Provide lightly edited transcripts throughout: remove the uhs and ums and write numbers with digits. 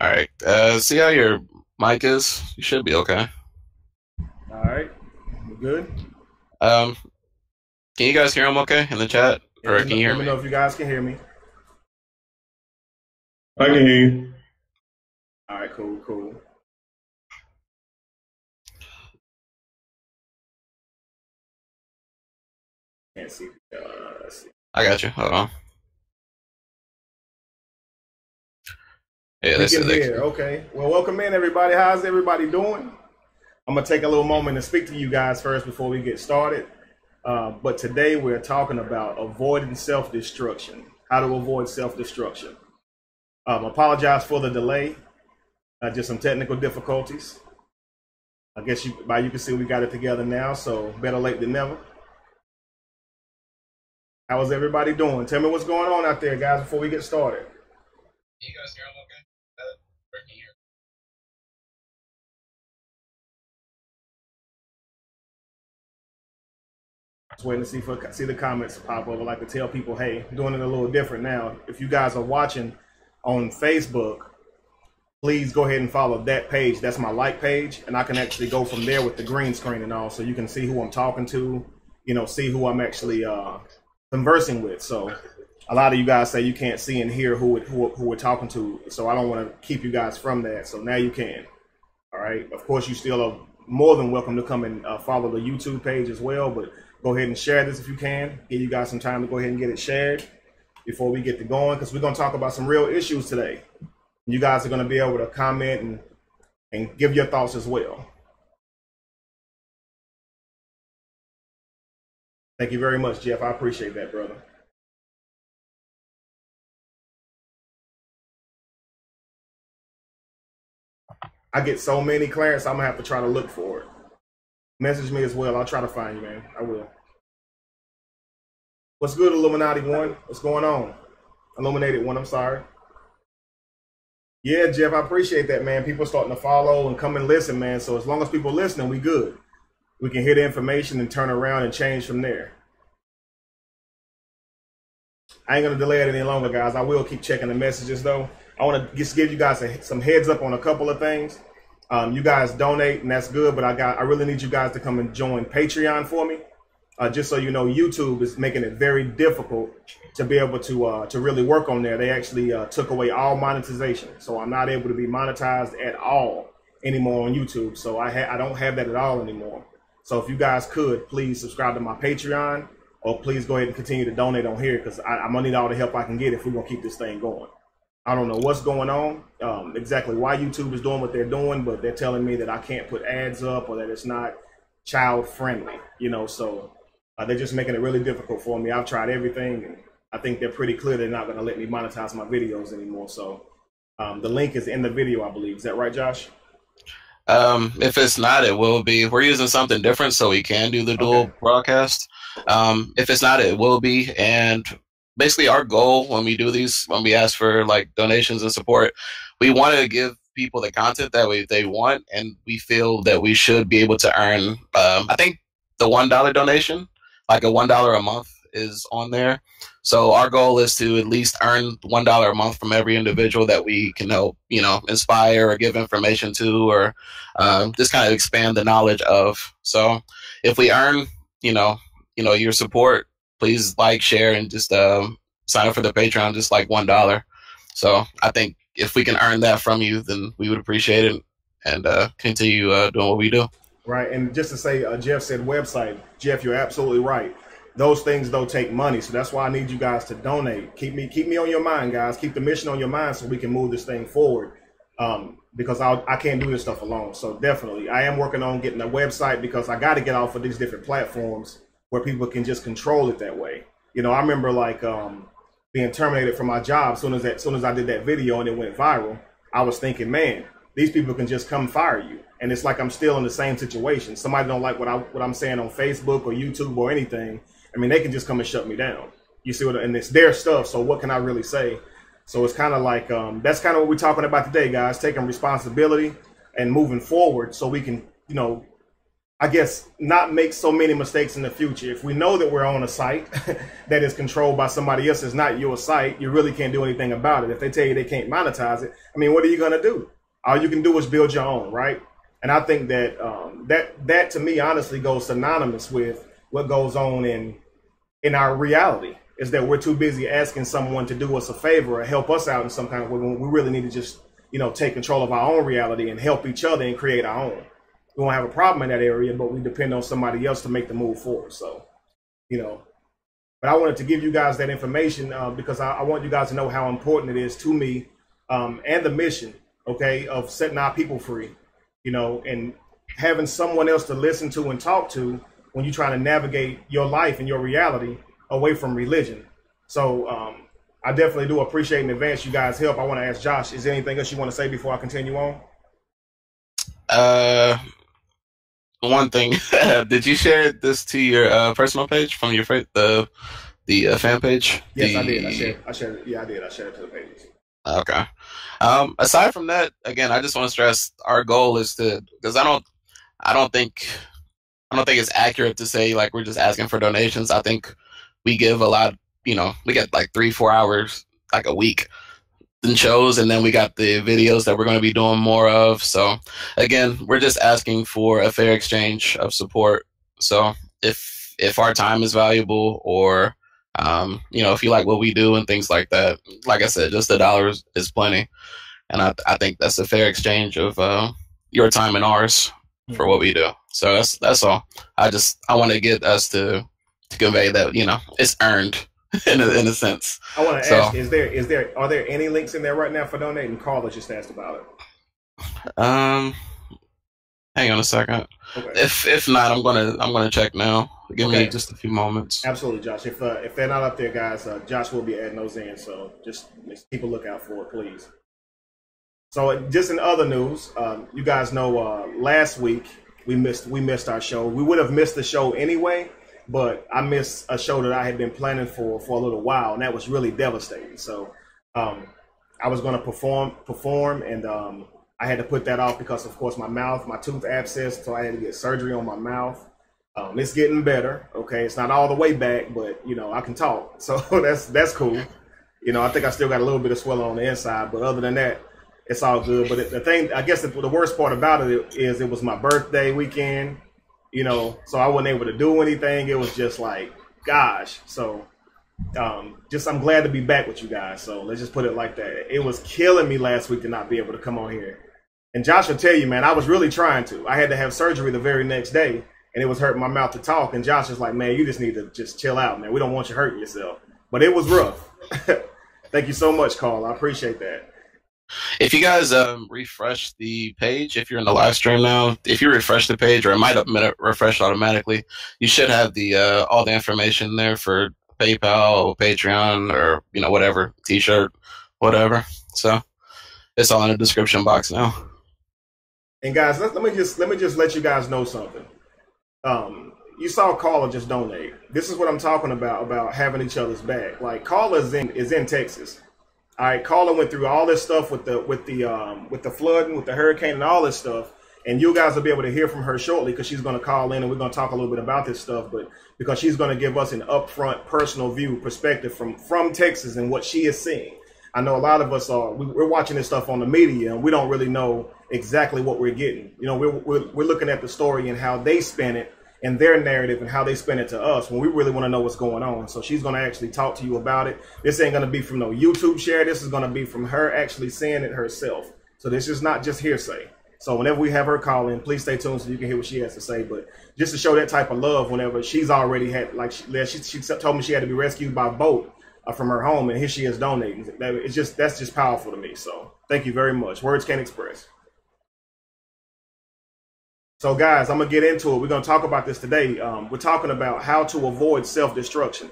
All right. See how your mic is? You should be okay. All right, we're good. Um, can you guys hear him okay in the chat? Yeah, Or can you hear let me? me know if you guys can hear me. I can hear you. All right, cool, cool. Can't see. Let's see. I got you. Hold on. Yeah, We that's can it. hear. Okay. Well, welcome in, everybody. How's everybody doing? I'm gonna take a little moment to speak to you guys first before we get started. But today we're talking about avoiding self-destruction. How to avoid self-destruction. Apologize for the delay. Just some technical difficulties. I guess you can see we got it together now. So better late than never. How is everybody doing? Tell me what's going on out there, guys, before we get started. Can you guys hear him okay? Or can you hear Just waiting to see the comments pop up. I like to tell people, hey, doing it a little different now. If you guys are watching on Facebook, please go ahead and follow that page. That's my like page, and I can actually go from there with the green screen and all, so you can see who I'm talking to, see who I'm actually conversing with. So a lot of you guys say you can't see and hear who we're talking to, so I don't want to keep you guys from that. So now you can. All right. Of course, you still are more than welcome to come and follow the YouTube page as well, but go ahead and share this if you can. Give you guys some time to go ahead and get it shared before we get to going, because we're going to talk about some real issues today. You guys are going to be able to comment and give your thoughts as well. Thank you very much, Jeff. I appreciate that, brother. I get so many, Clarence, I'm going to have to try to look for it. Message me as well. I'll try to find you, man. I will. What's good, Illuminati One? What's going on? Illuminated One, I'm sorry. Yeah, Jeff, I appreciate that, man. People starting to follow and come and listen, man. So as long as people listening, we good. We can hear the information and turn around and change from there. I ain't going to delay it any longer, guys. I will keep checking the messages, though. I want to just give you guys some heads up on a couple of things. You guys donate, and that's good, but I really need you guys to come and join Patreon for me. Just so you know, YouTube is making it very difficult to be able to really work on there. They actually took away all monetization, so I'm not able to be monetized at all anymore on YouTube. So I don't have that at all anymore. So if you guys could, please subscribe to my Patreon, or please go ahead and continue to donate on here, because I'm gonna need all the help I can get if we're gonna keep this thing going. I don't know what's going on, exactly why YouTube is doing what they're doing, but they're telling me that I can't put ads up or that it's not child friendly, so they're just making it really difficult for me. I've tried everything, and I think they're pretty clear they're not going to let me monetize my videos anymore. So the link is in the video, I believe. Is that right, Josh? If it's not, it will be. We're using something different so we can do the dual broadcast. If it's not, it will be. And basically our goal when we do these, when we ask for like donations and support, we want to give people the content that they want, and we feel that we should be able to earn, I think the $1 donation, like a $1 a month is on there. So our goal is to at least earn $1 a month from every individual that we can help, inspire or give information to, or just kind of expand the knowledge of. So if we earn, your support, please like, share, and just sign up for the Patreon, just like $1. So I think if we can earn that from you, then we would appreciate it, and continue doing what we do. Right. And just to say, Jeff said website. Jeff, you're absolutely right. Those things don't take money. So that's why I need you guys to donate. Keep me on your mind, guys. Keep the mission on your mind so we can move this thing forward. Because I can't do this stuff alone. So definitely, I am working on getting a website, because I got to get off of these different platforms where people can just control it that way. I remember like being terminated from my job. As soon as I did that video and it went viral, I was thinking, man, these people can just come fire you. And it's like I'm still in the same situation. Somebody don't like what I'm saying on Facebook or YouTube or anything. I mean, they can just come and shut me down. You see and it's their stuff. So what can I really say? So it's kind of like that's kind of what we're talking about today, guys. Taking responsibility and moving forward so we can, I guess, not make so many mistakes in the future. If we know that we're on a site that is controlled by somebody else, it's not your site, you really can't do anything about it. If they tell you they can't monetize it, I mean, what are you going to do? All you can do is build your own, right? And I think that that to me honestly goes synonymous with what goes on in our reality, is that we're too busy asking someone to do us a favor or help us out in some kind of way when we really need to just, take control of our own reality and help each other and create our own. We won't have a problem in that area, but we depend on somebody else to make the move forward. So, but I wanted to give you guys that information because I want you guys to know how important it is to me and the mission, okay, of setting our people free, and having someone else to listen to and talk to when you're trying to navigate your life and your reality away from religion. So I definitely do appreciate in advance you guys' help. I want to ask Josh, is there anything else you want to say before I continue on? One thing, did you share this to your personal page from your the fan page? Yes, I did. I shared it. Yeah, I did. I shared it to the pages. Okay. Aside from that, again, I just want to stress our goal is to, because I don't think it's accurate to say like we're just asking for donations. I think we give a lot. We get like 3-4 hours like a week in shows, and then we got the videos that we're going to be doing more of. So again, we're just asking for a fair exchange of support. So if our time is valuable, or if you like what we do and things like that, like I said, just $1 is plenty, and I think that's a fair exchange of your time and ours for what we do. So that's all. I want to get us to convey that it's earned. in a sense. I want to ask: are there any links in there right now for donating? Carla just asked about it. Hang on a second. Okay. If not, I'm gonna check now. Give me just a few moments. Absolutely, Josh. If they're not up there, guys, Josh will be adding those in. So just keep a lookout for it, please. So just in other news, you guys know last week we missed our show. We would have missed the show anyway, but I missed a show that I had been planning for a little while, and that was really devastating. So I was going to perform, and I had to put that off because, of course, my tooth abscessed, so I had to get surgery on my mouth. It's getting better. Okay, it's not all the way back, but I can talk, so that's cool. I think I still got a little bit of swelling on the inside, but other than that, it's all good. But the thing, I guess, the worst part about it is it was my birthday weekend. So I wasn't able to do anything. It was just like, gosh. So I'm glad to be back with you guys. So let's just put it like that. It was killing me last week to not be able to come on here. And Josh will tell you, man, I was really trying to. I had to have surgery the very next day, and it was hurting my mouth to talk. And Josh was like, man, you just need to just chill out, man. We don't want you hurting yourself. But it was rough. Thank you so much, Carl. I appreciate that. If you guys refresh the page, if you're in the live stream now, if you refresh the page, or it might have refreshed automatically, you should have the all the information there for PayPal or Patreon or whatever, T-shirt, whatever. So it's all in the description box now. And guys, let me just let you guys know something. You saw Carla just donate. This is what I'm talking about having each other's back. Like, Carla is in Texas. All right, Carla went through all this stuff with the flooding, with the hurricane, and all this stuff. And you guys will be able to hear from her shortly, because she's going to call in and we're going to talk a little bit about this stuff. But because she's going to give us an upfront, personal perspective from Texas and what she is seeing. I know a lot of us we're watching this stuff on the media, and we don't really know exactly what we're getting. We're looking at the story and how they spin it, and their narrative and how they spin it to us, when we really want to know what's going on. So she's going to actually talk to you about it. This ain't going to be from no YouTube share. This is going to be from her actually seeing it herself. So this is not just hearsay. So whenever we have her call in, please stay tuned so you can hear what she has to say. But just to show that type of love, whenever she's already had, like she told me she had to be rescued by boat from her home, and here she is donating. That's just powerful to me. So thank you very much. Words can't express. So guys, I'm going to get into it. We're going to talk about this today. We're talking about how to avoid self-destruction.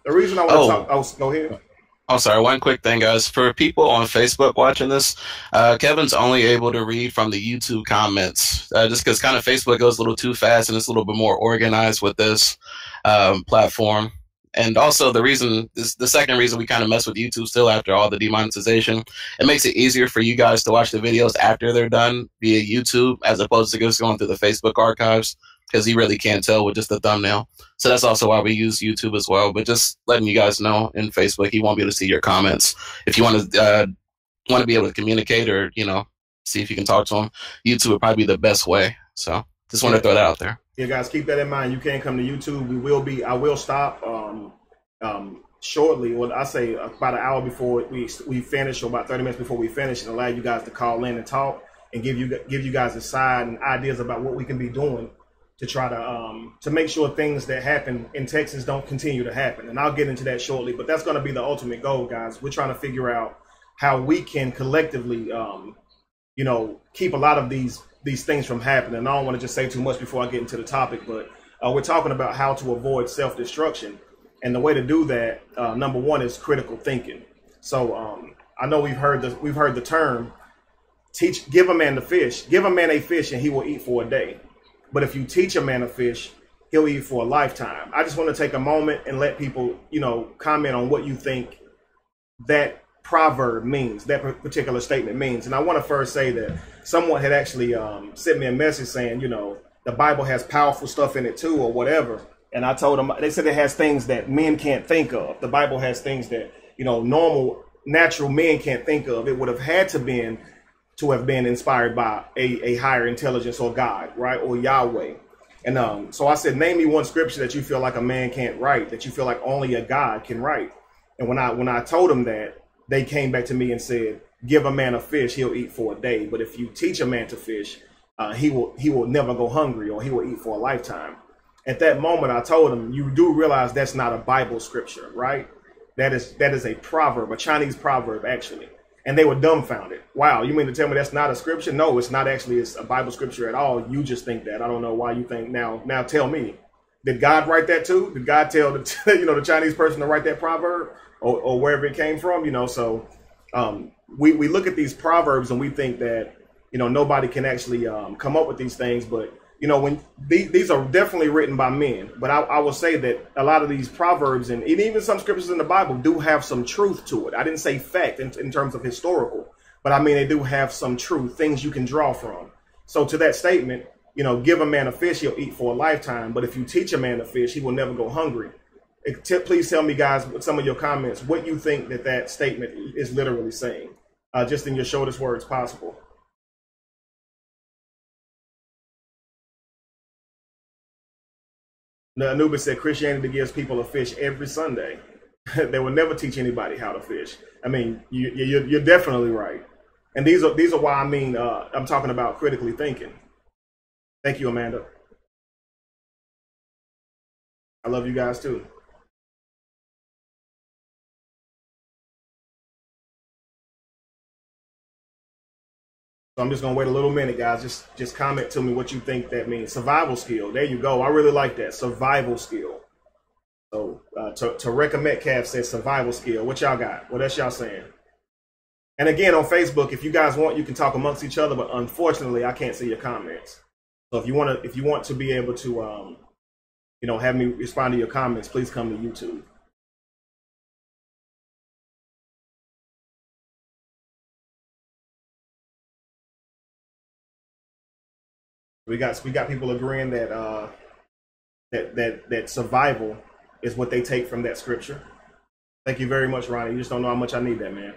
The reason I want to talk... Oh, go ahead. Oh, sorry. One quick thing, guys. For people on Facebook watching this, Kevin's only able to read from the YouTube comments, just because kind of Facebook goes a little too fast and it's a little bit more organized with this platform. And also the second reason we kind of mess with YouTube still after all the demonetization, it makes it easier for you guys to watch the videos after they're done via YouTube, as opposed to just going through the Facebook archives. because you really can't tell with just the thumbnail. So that's also why we use YouTube as well. But just letting you guys know, in Facebook, you won't be able to see your comments. If you want to be able to communicate, or see if you can talk to them, YouTube would probably be the best way. So just want to throw that out there. Yeah, guys, keep that in mind. You can't come to YouTube. I will stop shortly. Well, I say about an hour before we finish, or about 30 minutes before we finish, and allow you guys to call in and talk and give you guys a side and ideas about what we can be doing to try to make sure things that happen in Texas don't continue to happen. And I'll get into that shortly, but that's going to be the ultimate goal, guys. We're trying to figure out how we can collectively, keep a lot of these things from happening. I don't want to just say too much before I get into the topic, but we're talking about how to avoid self-destruction. And the way to do that, number one, is critical thinking. So I know we've heard the term, give a man a fish and he will eat for a day. But if you teach a man a fish, he'll eat for a lifetime. I just want to take a moment and let people, comment on what you think that proverb means, that particular statement means. And I want to first say that someone had actually sent me a message saying, the Bible has powerful stuff in it too, or whatever. And I told them, they said it has things that men can't think of. The Bible has things that, normal, natural men can't think of. It would have had to have been inspired by a higher intelligence, or God, right? Or Yahweh. And so I said, name me one scripture that you feel like a man can't write, that you feel like only a God can write. And when I told them that, they came back to me and said, give a man a fish, he'll eat for a day. But if you teach a man to fish, he will never go hungry, or he will eat for a lifetime. At that moment, I told him, you do realize that's not a Bible scripture, right? That is a proverb, a Chinese proverb, actually. And they were dumbfounded. Wow, you mean to tell me that's not a scripture? No, it's not actually. It's a Bible scripture at all. You just think that. I don't know why you think now. Now tell me, did God write that too? Did God tell the Chinese person to write that proverb, or wherever it came from? So we look at these proverbs and we think that nobody can actually come up with these things, but when these are definitely written by men. But I will say that a lot of these proverbs and even some scriptures in the Bible do have some truth to it. I didn't say fact in terms of historical, but I mean, they do have some truth, things you can draw from. So to that statement, give a man a fish, he'll eat for a lifetime. But if you teach a man to fish, he will never go hungry. Please tell me, guys, with some of your comments, what you think that statement is literally saying, just in your shortest words possible. Anubis said Christianity gives people a fish every Sunday. They will never teach anybody how to fish. I mean, you're definitely right. And these are why I'm talking about critically thinking. Thank you, Amanda. I love you guys too. So I'm just gonna wait a little minute, guys. Just comment to me what you think that means. Survival skill. There you go. I really like that. Survival skill. So to recommend Cav says survival skill. What y'all got? What else y'all saying? And again, on Facebook, if you guys want, you can talk amongst each other. But unfortunately, I can't see your comments. So if you want to be able to have me respond to your comments, please come to YouTube. We got people agreeing that that survival is what they take from that scripture. Thank you very much, Ronnie. You just don't know how much I need that, man.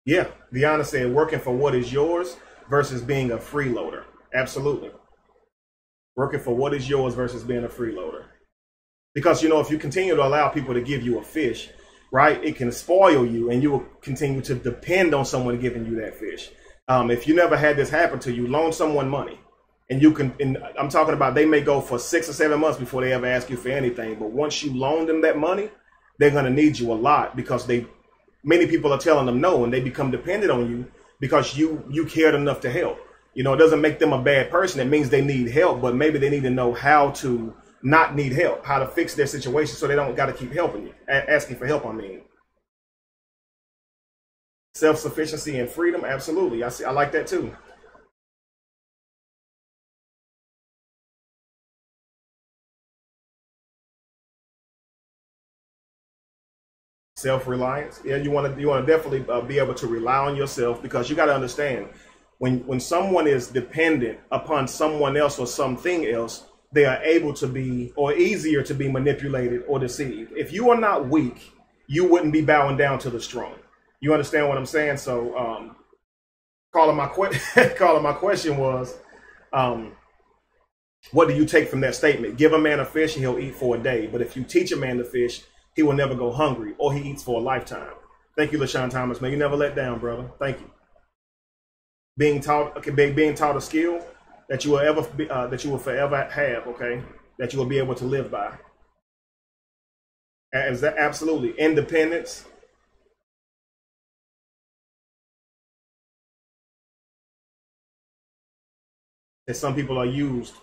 Yeah, Deanna said working for what is yours versus being a freeloader. Absolutely. Working for what is yours versus being a freeloader. Because if you continue to allow people to give you a fish, right, it can spoil you, and you will continue to depend on someone giving you that fish. If you never had this happen to you, loan someone money, and I'm talking about they may go for 6 or 7 months before they ever ask you for anything. But once you loan them that money, they're going to need you a lot, because many people are telling them no, and they become dependent on you because you cared enough to help. It doesn't make them a bad person. It means they need help, but maybe they need to know how to not need help, how to fix their situation so they don't got to keep helping you, asking for help. Self-sufficiency and freedom. Absolutely. I like that too. Self-reliance. Yeah, you want to definitely be able to rely on yourself, because you got to understand, when someone is dependent upon someone else or something else, they are able to be, or easier to be, manipulated or deceived. If you are not weak, you wouldn't be bowing down to the strong. You understand what I'm saying? So, calling my question was, what do you take from that statement? Give a man a fish and he'll eat for a day. But if you teach a man to fish, he will never go hungry, or he eats for a lifetime. Thank you, LaShawn Thomas, man. You never let down, brother. Thank you. Being taught a skill that you will forever have, okay, that you will be able to live by. Is that absolutely independence? And some people are used.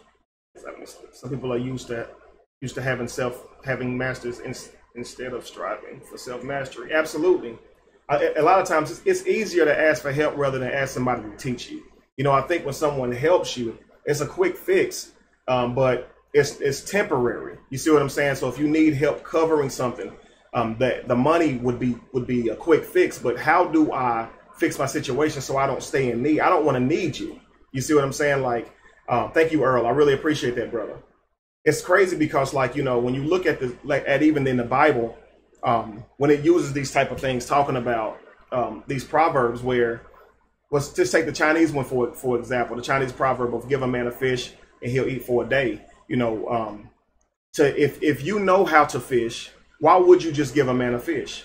Some people are used to having masters instead of striving for self-mastery. Absolutely. A lot of times it's easier to ask for help rather than ask somebody to teach you. You know, I think when someone helps you, it's a quick fix, but it's temporary. You see what I'm saying? So if you need help covering something, that the money would be a quick fix. But how do I fix my situation so I don't stay in need? I don't want to need you. You see what I'm saying? Like, thank you, Earl. I really appreciate that, brother. It's crazy because, like, you know, when you look at at even in the Bible, when it uses these type of things, talking about these proverbs, where, let's just take the Chinese one for example, the Chinese proverb of give a man a fish and he'll eat for a day. You know, if you know how to fish, why would you just give a man a fish?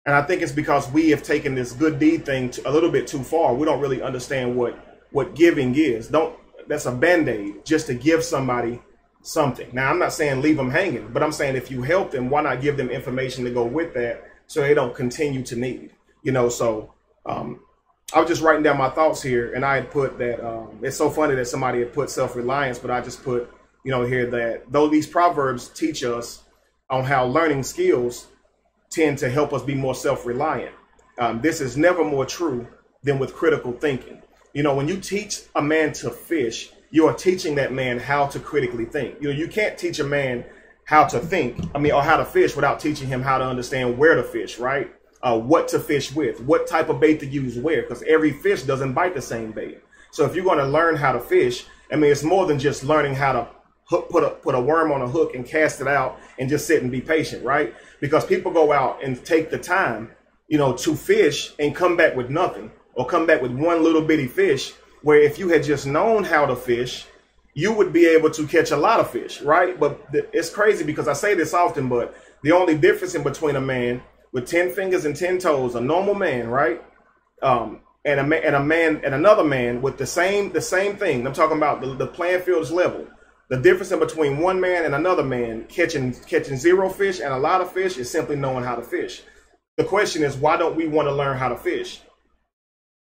And I think it's because we have taken this good deed thing a little bit too far. We don't really understand what giving is. That's a band-aid just to give somebody something. Now, I'm not saying leave them hanging, but I'm saying if you help them, why not give them information to go with that so they don't continue to need, you know? So I was just writing down my thoughts here, and I had put that it's so funny that somebody had put self-reliance, but I just put, you know, here that though these proverbs teach us on how learning skills tend to help us be more self-reliant, this is never more true than with critical thinking. You know, when you teach a man to fish, you are teaching that man how to critically think. You know, you can't teach a man how to think, or how to fish without teaching him how to understand where to fish, right? What to fish with, what type of bait to use where, because every fish doesn't bite the same bait. So if you're going to learn how to fish, it's more than just learning how to put a worm on a hook and cast it out and just sit and be patient, right? Because people go out and take the time, you know, to fish and come back with nothing, or come back with one little bitty fish, where if you had just known how to fish, you would be able to catch a lot of fish, right? But it's crazy because I say this often, but the only difference in between a man with 10 fingers and 10 toes, a normal man, right? And another man with the same thing. I'm talking about the playing field is level. The difference in between one man and another man catching zero fish and a lot of fish is simply knowing how to fish. The question is, why don't we want to learn how to fish?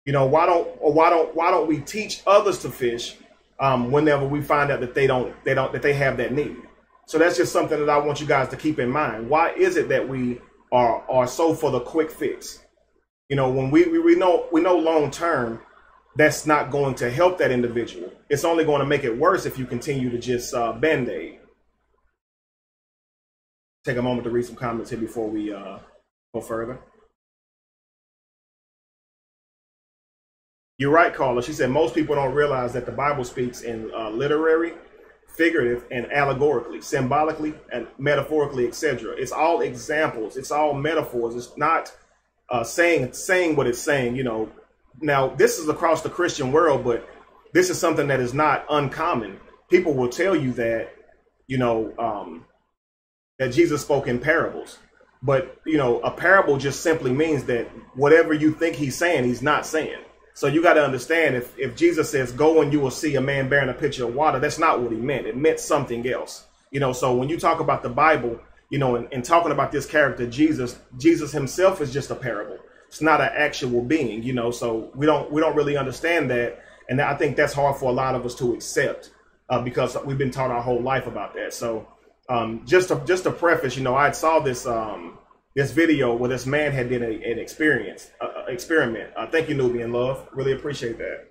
You know, why don't we teach others to fish whenever we find out that they have that need? So that's just something that I want you guys to keep in mind. Why is it that we are so for the quick fix? You know, when we know long term, that's not going to help that individual. It's only going to make it worse if you continue to just band-aid. Take a moment to read some comments here before we go further. You're right, Carla. She said most people don't realize that the Bible speaks in literary, figurative, and allegorically, symbolically, and metaphorically, etc. It's all examples. It's all metaphors. It's not saying what it's saying. You know, now this is across the Christian world, but this is something that is not uncommon. People will tell you that, you know, that Jesus spoke in parables. But, you know, a parable just simply means that whatever you think he's saying, he's not saying. So you got to understand, if Jesus says, go and you will see a man bearing a pitcher of water, that's not what he meant. It meant something else. You know, so when you talk about the Bible, you know, and talking about this character, Jesus himself is just a parable. It's not an actual being, you know, so we don't really understand that. And I think that's hard for a lot of us to accept because we've been taught our whole life about that. So just to preface, you know, I saw this this video where this man had did an experiment. Thank you, Nubian Love. Really appreciate that.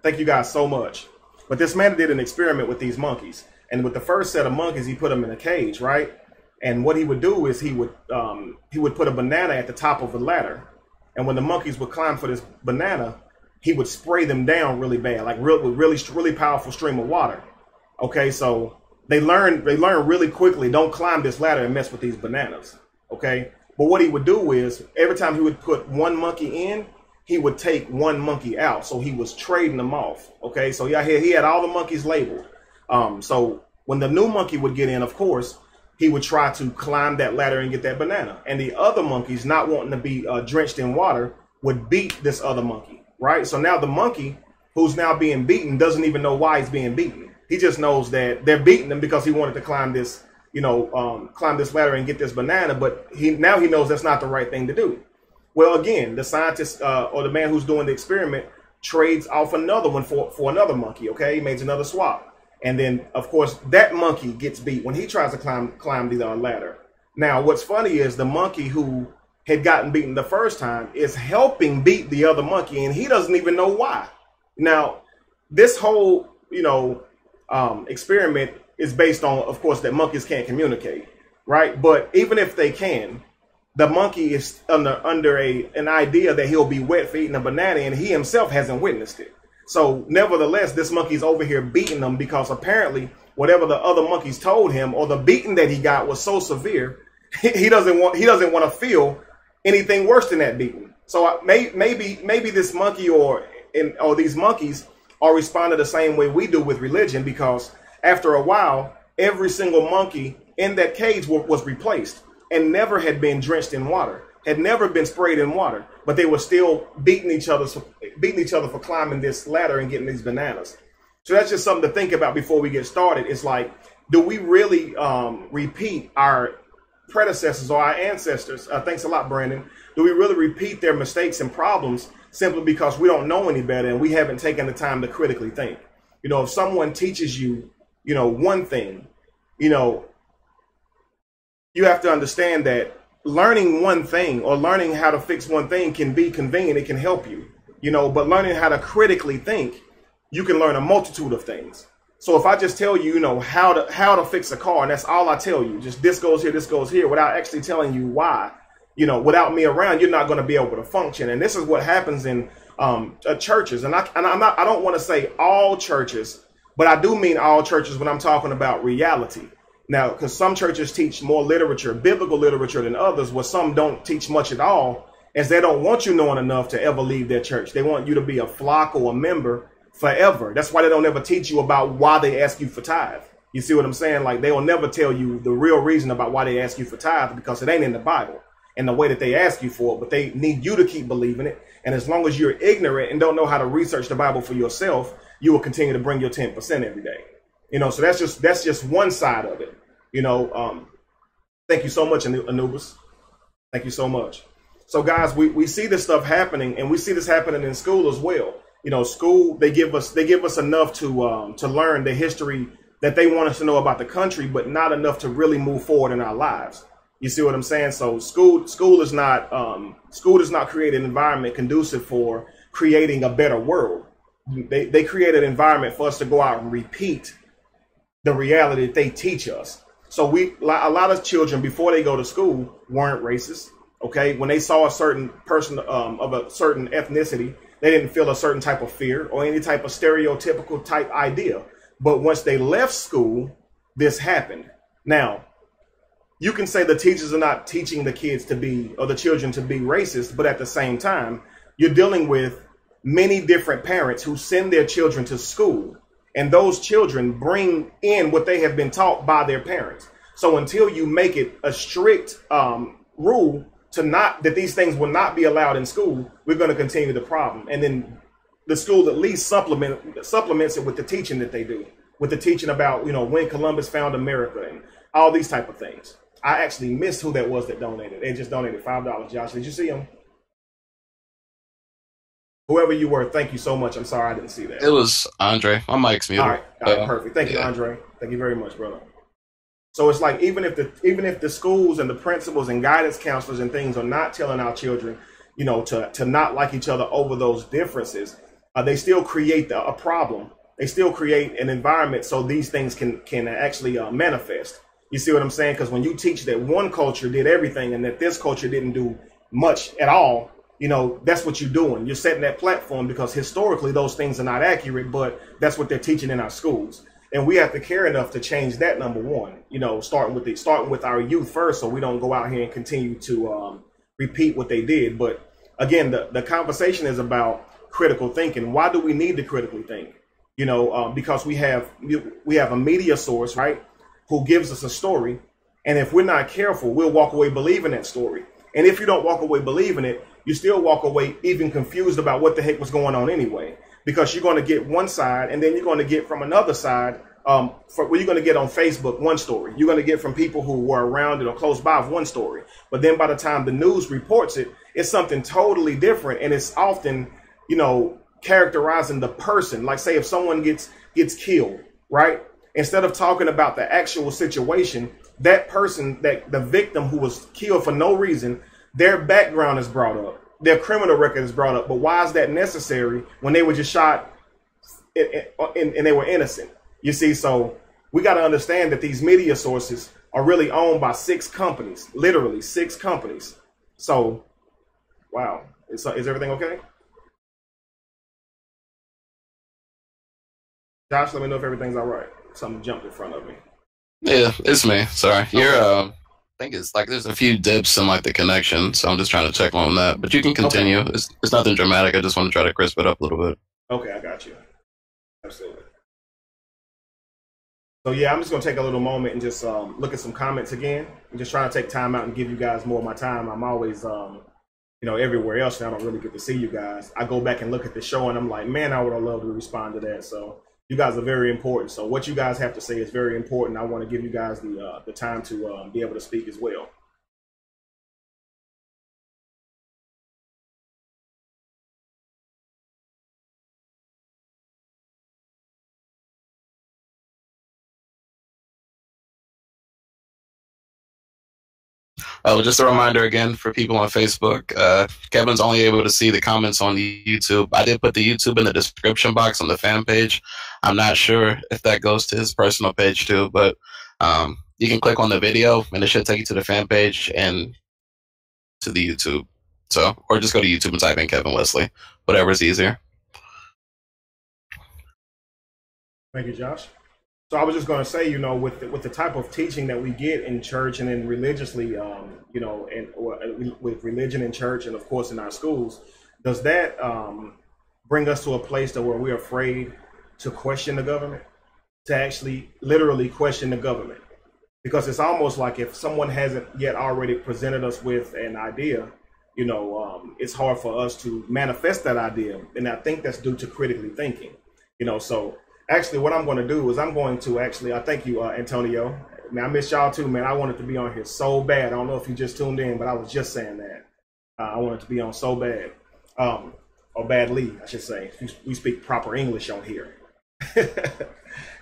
Thank you guys so much. But this man did an experiment with these monkeys. And with the first set of monkeys, he put them in a cage, right? And what he would do is he would put a banana at the top of a ladder, and when the monkeys would climb for this banana, he would spray them down really bad, like really powerful stream of water. Okay, so they learn really quickly, don't climb this ladder and mess with these bananas. Okay, but what he would do is every time he would put one monkey in, he would take one monkey out. So he was trading them off. Okay, so yeah, he had all the monkeys labeled. So when the new monkey would get in, of course, he would try to climb that ladder and get that banana. And the other monkeys, not wanting to be drenched in water, would beat this other monkey, right? So now the monkey who's now being beaten doesn't even know why he's being beaten. He just knows that they're beating him because he wanted to climb this, climb this ladder and get this banana. But now he knows that's not the right thing to do. Well, again, the scientist or the man who's doing the experiment trades off another one for another monkey. Okay, he makes another swap. And then, of course, that monkey gets beat when he tries to climb the ladder. Now, what's funny is the monkey who had gotten beaten the first time is helping beat the other monkey, and he doesn't even know why. Now, this whole, experiment is based on, of course, that monkeys can't communicate, right? But even if they can, the monkey is under an idea that he'll be wet for eating a banana, and he himself hasn't witnessed it. So nevertheless, this monkey's over here beating them because apparently whatever the other monkeys told him or the beating that he got was so severe, he doesn't want to feel anything worse than that beating. So maybe this monkey or these monkeys are responding the same way we do with religion, because after a while, every single monkey in that cage was replaced and never had been drenched in water, had never been sprayed in water, but they were still beating each other for climbing this ladder and getting these bananas. So that's just something to think about before we get started. It's like, do we really repeat our predecessors or our ancestors? Thanks a lot, Brandon. Do we really repeat their mistakes and problems simply because we don't know any better and we haven't taken the time to critically think? If someone teaches you, one thing, you have to understand that learning one thing or learning how to fix one thing can be convenient. It can help you, but learning how to critically think, you can learn a multitude of things. So if I just tell you, how to fix a car, and that's all I tell you, just this goes here, without actually telling you why, without me around, you're not going to be able to function. And this is what happens in churches. And I don't want to say all churches, but I do mean all churches when I'm talking about reality. Now, because some churches teach more literature, biblical literature, than others, where some don't teach much at all, as they don't want you knowing enough to ever leave their church. They want you to be a flock or a member forever. That's why they don't ever teach you about why they ask you for tithe. You see what I'm saying? Like, they will never tell you the real reason about why they ask you for tithe, because it ain't in the Bible and the way that they ask you for it, but they need you to keep believing it. And as long as you're ignorant and don't know how to research the Bible for yourself, you will continue to bring your 10% every day. So that's just one side of it. Thank you so much, Anubis. Thank you so much. So guys, we see this stuff happening, and we see this happening in school as well. School, they give us enough to learn the history that they want us to know about the country, but not enough to really move forward in our lives. You see what I'm saying? So school does not create an environment conducive for creating a better world. They create an environment for us to go out and repeat the reality that they teach us. So a lot of children before they go to school weren't racist. Okay, when they saw a certain person of a certain ethnicity, they didn't feel a certain type of fear or any type of stereotypical type idea. But once they left school, this happened. Now, you can say the teachers are not teaching the kids to be, or the children to be racist, but at the same time, you're dealing with many different parents who send their children to school, and those children bring in what they have been taught by their parents. So until you make it a strict rule that these things will not be allowed in school, we're going to continue the problem. And then the school at least supplements it with the teaching that they do, with the teaching about, when Columbus found America and all these type of things. I actually missed who that was that donated. They just donated $5. Josh, did you see him? Whoever you were, thank you so much. I'm sorry I didn't see that. It was Andre. My mic's muted. All right, perfect. Thank you, Andre. Thank you very much, brother. So it's like, even if the schools and the principals and guidance counselors and things are not telling our children, to not like each other over those differences, they still create a problem. They still create an environment so these things can actually manifest. You see what I'm saying? Because when you teach that one culture did everything and that this culture didn't do much at all, you know, that's what you're doing. You're setting that platform because historically those things are not accurate, but that's what they're teaching in our schools. And we have to care enough to change that, number one, you know, starting with our youth first, so we don't go out here and continue to repeat what they did. But again, the conversation is about critical thinking. Why do we need to critically think? You know, because we have a media source, right, who gives us a story. And if we're not careful, we'll walk away believing that story. And if you don't walk away believing it, you still walk away even confused about what the heck was going on anyway, because you're going to get one side and then you're going to get from another side. You're going to get on Facebook one story. You're going to get from people who were around it or close by of one story. But then by the time the news reports it, it's something totally different. And it's often, you know, characterizing the person. Like, say, if someone gets killed, right? Instead of talking about the actual situation, that person, that the victim who was killed for no reason, their background is brought up. Their criminal record is brought up. But why is that necessary when they were just shot and they were innocent? You see, so we got to understand that these media sources are really owned by 6 companies, literally 6 companies. So, wow. Is everything okay? Josh, let me know if everything's all right. Something jumped in front of me. Yeah, it's me. Sorry. Okay. You're, I think it's like there's a few dips in like the connection, so I'm just trying to check on that. But you can continue. Okay. It's nothing dramatic. I just want to try to crisp it up a little bit. Okay, I got you. Absolutely. So yeah, I'm just gonna take a little moment and just look at some comments again. I'm just trying to take time out and give you guys more of my time. I'm always, you know, everywhere else, and I don't really get to see you guys. I go back and look at the show, and I'm like, man, I would have loved to respond to that. So you guys are very important. So what you guys have to say is very important. I want to give you guys the time to be able to speak as well. Just a reminder again for people on Facebook, Kevin's only able to see the comments on the YouTube. I did put the YouTube in the description box on the fan page. I'm not sure if that goes to his personal page too, but you can click on the video and it should take you to the fan page and to the YouTube. So, or just go to YouTube and type in Kevin Wesley, whatever's easier. Thank you, Josh. So I was just going to say, you know, with the type of teaching that we get in church and then religiously, you know, and with religion in church and of course in our schools, does that bring us to a place where we're afraid to question the government, to actually literally question the government? Because it's almost like if someone hasn't yet already presented us with an idea, you know, it's hard for us to manifest that idea. And I think that's due to critically thinking, you know, so. Actually, what I'm going to do is I'm going to actually, I thank you, Antonio. Man, I miss y'all too, man. I wanted to be on here so bad. I don't know if you just tuned in, but I was just saying that. I wanted to be on so bad. Or badly, I should say. We speak proper English on here.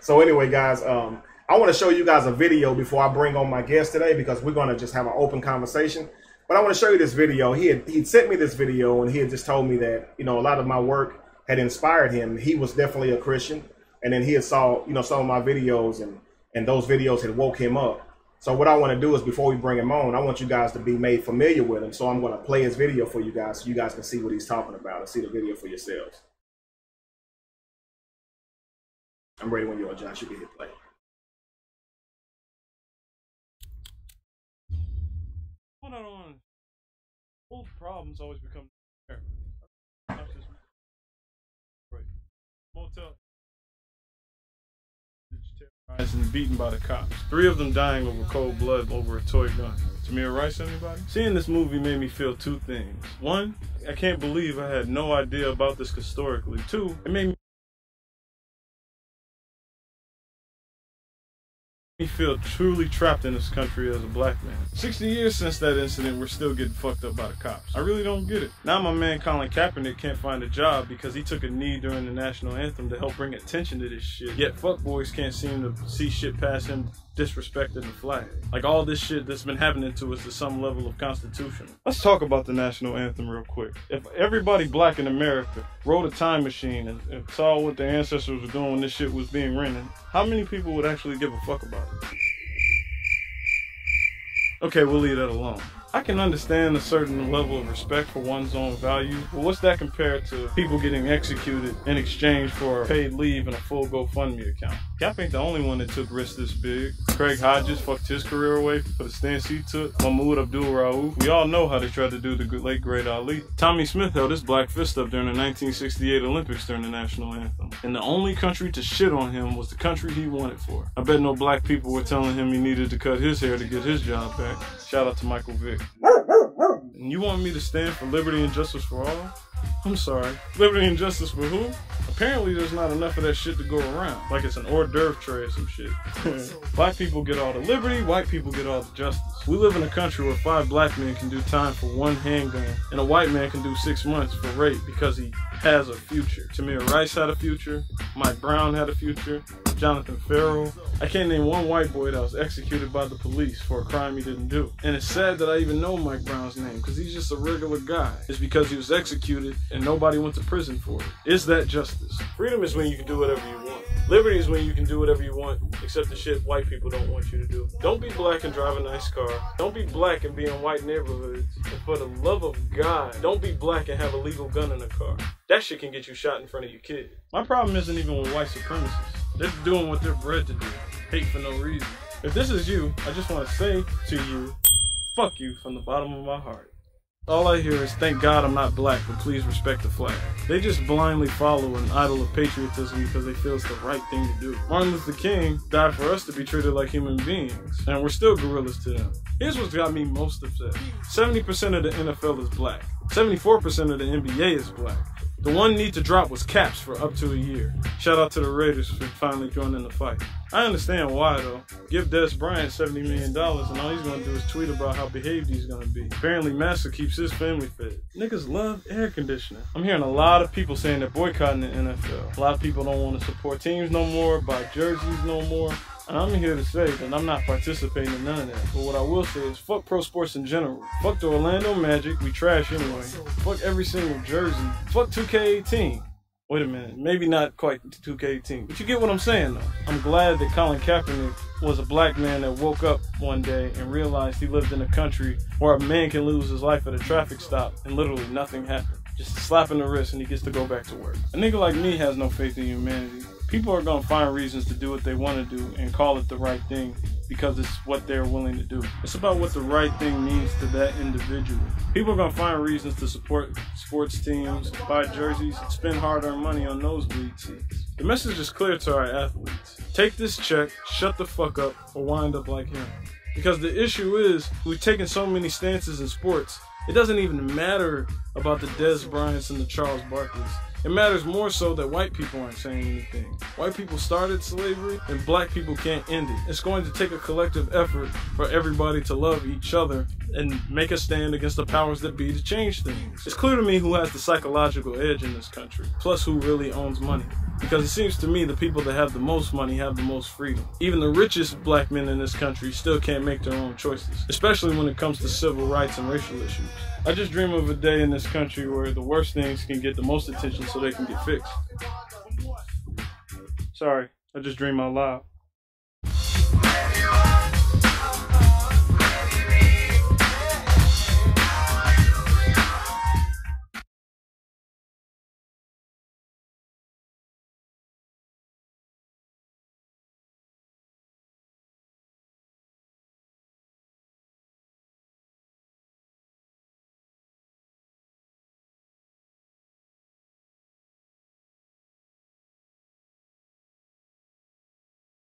So anyway, guys, I want to show you guys a video before I bring on my guest today because we're going to just have an open conversation. But I want to show you this video. He sent me this video and he had just told me that, you know, a lot of my work had inspired him. He was definitely a Christian. And then he had saw, you know, some of my videos and those videos had woke him up. So what I want to do is before we bring him on, I want you guys to be made familiar with him. So I'm going to play his video for you guys so you guys can see what he's talking about and see the video for yourselves. I'm ready when you are, Josh. You can hit play. Hold on. Old problems always become right. Motel. Terrorized and beaten by the cops. 3 of them dying over cold blood over a toy gun. Tamir Rice, anybody? Seeing this movie made me feel 2 things. 1, I can't believe I had no idea about this historically. 2, it made me feel truly trapped in this country as a black man. 60 years since that incident, we're still getting fucked up by the cops. I really don't get it. Now my man Colin Kaepernick can't find a job because he took a knee during the national anthem to help bring attention to this shit. Yet fuckboys can't seem to see shit past him disrespecting the flag. Like all this shit that's been happening to us to some level of constitution. Let's talk about the national anthem real quick. If everybody black in America rode a time machine and saw what their ancestors were doing when this shit was being written, how many people would actually give a fuck about it? Okay, we'll leave that alone. I can understand a certain level of respect for one's own value, but what's that compared to people getting executed in exchange for paid leave and a full GoFundMe account? Cap ain't the only one that took risks this big. Craig Hodges fucked his career away for the stance he took. Mahmoud Abdul-Rauf. We all know how they tried to do the late great Ali. Tommy Smith held his black fist up during the 1968 Olympics during the national anthem. And the only country to shit on him was the country he wanted for. I bet no black people were telling him he needed to cut his hair to get his job back. Shout out to Michael Vick. And you want me to stand for liberty and justice for all? I'm sorry. Liberty and justice for who? Apparently there's not enough of that shit to go around. Like it's an hors d'oeuvre tray or some shit. Black people get all the liberty, white people get all the justice. We live in a country where 5 black men can do time for 1 handgun, and a white man can do 6 months for rape because he has a future. Tamir Rice had a future. Mike Brown had a future. Jonathan Ferrell. I can't name one white boy that was executed by the police for a crime he didn't do. And it's sad that I even know Mike Brown's name, because he's just a regular guy. It's because he was executed and nobody went to prison for it. Is that justice? Freedom is when you can do whatever you want. Liberty is when you can do whatever you want, except the shit white people don't want you to do. Don't be black and drive a nice car. Don't be black and be in white neighborhoods. And for the love of God, don't be black and have a legal gun in a car. That shit can get you shot in front of your kid. My problem isn't even with white supremacists. They're doing what they're bred to do. Hate for no reason. If this is you, I just want to say to you, fuck you from the bottom of my heart. All I hear is, thank God I'm not black, but please respect the flag. They just blindly follow an idol of patriotism because they feel it's the right thing to do. Martin Luther King died for us to be treated like human beings, and we're still gorillas to them. Here's what's got me most upset. 70% of the NFL is black. 74% of the NBA is black. The one need to drop was caps for up to a year. Shout out to the Raiders for finally joining the fight. I understand why though. Give Des Bryant $70 million and all he's gonna do is tweet about how behaved he's gonna be. Apparently Massa keeps his family fed. Niggas love air conditioning. I'm hearing a lot of people saying they're boycotting the NFL. A lot of people don't want to support teams no more, buy jerseys no more. And I'm here to say that I'm not participating in none of that. But what I will say is fuck pro sports in general. Fuck the Orlando Magic, we trash anyway. Fuck every single jersey. Fuck 2K18. Wait a minute, maybe not quite 2K18. But you get what I'm saying though. I'm glad that Colin Kaepernick was a black man that woke up one day and realized he lived in a country where a man can lose his life at a traffic stop and literally nothing happened. Just a slap in the wrist and he gets to go back to work. A nigga like me has no faith in humanity. People are gonna find reasons to do what they want to do and call it the right thing because it's what they're willing to do. It's about what the right thing means to that individual. People are gonna find reasons to support sports teams, buy jerseys, and spend hard-earned money on nosebleed seats. The message is clear to our athletes. Take this check, shut the fuck up, or wind up like him. Because the issue is, we've taken so many stances in sports, it doesn't even matter about the Des Bryants and the Charles Barkleys. It matters more so that white people aren't saying anything. White people started slavery, and black people can't end it. It's going to take a collective effort for everybody to love each other and make a stand against the powers that be to change things. It's clear to me who has the psychological edge in this country, plus who really owns money. Because it seems to me the people that have the most money have the most freedom. Even the richest black men in this country still can't make their own choices, especially when it comes to civil rights and racial issues. I just dream of a day in this country where the worst things can get the most attention so they can get fixed. Sorry, I just dream out loud.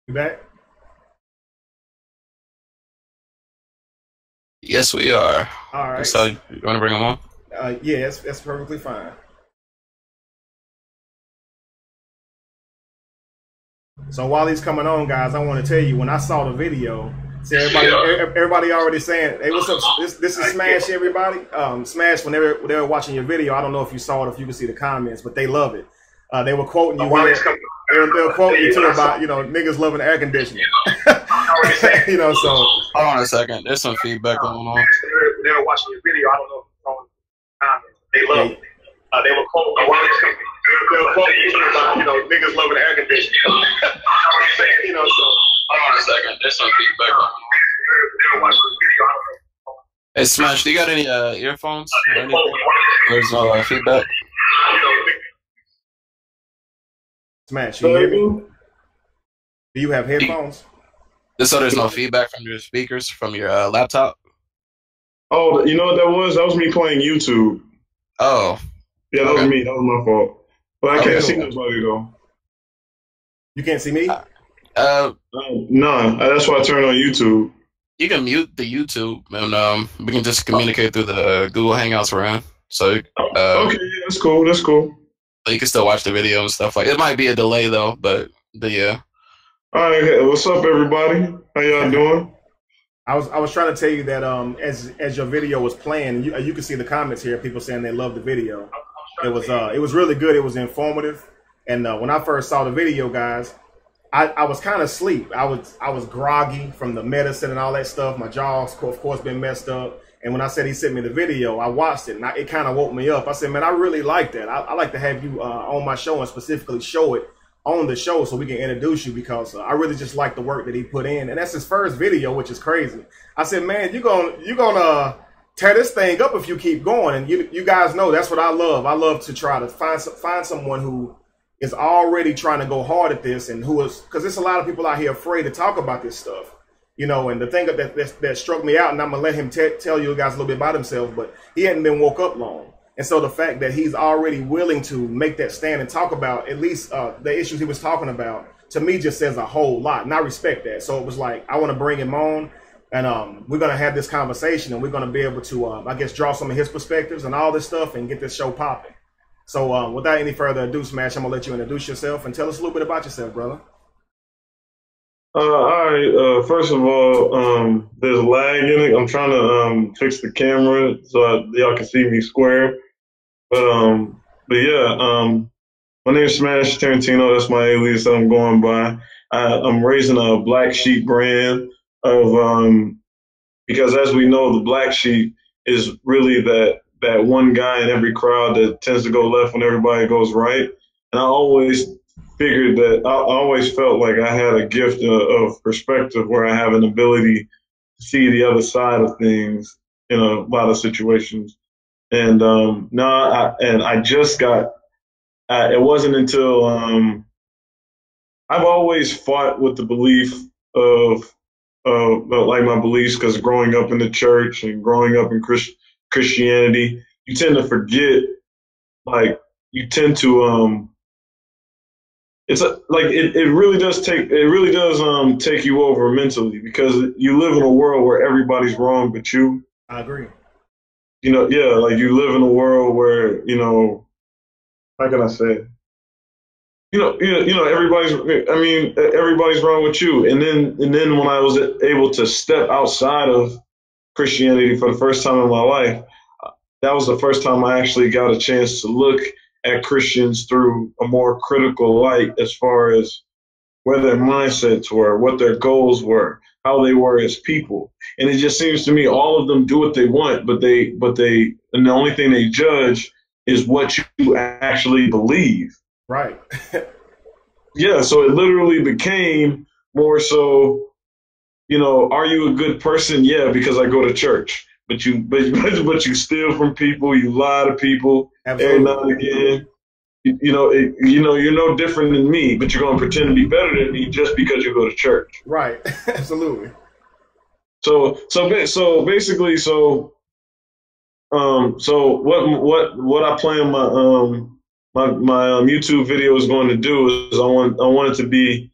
You back? Yes, we are. All right. So, you want to bring them on? Yeah, that's perfectly fine. So while he's coming on, guys, I want to tell you, when I saw the video, see everybody already saying, hey, what's up? This is Smash, everybody. Smash, when they were watching your video, I don't know if you saw it, if you could see the comments, but they love it. They were quoting you. They were quoting you too about, niggas loving air conditioning. So. Hold on a second. There's some feedback going on. They were watching your video. I don't know if you saw the comments. They love it. They were quoting you too about, niggas loving air conditioning. So. Hold on a second. There's some feedback going on. They were watching your video. I don't know. Hey, Smash, do you got any earphones or anything? There's no feedback. Smash, you hear me? Do you have headphones? So there's no feedback from your speakers from your laptop. Oh, you know what that was? That was me playing YouTube. Oh, yeah, that was me. That was my fault. But I can't see nobody though. You can't see me? No, that's why I turned on YouTube. You can mute the YouTube, and we can just communicate through the Google Hangouts we're in. So, okay, yeah, that's cool. That's cool. You can still watch the video and stuff like. It might be a delay though, but yeah. All right, what's up, everybody? How y'all doing? I was trying to tell you that as your video was playing, you can see the comments here. People saying they love the video. It was really good. It was informative. And when I first saw the video, guys, I was kind of asleep. I was groggy from the medicine and all that stuff. My jaw's of course been messed up. And when I said he sent me the video, I watched it and it kind of woke me up. I said, man, I really like that. I like to have you on my show and specifically show it on the show so we can introduce you, because I really just like the work that he put in. And that's his first video, which is crazy. I said, man, you're gonna tear this thing up if you keep going. And you guys know that's what I love. I love to try to find someone who is already trying to go hard at this, and who is, because there's a lot of people out here afraid to talk about this stuff. You know, and the thing that struck me out, and I'm going to let him tell you guys a little bit about himself, but he hadn't been woke up long. And so the fact that he's already willing to make that stand and talk about at least the issues he was talking about, to me just says a whole lot. And I respect that. So it was like, I want to bring him on, and we're going to have this conversation, and we're going to be able to, I guess, draw some of his perspectives and all this stuff and get this show popping. So without any further ado, Smash, I'm going to let you introduce yourself and tell us a little bit about yourself, brother. All right. First of all, there's lag in it. I'm trying to fix the camera so y'all can see me square. But yeah, my name is Smash Tarantino. That's my alias that I'm going by. I'm raising a black sheep brand of because, as we know, the black sheep is really that one guy in every crowd that tends to go left when everybody goes right. And I always figured that I always felt like I had a gift of perspective, where I have an ability to see the other side of things in a lot of situations. And I just got. It wasn't until I've always fought with the belief of like my beliefs, because growing up in the church and growing up in Christianity, you tend to forget, like you tend to it's like it really does take you over mentally, because you live in a world where everybody's wrong but you. I agree. You know, yeah, like you live in a world where, you know, how can I say? Everybody's wrong with you. And then when I was able to step outside of Christianity for the first time in my life, that was the first time I actually got a chance to look at Christians through a more critical light, as far as where their mindsets were, what their goals were, how they were as people. And it just seems to me all of them do what they want, but the only thing they judge is what you actually believe. Right. Yeah. So it literally became more so, you know, are you a good person? Yeah, because I go to church. But you steal from people, you lie to people. Absolutely. Every now and again. You're no different than me, but you're going to pretend to be better than me just because you go to church. Right. Absolutely. So basically, what I plan my YouTube video is going to do is I want it to be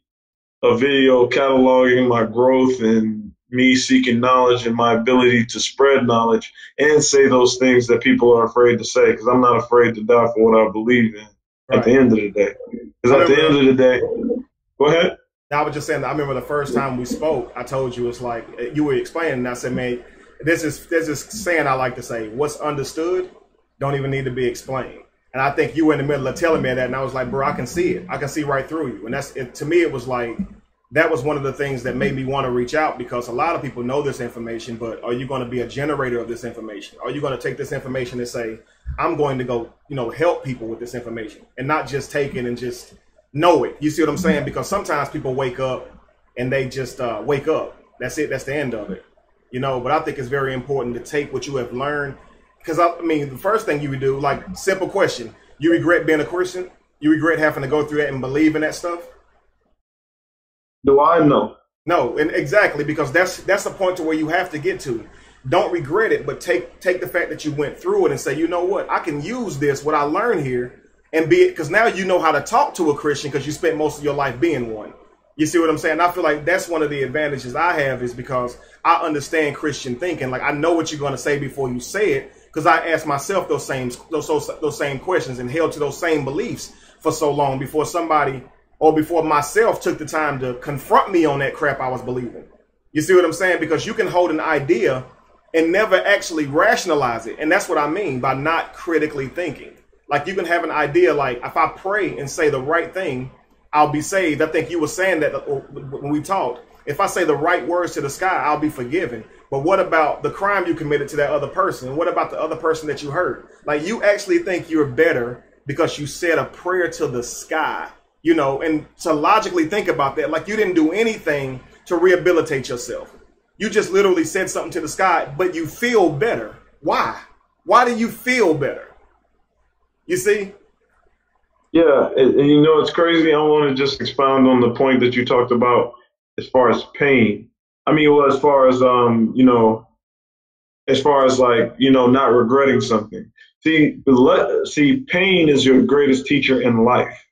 a video cataloging my growth and me seeking knowledge and my ability to spread knowledge and say those things that people are afraid to say, because I'm not afraid to die for what I believe in. Right. At the end of the day. Because at the end of the day, go ahead. I was just saying that I remember the first time we spoke, I told you, it's like you were explaining, and I said, man, there's this saying I like to say, what's understood don't even need to be explained. And I think you were in the middle of telling me that, and I was like, bro, I can see it. I can see right through you. And that's it. To me, it was like, that was one of the things that made me want to reach out, because a lot of people know this information, but are you going to be a generator of this information? Are you going to take this information and say, I'm going to go, help people with this information, and not just take it and just know it? You see what I'm saying? Because sometimes people wake up and they just wake up. That's it. That's the end of it. you know. But I think it's very important to take what you have learned, because I mean, the first thing you would do, like, simple question: you regret being a Christian? You regret having to go through that and believe in that stuff? Do I know? No, and exactly, because that's the point to where you have to get to. Don't regret it, but take the fact that you went through it and say, you know what, I can use this, what I learned here, and be it, because now you know how to talk to a Christian because you spent most of your life being one. You see what I'm saying? I feel like that's one of the advantages I have, is because I understand Christian thinking. Like, I know what you're going to say before you say it, because I asked myself those same questions and held to those same beliefs for so long before somebody or before myself took the time to confront me on that crap I was believing. You see what I'm saying? Because you can hold an idea and never actually rationalize it. And that's what I mean by not critically thinking. Like, you can have an idea like, if I pray and say the right thing, I'll be saved. I think you were saying that when we talked. If I say the right words to the sky, I'll be forgiven. But what about the crime you committed to that other person? What about the other person that you hurt? Like, you actually think you're better because you said a prayer to the sky, you know, and to logically think about that, like, you didn't do anything to rehabilitate yourself. You just literally said something to the sky, but you feel better. Why? Why do you feel better? You see? Yeah, and you know, it's crazy. I want to just expound on the point that you talked about as far as pain. I mean, well, as far as, you know, as far as, like, you know, not regretting something. See, pain is your greatest teacher in life.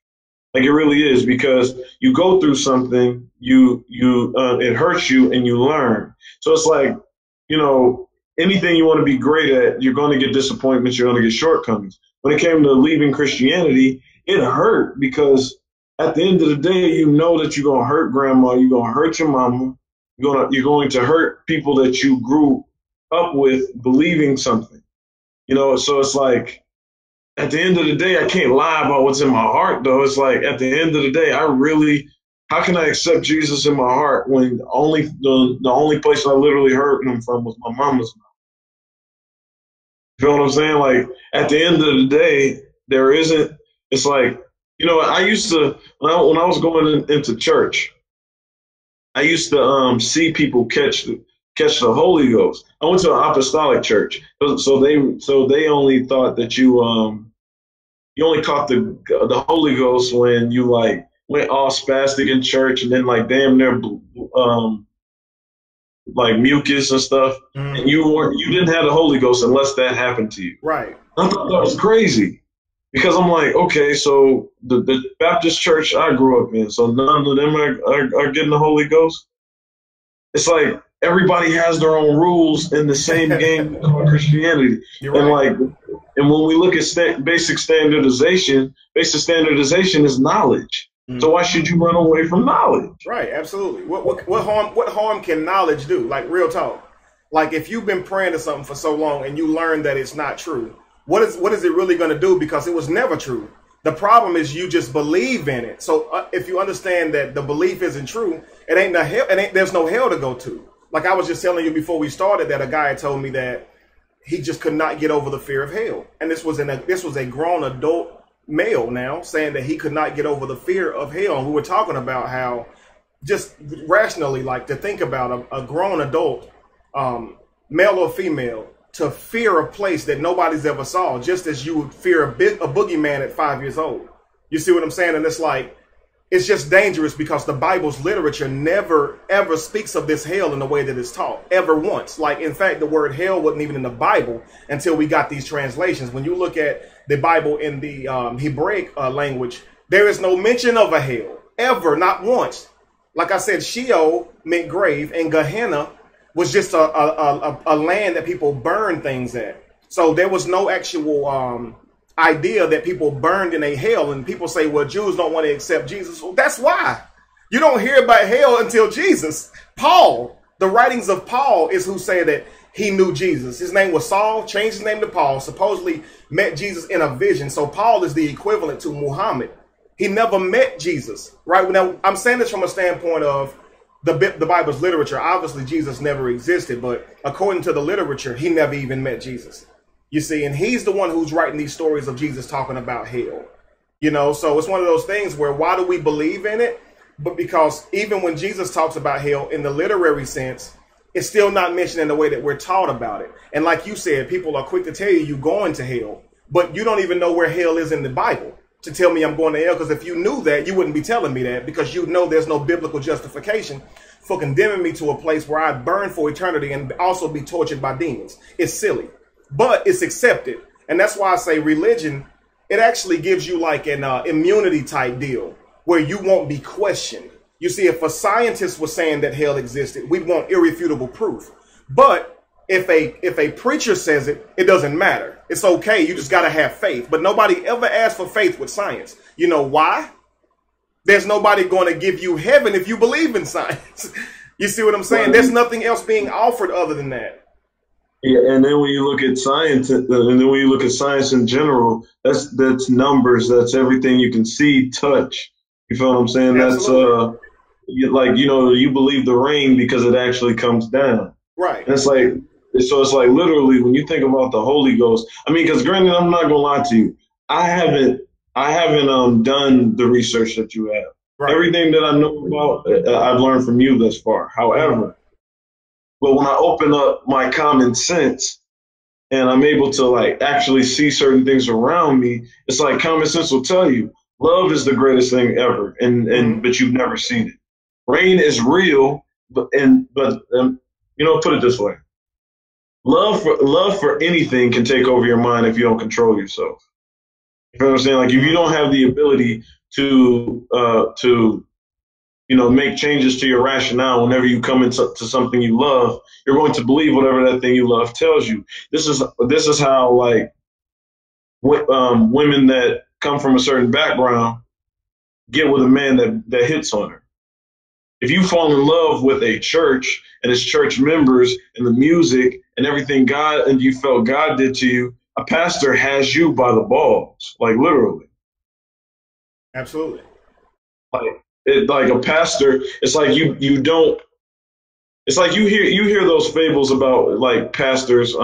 Like, it really is, because you go through something, it hurts you and you learn. So it's like, you know, anything you want to be great at, you're going to get disappointments, you're going to get shortcomings. When it came to leaving Christianity, it hurt, because at the end of the day, you know that you're going to hurt grandma, you're going to hurt your mama, you're going to hurt people that you grew up with believing something. You know, so it's like, at the end of the day, I can't lie about what's in my heart, though. It's like, at the end of the day, how can I accept Jesus in my heart when the only place I literally heard him from was my mama's mouth? You know what I'm saying? Like, at the end of the day, it's like, you know, I used to, when I was going into church, I used to see people catch the Holy Ghost. I went to an apostolic church, so they only thought that you only caught the Holy Ghost when you, like, went all spastic in church and then, like, damn near like mucus and stuff, and you didn't have the Holy Ghost unless that happened to you. Right. I thought that was crazy, because I'm like, okay, so the Baptist church I grew up in, so none of them are getting the Holy Ghost. It's like, everybody has their own rules in the same game called Christianity. You're right. And when we look at basic standardization is knowledge. So why should you run away from knowledge? Right, absolutely. What harm can knowledge do? Like, real talk. Like, if you've been praying to something for so long and you learn that it's not true, what is it really going to do? Because it was never true. The problem is you just believe in it. So if you understand that the belief isn't true, there's no hell to go to. Like, I was just telling you before we started that a guy had told me that he just could not get over the fear of hell. And this was a grown adult male now saying that he could not get over the fear of hell. And we were talking about how, just rationally, like, to think about a grown adult, male or female, to fear a place that nobody's ever saw, just as you would fear a boogeyman at 5 years old. You see what I'm saying? And it's like, it's just dangerous, because the Bible's literature never, ever speaks of this hell in the way that it's taught, ever once. Like, in fact, the word hell wasn't even in the Bible until we got these translations. When you look at the Bible in the Hebraic language, there is no mention of a hell, ever, not once. Like I said, Sheol meant grave, and Gehenna was just a land that people burned things at. So there was no actual idea that people burned in a hell. And people say, well, Jews don't want to accept Jesus. Well, that's why. You don't hear about hell until Jesus. Paul, the writings of Paul is who say that he knew Jesus. His name was Saul, changed his name to Paul, supposedly met Jesus in a vision. So Paul is the equivalent to Muhammad. He never met Jesus, right? Now, I'm saying this from a standpoint of the Bible's literature. Obviously, Jesus never existed, but according to the literature, he never even met Jesus. You see, and he's the one who's writing these stories of Jesus talking about hell. You know, so it's one of those things where, why do we believe in it? But because even when Jesus talks about hell in the literary sense, It's still not mentioned in the way that we're taught about it. And like you said, people are quick to tell you you're going to hell, but you don't even know where hell is in the Bible to tell me I'm going to hell. Because if you knew that, you wouldn't be telling me that, because you know there's no biblical justification for condemning me to a place where I burn for eternity and also be tortured by demons. It's silly, but it's accepted. And that's why I say religion, it actually gives you like an immunity type deal where you won't be questioned. You see, if a scientist was saying that hell existed, we'd want irrefutable proof. But if a preacher says it, it doesn't matter. It's okay. You just got to have faith. But nobody ever asked for faith with science. You know why? There's nobody going to give you heaven if you believe in science. You see what I'm saying? There's nothing else being offered other than that. Yeah, and then when you look at science, and then when you look at science in general, that's numbers. That's everything you can see, touch. You feel what I'm saying? Absolutely. That's like, you know, you believe the rain because it actually comes down. Right. And it's like, so it's like literally when you think about the Holy Ghost. I mean, because granted, I'm not gonna lie to you, I haven't done the research that you have. Right. Everything that I know about, I've learned from you thus far. However, but when I open up my common sense and I'm able to like actually see certain things around me, it's like common sense will tell you love is the greatest thing ever, but you've never seen it. Rain is real, but you know, put it this way: love for anything can take over your mind if you don't control yourself. You know what I'm saying? Like if you don't have the ability to you know, make changes to your rationale whenever you come into something you love, you're going to believe whatever that thing you love tells you. This is how like women that come from a certain background get with a man that hits on her. If you fall in love with a church and its church members and the music and everything God and you felt God did to you, a pastor has you by the balls, like literally. Absolutely. Like a pastor, it's like you don't. It's like you hear those fables about like pastors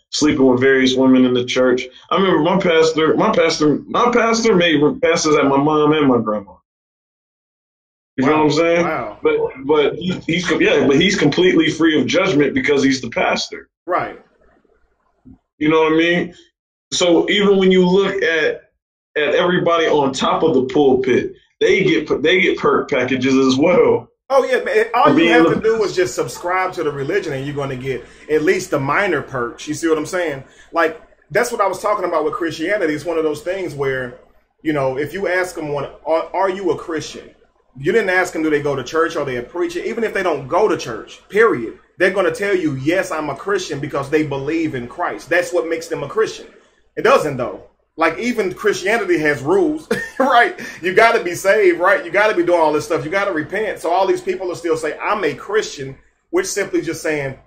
sleeping with various women in the church. I remember my pastor made pastors at my mom and my grandma. You know what I'm saying? Wow. But he's completely free of judgment because he's the pastor. Right. You know what I mean? So even when you look at everybody on top of the pulpit, they get perk packages as well. Oh yeah, man. All you have to do is just subscribe to the religion, and you're going to get at least the minor perks. You see what I'm saying? Like that's what I was talking about with Christianity. It's one of those things where, you know, if you ask them, are you a Christian? You didn't ask them, do they go to church or they a preacher? Even if they don't go to church, period, they're going to tell you, yes, I'm a Christian because they believe in Christ. That's what makes them a Christian. It doesn't though. Like even Christianity has rules, right? You got to be saved, right? You got to be doing all this stuff. You got to repent. So all these people will still say, I'm a Christian, which simply just saying,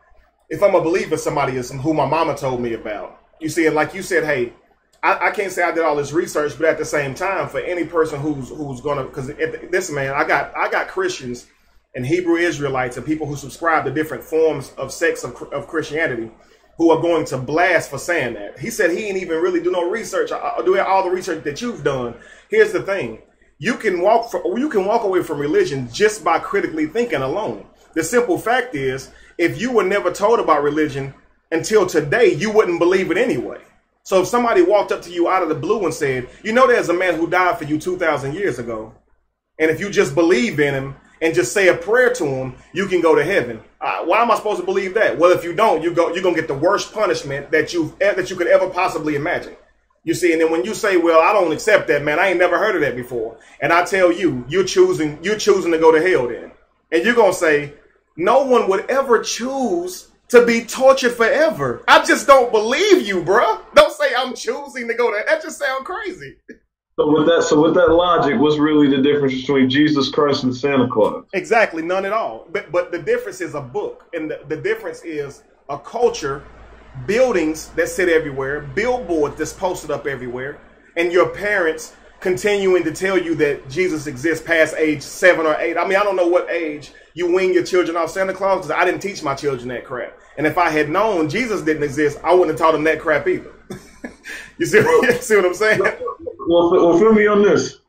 if I'm a believer, somebody is who my mama told me about. You see, and like you said, hey, I can't say I did all this research, but at the same time, for any person who's gonna, because this man, I got Christians and Hebrew Israelites and people who subscribe to different forms of sects of Christianity, who are going to blast for saying that. He said he ain't even really do no research. I'll do all the research that you've done. Here's the thing. You can walk away from religion just by critically thinking alone. The simple fact is, if you were never told about religion until today, you wouldn't believe it anyway. So if somebody walked up to you out of the blue and said, you know, there's a man who died for you 2,000 years ago, and if you just believe in him and just say a prayer to him, you can go to heaven. Why am I supposed to believe that? Well, if you don't, you're going to get the worst punishment that you could ever possibly imagine. You see, and then when you say, well, I don't accept that, man, I ain't never heard of that before. And I tell you, you're choosing to go to hell then. And you're going to say, no one would ever choose to be tortured forever. I just don't believe you, bruh. Don't say I'm choosing to go there. That just sounds crazy. So with that logic, what's really the difference between Jesus Christ and Santa Claus? Exactly, none at all. But the difference is a book, and the difference is a culture, buildings that sit everywhere, billboards that's posted up everywhere, and your parents continuing to tell you that Jesus exists past age 7 or 8. I mean, I don't know what age you wean your children off Santa Claus, because I didn't teach my children that crap. And if I had known Jesus didn't exist, I wouldn't have taught them that crap either. You see what I'm saying? Well, feel me on this.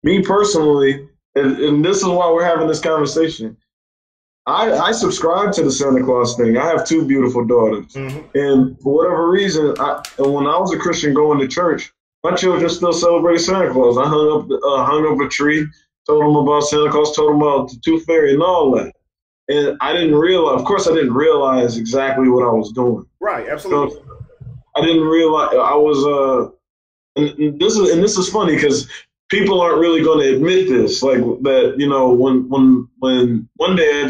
Me personally, and this is why we're having this conversation. I subscribe to the Santa Claus thing. I have two beautiful daughters, and for whatever reason, when I was a Christian going to church, my children still celebrate Santa Claus. I hung up a tree, told them about Santa Claus, told them about the Tooth Fairy and all that. And I didn't realize, of course, I didn't realize exactly what I was doing. Right, absolutely. So I didn't realize I was. And this is funny because people aren't really going to admit this, like that. You know, when one day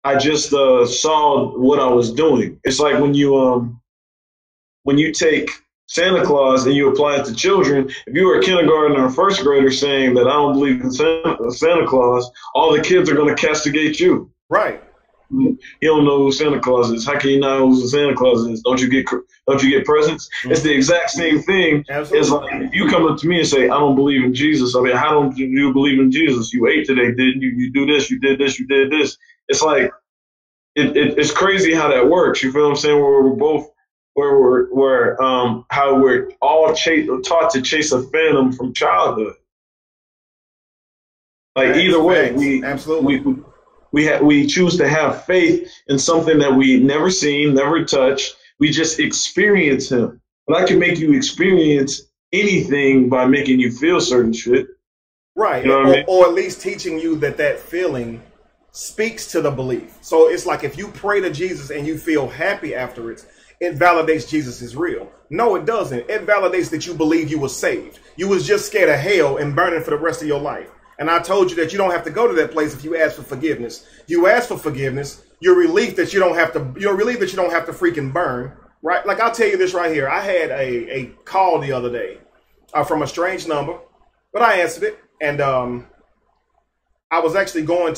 I just saw what I was doing. It's like when you take Santa Claus and you apply it to children. If you were a kindergartner or first grader saying that I don't believe in Santa Claus, all the kids are going to castigate you. Right. You don't know who Santa Claus is. How can you not know who Santa Claus is? Don't you get presents? It's the exact same thing. Absolutely. As like if you come up to me and say, I don't believe in Jesus. I mean, how don't you believe in Jesus? You ate today, didn't you? You do this, you did this, you did this. It's like it's crazy how that works. You feel what I'm saying? Where we're both how we're all taught to chase a phantom from childhood. Like either way, we choose to have faith in something that we never seen, never touched. We just experience him. But I can make you experience anything by making you feel certain shit. Right. You know what I mean? Or at least teaching you that feeling speaks to the belief. So it's like if you pray to Jesus and you feel happy afterwards, it validates Jesus is real. No, it doesn't. It validates that you believe you were saved. You was just scared of hell and burning for the rest of your life. And I told you that you don't have to go to that place if you ask for forgiveness. You ask for forgiveness, you're relieved that you don't have to freaking burn, right? Like I'll tell you this right here. I had a call the other day from a strange number, but I answered it. And I was actually going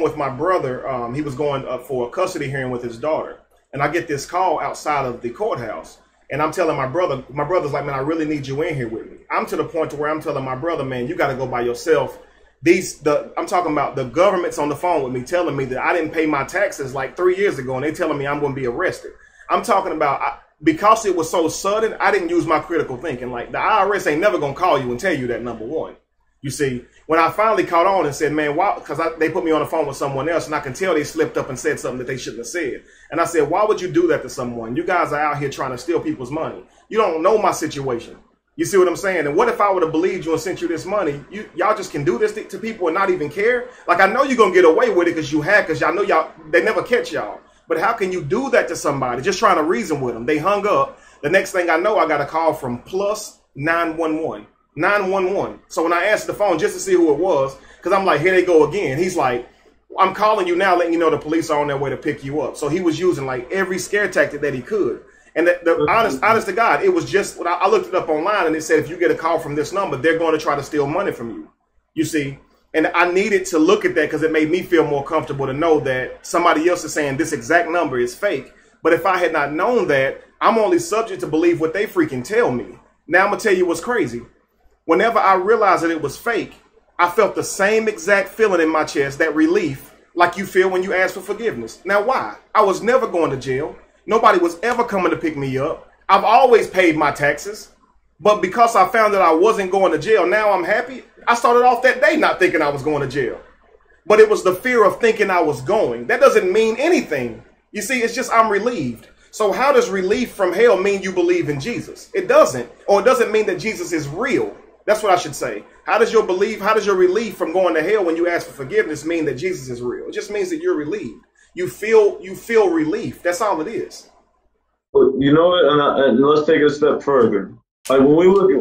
with my brother. He was going for a custody hearing with his daughter. And I get this call outside of the courthouse. And I'm telling my brother's like, man, I really need you in here with me. I'm to the point to where I'm telling my brother, man, you got to go by yourself. I'm talking about the government's on the phone with me telling me that I didn't pay my taxes like 3 years ago. And they're telling me I'm going to be arrested. I'm talking about because it was so sudden, I didn't use my critical thinking. Like the IRS ain't never going to call you and tell you that, number one. You see, when I finally caught on and said, man, why? Because they put me on the phone with someone else and I can tell they slipped up and said something that they shouldn't have said. And I said, why would you do that to someone? You guys are out here trying to steal people's money. You don't know my situation. You see what I'm saying? And what if I would have believed you and sent you this money? Y'all just can do this to people and not even care? Like, I know you're going to get away with it because y'all know they never catch y'all. But how can you do that to somebody? Just trying to reason with them. They hung up. The next thing I know, I got a call from plus 911. 911. So when I answered the phone just to see who it was, because I'm like, here they go again. He's like, I'm calling you now, letting you know the police are on their way to pick you up. So he was using like every scare tactic that he could. And honest to God, it was just, I looked it up online and it said, if you get a call from this number, they're going to try to steal money from you. You see, and I needed to look at that because it made me feel more comfortable to know that somebody else is saying this exact number is fake. But if I had not known that, I'm only subject to believe what they freaking tell me. Now I'm going to tell you what's crazy. Whenever I realized that it was fake, I felt the same exact feeling in my chest, that relief, like you feel when you ask for forgiveness. Now, why? I was never going to jail. Nobody was ever coming to pick me up. I've always paid my taxes. But because I found that I wasn't going to jail, now I'm happy. I started off that day not thinking I was going to jail. But it was the fear of thinking I was going. That doesn't mean anything. You see, it's just I'm relieved. So how does relief from hell mean you believe in Jesus? It doesn't. Or it doesn't mean that Jesus is real. That's what I should say. How does your relief from going to hell when you ask for forgiveness mean that Jesus is real? It just means that you're relieved. You feel relief. That's all it is. But you know what? And let's take it a step further. Like when we look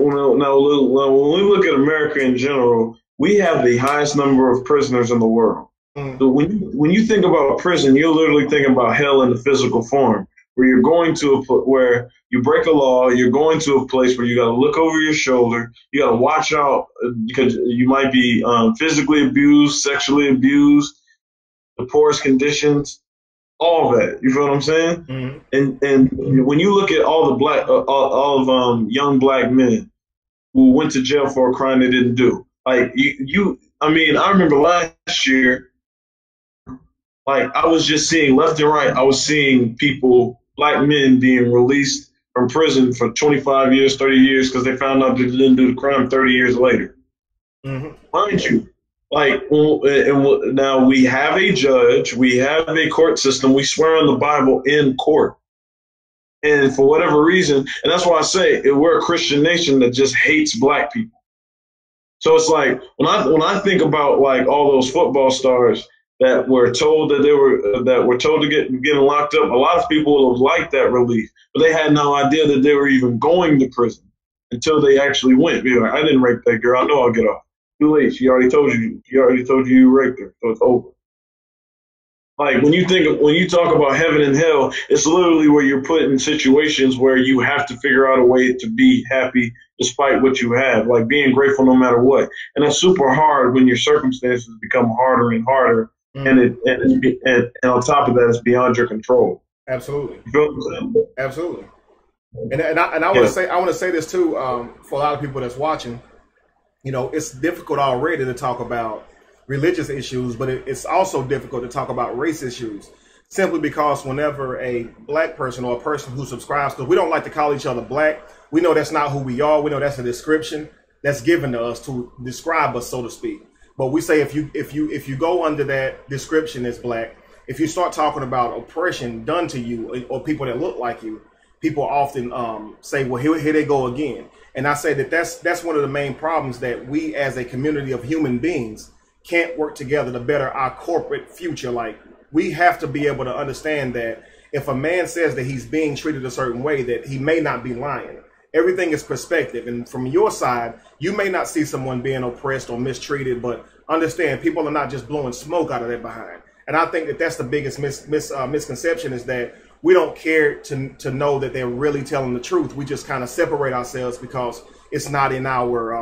at America in general, we have the highest number of prisoners in the world. So when you think about prison, you're literally thinking about hell in the physical form, where you're going to where you break a law, you're going to a place where you got to look over your shoulder, you got to watch out because you might be physically abused, sexually abused, the poorest conditions, all that. You feel what I'm saying? Mm-hmm. And when you look at all the young black men who went to jail for a crime they didn't do, like I remember last year, like I was just seeing left and right, I was seeing people, black men being released from prison for 25 years, 30 years, because they found out they didn't do the crime 30 years later. Mm-hmm. Mind you, Like, and now we have a judge, we have a court system, we swear on the Bible in court. And for whatever reason, and that's why I say we're a Christian nation that just hates black people. So it's like when I think about like all those football stars that were told that were told to getting locked up, a lot of people would have liked that relief, but they had no idea that they were even going to prison until they actually went. Like, I didn't rape that girl. I know I'll get off. Too late. She already told you. She already told you raped her, so it's over. Like when you talk about heaven and hell, it's literally where you're put in situations where you have to figure out a way to be happy despite what you have, like being grateful no matter what. And that's super hard when your circumstances become harder and harder, and on top of that, it's beyond your control. Absolutely. You feel what I'm saying? Absolutely. And I want to say this too, for a lot of people that's watching. You know, it's difficult already to talk about religious issues, but it's also difficult to talk about race issues, simply because whenever a black person or a person who subscribes, because we don't like to call each other black, we know that's not who we are. We know that's a description that's given to us to describe us, so to speak. But we say if you go under that description as black, if you start talking about oppression done to you or people that look like you, people often say, well, here they go again. And I say that that's one of the main problems, that we as a community of human beings can't work together to better our corporate future. Like, we have to be able to understand that if a man says that he's being treated a certain way, that he may not be lying. Everything is perspective. And from your side, you may not see someone being oppressed or mistreated, but understand people are not just blowing smoke out of their behind. And I think that that's the biggest misconception, is that we don't care to know that they're really telling the truth. We just kind of separate ourselves because it's not in our,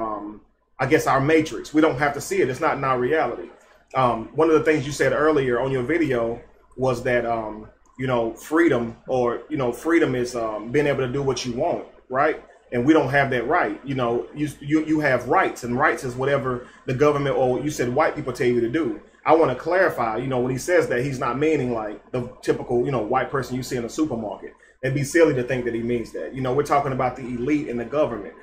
I guess, our matrix. We don't have to see it. It's not in our reality. One of the things you said earlier on your video was that, you know, freedom is being able to do what you want, right? And we don't have that right. You know, you have rights, and rights is whatever the government, or you said white people, tell you to do. I want to clarify, you know, when he says that, he's not meaning like the typical, you know, white person you see in a supermarket. It'd be silly to think that he means that. You know, we're talking about the elite in the government,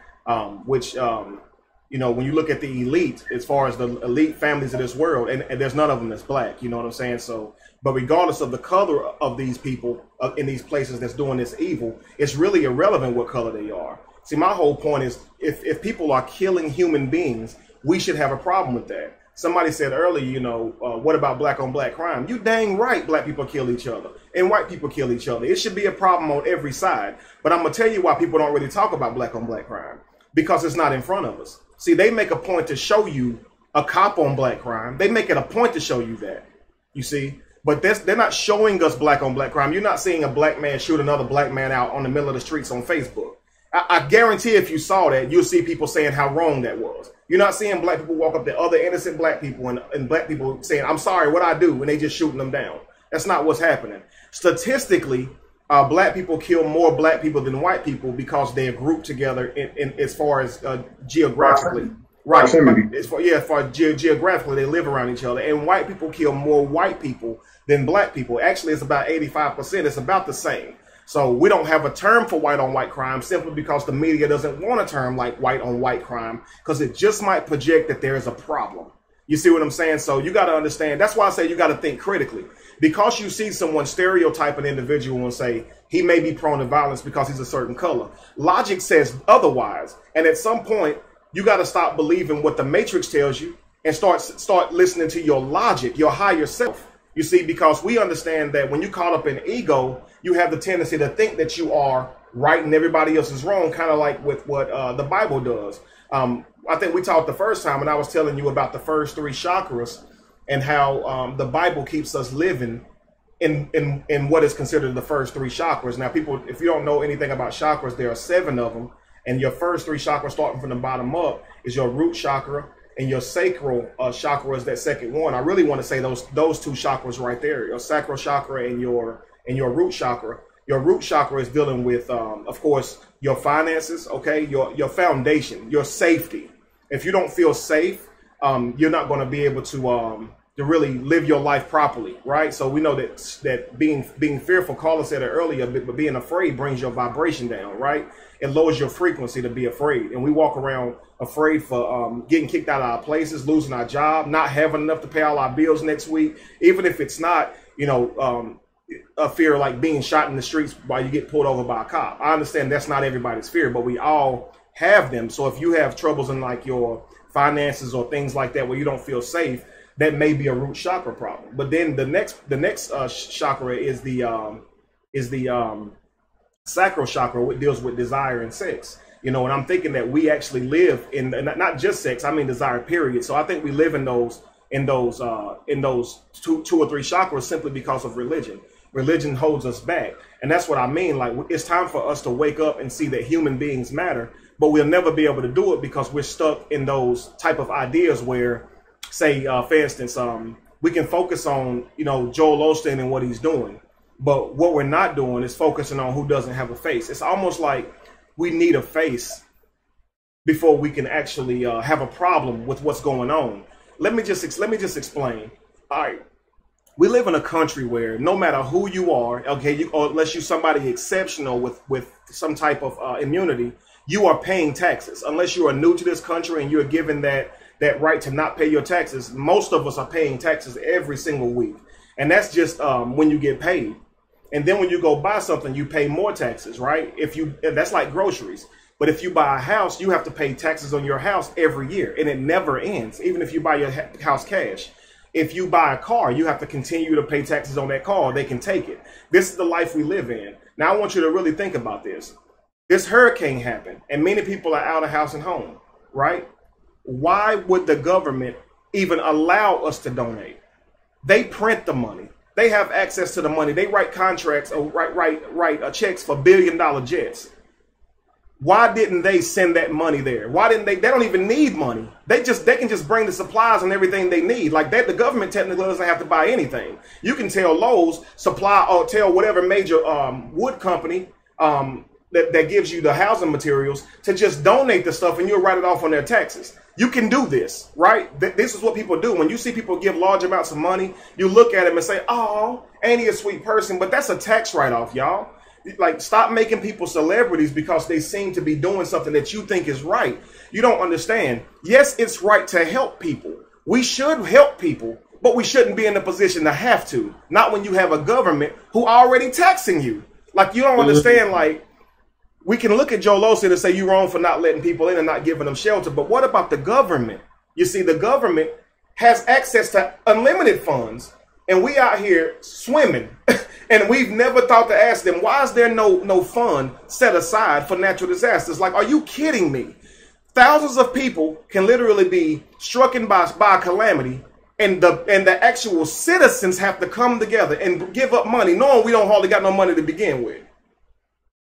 which, you know, when you look at the elite, as far as the elite families of this world, and there's none of them that's black, you know what I'm saying? So, but regardless of the color of these people in these places that's doing this evil, it's really irrelevant what color they are. See, my whole point is, if people are killing human beings, we should have a problem with that. Somebody said earlier, you know, what about black on black crime? You dang right, black people kill each other and white people kill each other. It should be a problem on every side. But I'm going to tell you why people don't really talk about black on black crime. Because it's not in front of us. See, they make a point to show you a cop on black crime. They make it a point to show you that, you see. But they're not showing us black on black crime. You're not seeing a black man shoot another black man out on the middle of the streets on Facebook. I guarantee if you saw that, you'll see people saying how wrong that was. You're not seeing black people walk up to other innocent black people and black people saying, I'm sorry, what I do, and they just shooting them down. That's not what's happening. Statistically, black people kill more black people than white people because they're grouped together in as far as geographically. Right. As far as geographically, they live around each other. And white people kill more white people than black people. Actually, it's about 85%. It's about the same. So we don't have a term for white on white crime simply because the media doesn't want a term like white on white crime, because it just might project that there is a problem. You see what I'm saying? So you got to understand. That's why I say you got to think critically. Because you see someone stereotype an individual and say he may be prone to violence because he's a certain color. Logic says otherwise. And at some point, you got to stop believing what the Matrix tells you and start listening to your logic, your higher self. You see, because we understand that when you caught up in ego, you have the tendency to think that you are right and everybody else is wrong, kind of like with what the Bible does. I think we talked the first time and I was telling you about the first 3 chakras and how the Bible keeps us living in what is considered the first 3 chakras. Now, people, if you don't know anything about chakras, there are 7 of them. And your first 3 chakras, starting from the bottom up, is your root chakra, and your sacral chakra is that second one. I really want to say those 2 chakras right there, your sacral chakra and your root chakra. Your root chakra is dealing with, of course, your finances, okay, your foundation, your safety. If you don't feel safe, you're not going to be able to really live your life properly, right? So we know that being fearful, Carla said it earlier, but being afraid brings your vibration down, right? It lowers your frequency to be afraid. And we walk around afraid for getting kicked out of our places, losing our job, not having enough to pay all our bills next week, even if it's not, you know, a fear like being shot in the streets while you get pulled over by a cop. I understand that's not everybody's fear, but we all have them. So if you have troubles in like your finances or things like that where you don't feel safe, that may be a root chakra problem. But then the next chakra is the sacral chakra, which deals with desire and sex. You know, and I'm thinking that we actually live in not just sex, I mean desire, period. So I think we live in those two or three chakras simply because of religion. Religion holds us back. And that's what I mean. Like, it's time for us to wake up and see that human beings matter, but we'll never be able to do it because we're stuck in those type of ideas where, say, for instance, we can focus on, you know, Joel Osteen and what he's doing. But what we're not doing is focusing on who doesn't have a face. It's almost like we need a face before we can actually have a problem with what's going on. Let me just explain. All right. We live in a country where no matter who you are, okay, or unless you're somebody exceptional with some type of immunity, you are paying taxes. Unless you are new to this country and you're given that right to not pay your taxes, most of us are paying taxes every single week. And that's just when you get paid. And then when you go buy something, you pay more taxes, right? That's like groceries. But if you buy a house, you have to pay taxes on your house every year, and it never ends, even if you buy your house cash. If you buy a car, you have to continue to pay taxes on that car. They can take it. This is the life we live in. Now, I want you to really think about this. This hurricane happened, and many people are out of house and home, right? Why would the government even allow us to donate? They print the money. They have access to the money. They write contracts or write checks for billion-dollar jets. Why didn't they send that money there? Why didn't they? They don't even need money. They can just bring the supplies and everything they need. Like that, the government technically doesn't have to buy anything. You can tell Lowe's supply or tell whatever major wood company that gives you the housing materials to just donate the stuff, and you'll write it off on their taxes. You can do this, right? This is what people do. When you see people give large amounts of money, you look at them and say, "Oh, ain't he a sweet person?" But that's a tax write-off, y'all. Like, stop making people celebrities because they seem to be doing something that you think is right. You don't understand. Yes, it's right to help people. We should help people, but we shouldn't be in a position to have to. Not when you have a government who already taxing you. Like, you don't understand. Like, we can look at Joel Osteen and say you're wrong for not letting people in and not giving them shelter. But what about the government? You see, the government has access to unlimited funds, and we out here swimming. And we've never thought to ask them, why is there no fund set aside for natural disasters? Like, are you kidding me? Thousands of people can literally be struck by a calamity, and the actual citizens have to come together and give up money, knowing we don't hardly got no money to begin with.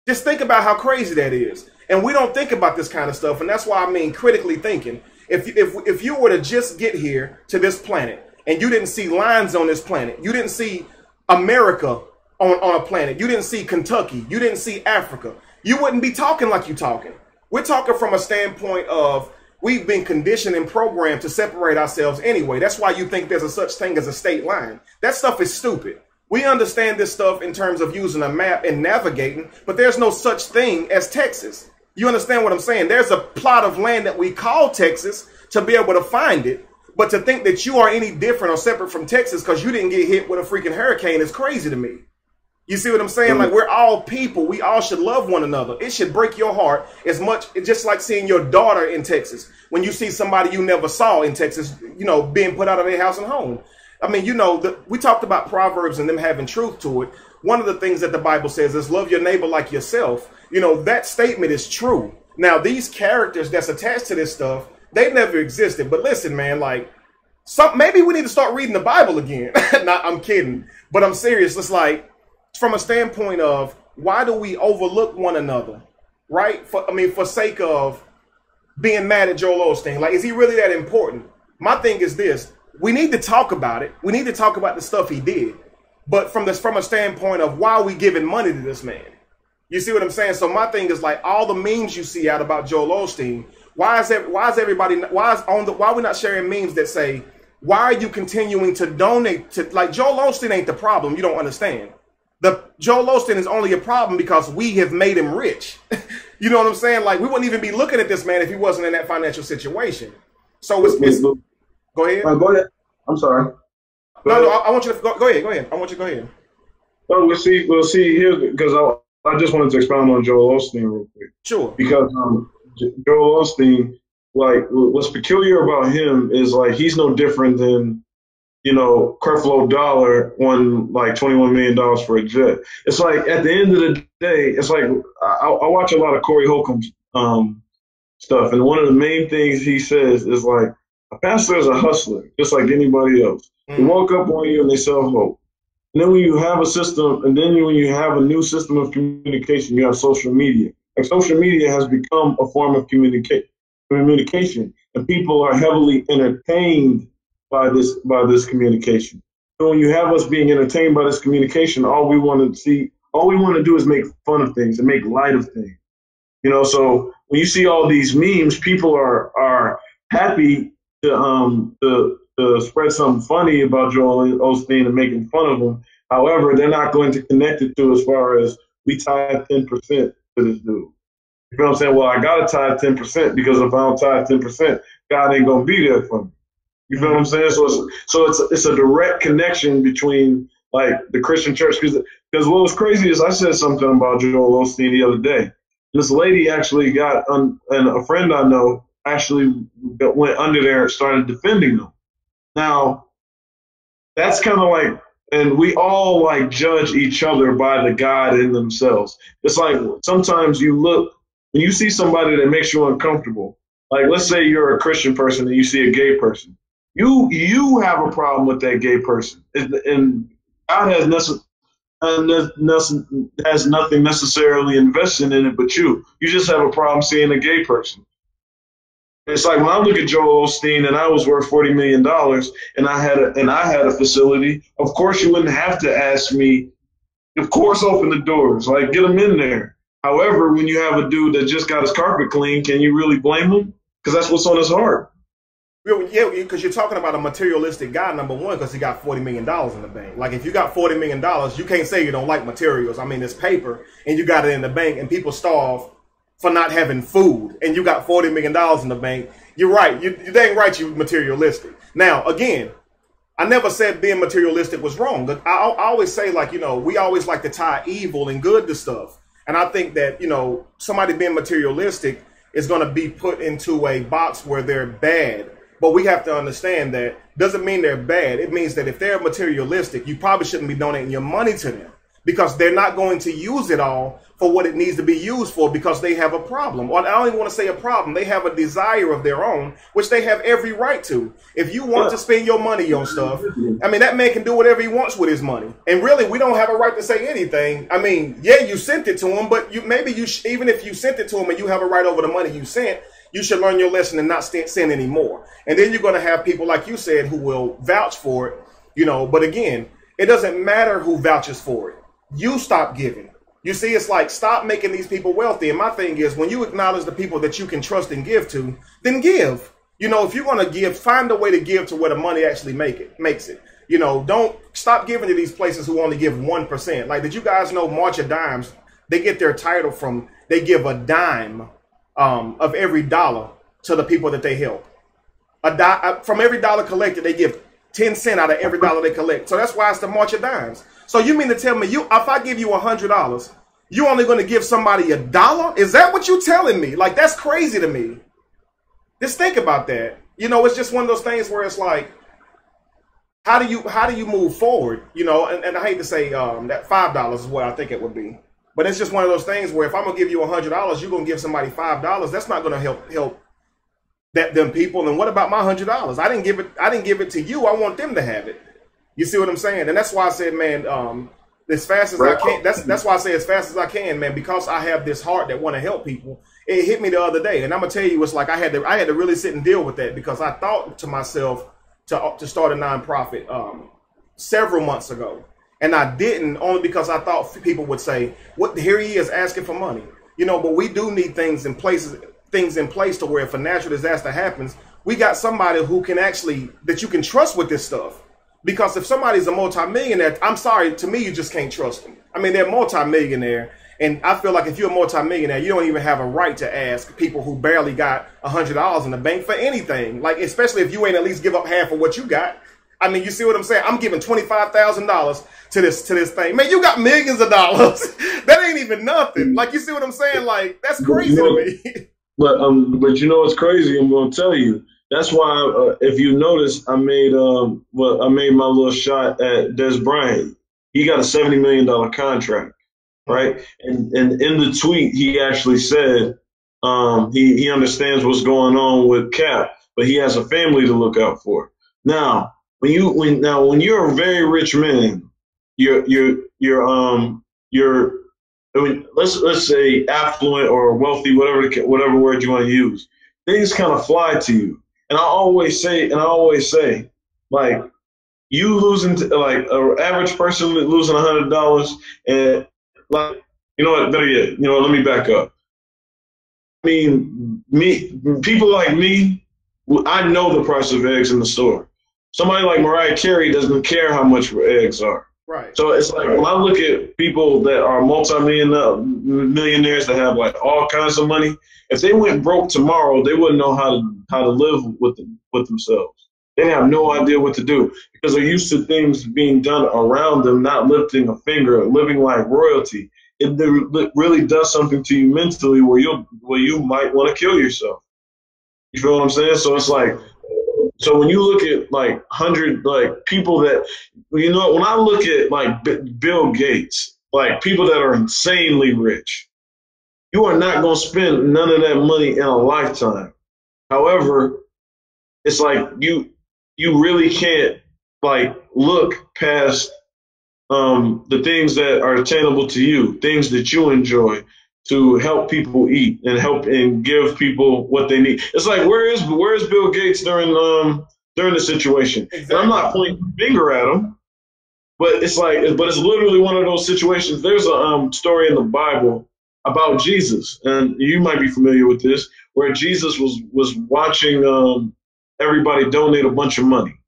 Just think about how crazy that is. And we don't think about this kind of stuff. And that's why I mean critically thinking. If you were to just get here to this planet and you didn't see lines on this planet, you didn't see America on a planet, you didn't see Kentucky, you didn't see Africa, you wouldn't be talking like you're talking. We're talking from a standpoint of we've been conditioned and programmed to separate ourselves anyway. That's why you think there's a such thing as a state line. That stuff is stupid. We understand this stuff in terms of using a map and navigating, but there's no such thing as Texas. You understand what I'm saying? There's a plot of land that we call Texas to be able to find it, but to think that you are any different or separate from Texas because you didn't get hit with a freaking hurricane is crazy to me. You see what I'm saying? Like, we're all people. We all should love one another. It should break your heart as much, just like seeing your daughter in Texas. When you see somebody you never saw in Texas, you know, being put out of their house and home. I mean, you know, we talked about Proverbs and them having truth to it. One of the things that the Bible says is love your neighbor like yourself. You know, that statement is true. Now, these characters that's attached to this stuff, they never existed. But listen, man, like, maybe we need to start reading the Bible again. Nah, I'm kidding. But I'm serious. It's like, from a standpoint of why do we overlook one another, right? For sake of being mad at Joel Osteen. Like, is he really that important? My thing is this. We need to talk about it. We need to talk about the stuff he did. But from a standpoint of why are we giving money to this man? You see what I'm saying? So my thing is like all the memes you see out about Joel Osteen. Why are we not sharing memes that say why are you continuing to donate to, like, Joel Osteen ain't the problem. You don't understand. Joel Osteen is only a problem because we have made him rich. You know what I'm saying? Like, we wouldn't even be looking at this man if he wasn't in that financial situation. So it's go ahead. Go ahead. I'm sorry. No, I want you to go ahead. Go ahead. I want you to go ahead. Well, we'll see here, because I just wanted to expound on Joel Osteen real quick. Sure. Because Joel Osteen, like, what's peculiar about him is, like, he's no different than, you know, Creflo Dollar won like $21 million for a jet. It's like, at the end of the day, it's like, I watch a lot of Corey Holcomb's stuff, and one of the main things he says is, like, a pastor is a hustler, just like anybody else. They walk up on you and they sell hope. And then when you have a system, and then when you have a new system of communication, you have social media. Like, social media has become a form of communication, and people are heavily entertained by this communication. So when you have us being entertained by this communication, all we want to do is make fun of things and make light of things. You know, so when you see all these memes, people are happy to spread something funny about Joel Osteen and making fun of him. However, they're not going to connect it to, as far as, we tithe 10% to this dude. You know what I'm saying? Well, I got to tithe 10%, because if I don't tithe 10%, God ain't going to be there for me. You feel what I'm saying? So it's a direct connection between, like, the Christian church. Because what was crazy is, I said something about Joel Osteen the other day. This lady actually got, and a friend I know actually went under there and started defending them. Now, that's kind of like, and we all, like, judge each other by the God in themselves. It's like, sometimes you look, when you see somebody that makes you uncomfortable, like, let's say you're a Christian person and you see a gay person. You have a problem with that gay person, and God has nothing necessarily invested in it but you. You just have a problem seeing a gay person. It's like, when I look at Joel Osteen and I was worth $40 million and I had a facility, of course you wouldn't have to ask me. Of course, open the doors, like, get them in there. However, when you have a dude that just got his carpet clean, can you really blame him? Because that's what's on his heart. Yeah, because you're talking about a materialistic guy, number one, because he got $40 million in the bank. Like, if you got $40 million, you can't say you don't like materials. I mean, it's paper, and you got it in the bank, and people starve for not having food, and you got $40 million in the bank. You're right. You dang right, you materialistic. Now, again, I never said being materialistic was wrong. I always say, like, you know, we always like to tie evil and good to stuff. And I think that, you know, somebody being materialistic is going to be put into a box where they're bad. But we have to understand that doesn't mean they're bad. It means that if they're materialistic, you probably shouldn't be donating your money to them, because they're not going to use it all for what it needs to be used for, because they have a problem. Or I don't even want to say a problem. They have a desire of their own, which they have every right to. If you want to spend your money on stuff, I mean, that man can do whatever he wants with his money. And really, we don't have a right to say anything. I mean, yeah, you sent it to him, but even if you sent it to him and you have a right over the money you sent, you should learn your lesson and not send any more. And then you're going to have people, like you said, who will vouch for it, you know. But again, it doesn't matter who vouches for it. You stop giving. You see, it's like, stop making these people wealthy. And my thing is, when you acknowledge the people that you can trust and give to, then give. You know, if you're going to give, find a way to give to where the money actually makes it. You know, don't stop giving to these places who only give 1%. Like, did you guys know March of Dimes, they get their title from, they give a dime of every dollar to the people that they help. From every dollar collected, they give 10 cents out of every dollar they collect. So that's why it's the March of Dimes. So you mean to tell me, if I give you $100, you only going to give somebody $1? Is that what you're telling me? Like, that's crazy to me. Just think about that. You know, it's just one of those things where it's like, how do you move forward? You know, and I hate to say that $5 is what I think it would be. But it's just one of those things where if I'm going to give you $100, you're going to give somebody $5. That's not going to help them people. And what about my $100? I didn't give it to you. I want them to have it. You see what I'm saying? And that's why I said, man, as fast as I can. That's why I say as fast as I can, man, because I have this heart that want to help people. It hit me the other day, and I'm gonna tell you, it's like I had to really sit and deal with that, because I thought to myself to start a nonprofit several months ago. And I didn't, only because I thought people would say, "What? Here he is asking for money." You know, but we do need things in place to where if a natural disaster happens, we got somebody who can actually, that you can trust with this stuff. Because if somebody's a multimillionaire, I'm sorry, to me, you just can't trust them. I mean, they're multimillionaire. And I feel like if you're a multimillionaire, you don't even have a right to ask people who barely got $100 in the bank for anything. Like, especially if you ain't at least give up half of what you got. I mean, you see what I'm saying? I'm giving $25,000 to this thing. Man, you got millions of dollars. That ain't even nothing. Like, you see what I'm saying? Like, that's crazy to me. But you know what's crazy? I'm gonna tell you. That's why, if you notice, I made my little shot at Des Bryant. He got a $70 million contract, right? And in the tweet, he actually said he understands what's going on with Cap, but he has a family to look out for. Now, when you're a very rich man, I mean, let's say affluent or wealthy, whatever word you want to use, things kind of fly to you. And I always say, like, you losing, like, an average person losing $100, and, like, you know what, better yet, let me back up. I mean, people like me, I know the price of eggs in the store. Somebody like Mariah Carey doesn't care how much eggs are. Right. So it's like, when I look at people that are multi-millionaires that have, like, all kinds of money, if they went broke tomorrow, they wouldn't know how to live with themselves. They have no idea what to do because they're used to things being done around them, not lifting a finger, living like royalty. It really does something to you mentally where you might want to kill yourself. You feel what I'm saying? So it's like, so when you look at, like, people that, when I look at, like, Bill Gates, like, people that are insanely rich, you are not going to spend none of that money in a lifetime. However, it's like you really can't, like, look past the things that are attainable to you, things that you enjoy, to help people eat and help and give people what they need. It's like, where is Bill Gates during the situation? Exactly. And I'm not pointing a finger at him, but it's literally one of those situations. There's a story in the Bible about Jesus, and you might be familiar with this, where Jesus was watching everybody donate a bunch of money,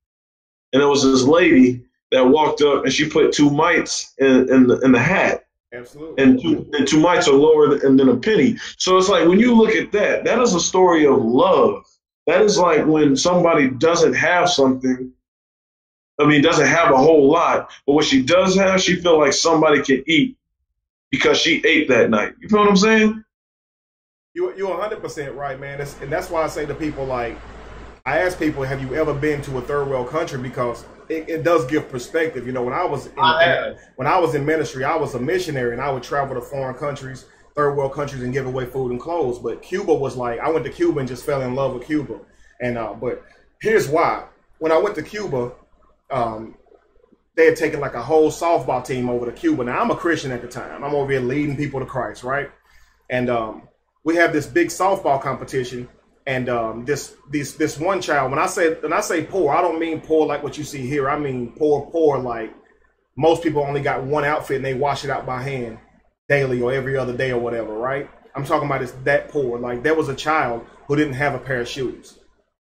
and there was this lady that walked up and she put 2 mites in the hat. Absolutely. And 2 mites are lower than a penny. So it's like, when you look at that is a story of love. That is like when somebody doesn't have something, doesn't have a whole lot, but what she does have, she feel like somebody can eat because she ate that night. You feel what I'm saying? You're 100% right, man. And that's why I say to people, like, I ask people, have you ever been to a third world country? Because it does give perspective. When I was in ministry, I was a missionary, and I would travel to foreign countries, third world countries, and give away food and clothes. But Cuba was like, I went to Cuba and just fell in love with Cuba. And but here's why. When I went to Cuba, they had taken, like, a whole softball team over to Cuba. Now, I'm a Christian at the time. I'm over here leading people to Christ, right? And we have this big softball competition. And this one child, when I say poor, I don't mean poor like what you see here. I mean poor like most people only got one outfit and they wash it out by hand daily or every other day or whatever, right? I'm talking about it's that poor. Like, there was a child who didn't have a pair of shoes,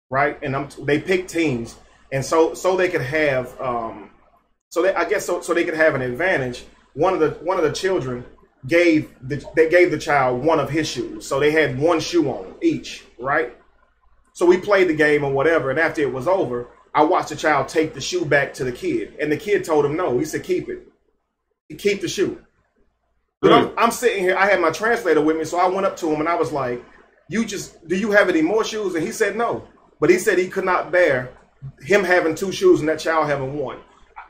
right? And they picked teams, and so they could have so they could have an advantage. One of the children gave the child one of his shoes, so they had one shoe on each, right? So we played the game or whatever, and after it was over, I watched the child take the shoe back to the kid, and the kid told him no. He said, keep it. Keep the shoe. But I'm sitting here, I had my translator with me, so I went up to him and I was like, do you have any more shoes? And he said no. But he said he could not bear him having 2 shoes and that child having 1.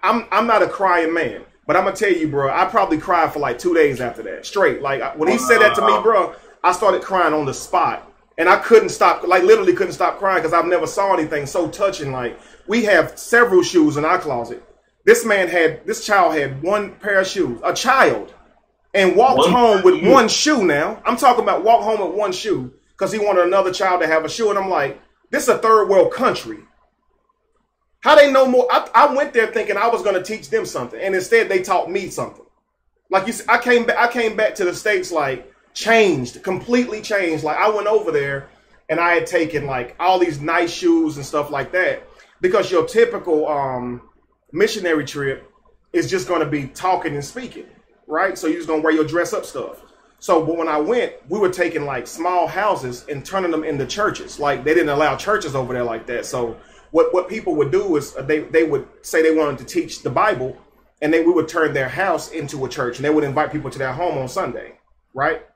I'm not a crying man. But I'm going to tell you, bro, I probably cried for like 2 days after that, straight. Like, when he said that to me, bro, I started crying on the spot. And I couldn't stop, like, literally couldn't stop crying because I've never saw anything so touching. Like, we have several shoes in our closet. This child had 1 pair of shoes, a child, and walked home with 1 shoe now. I'm talking about walk home with 1 shoe because he wanted another child to have a shoe. And I'm like, this is a third world country. How they know more? I went there thinking I was going to teach them something, and instead they taught me something. Like you said, I came back to the States like changed, completely changed. Like, I went over there and I had taken like all these nice shoes and stuff like that, because your typical missionary trip is just going to be talking and speaking, right? So you're just going to wear your dress up stuff. So, but when I went, we were taking like small houses and turning them into churches. Like they didn't allow churches over there like that. So what people would do is they would say they wanted to teach the Bible, and we would turn their house into a church, and they would invite people to their home on Sunday, right?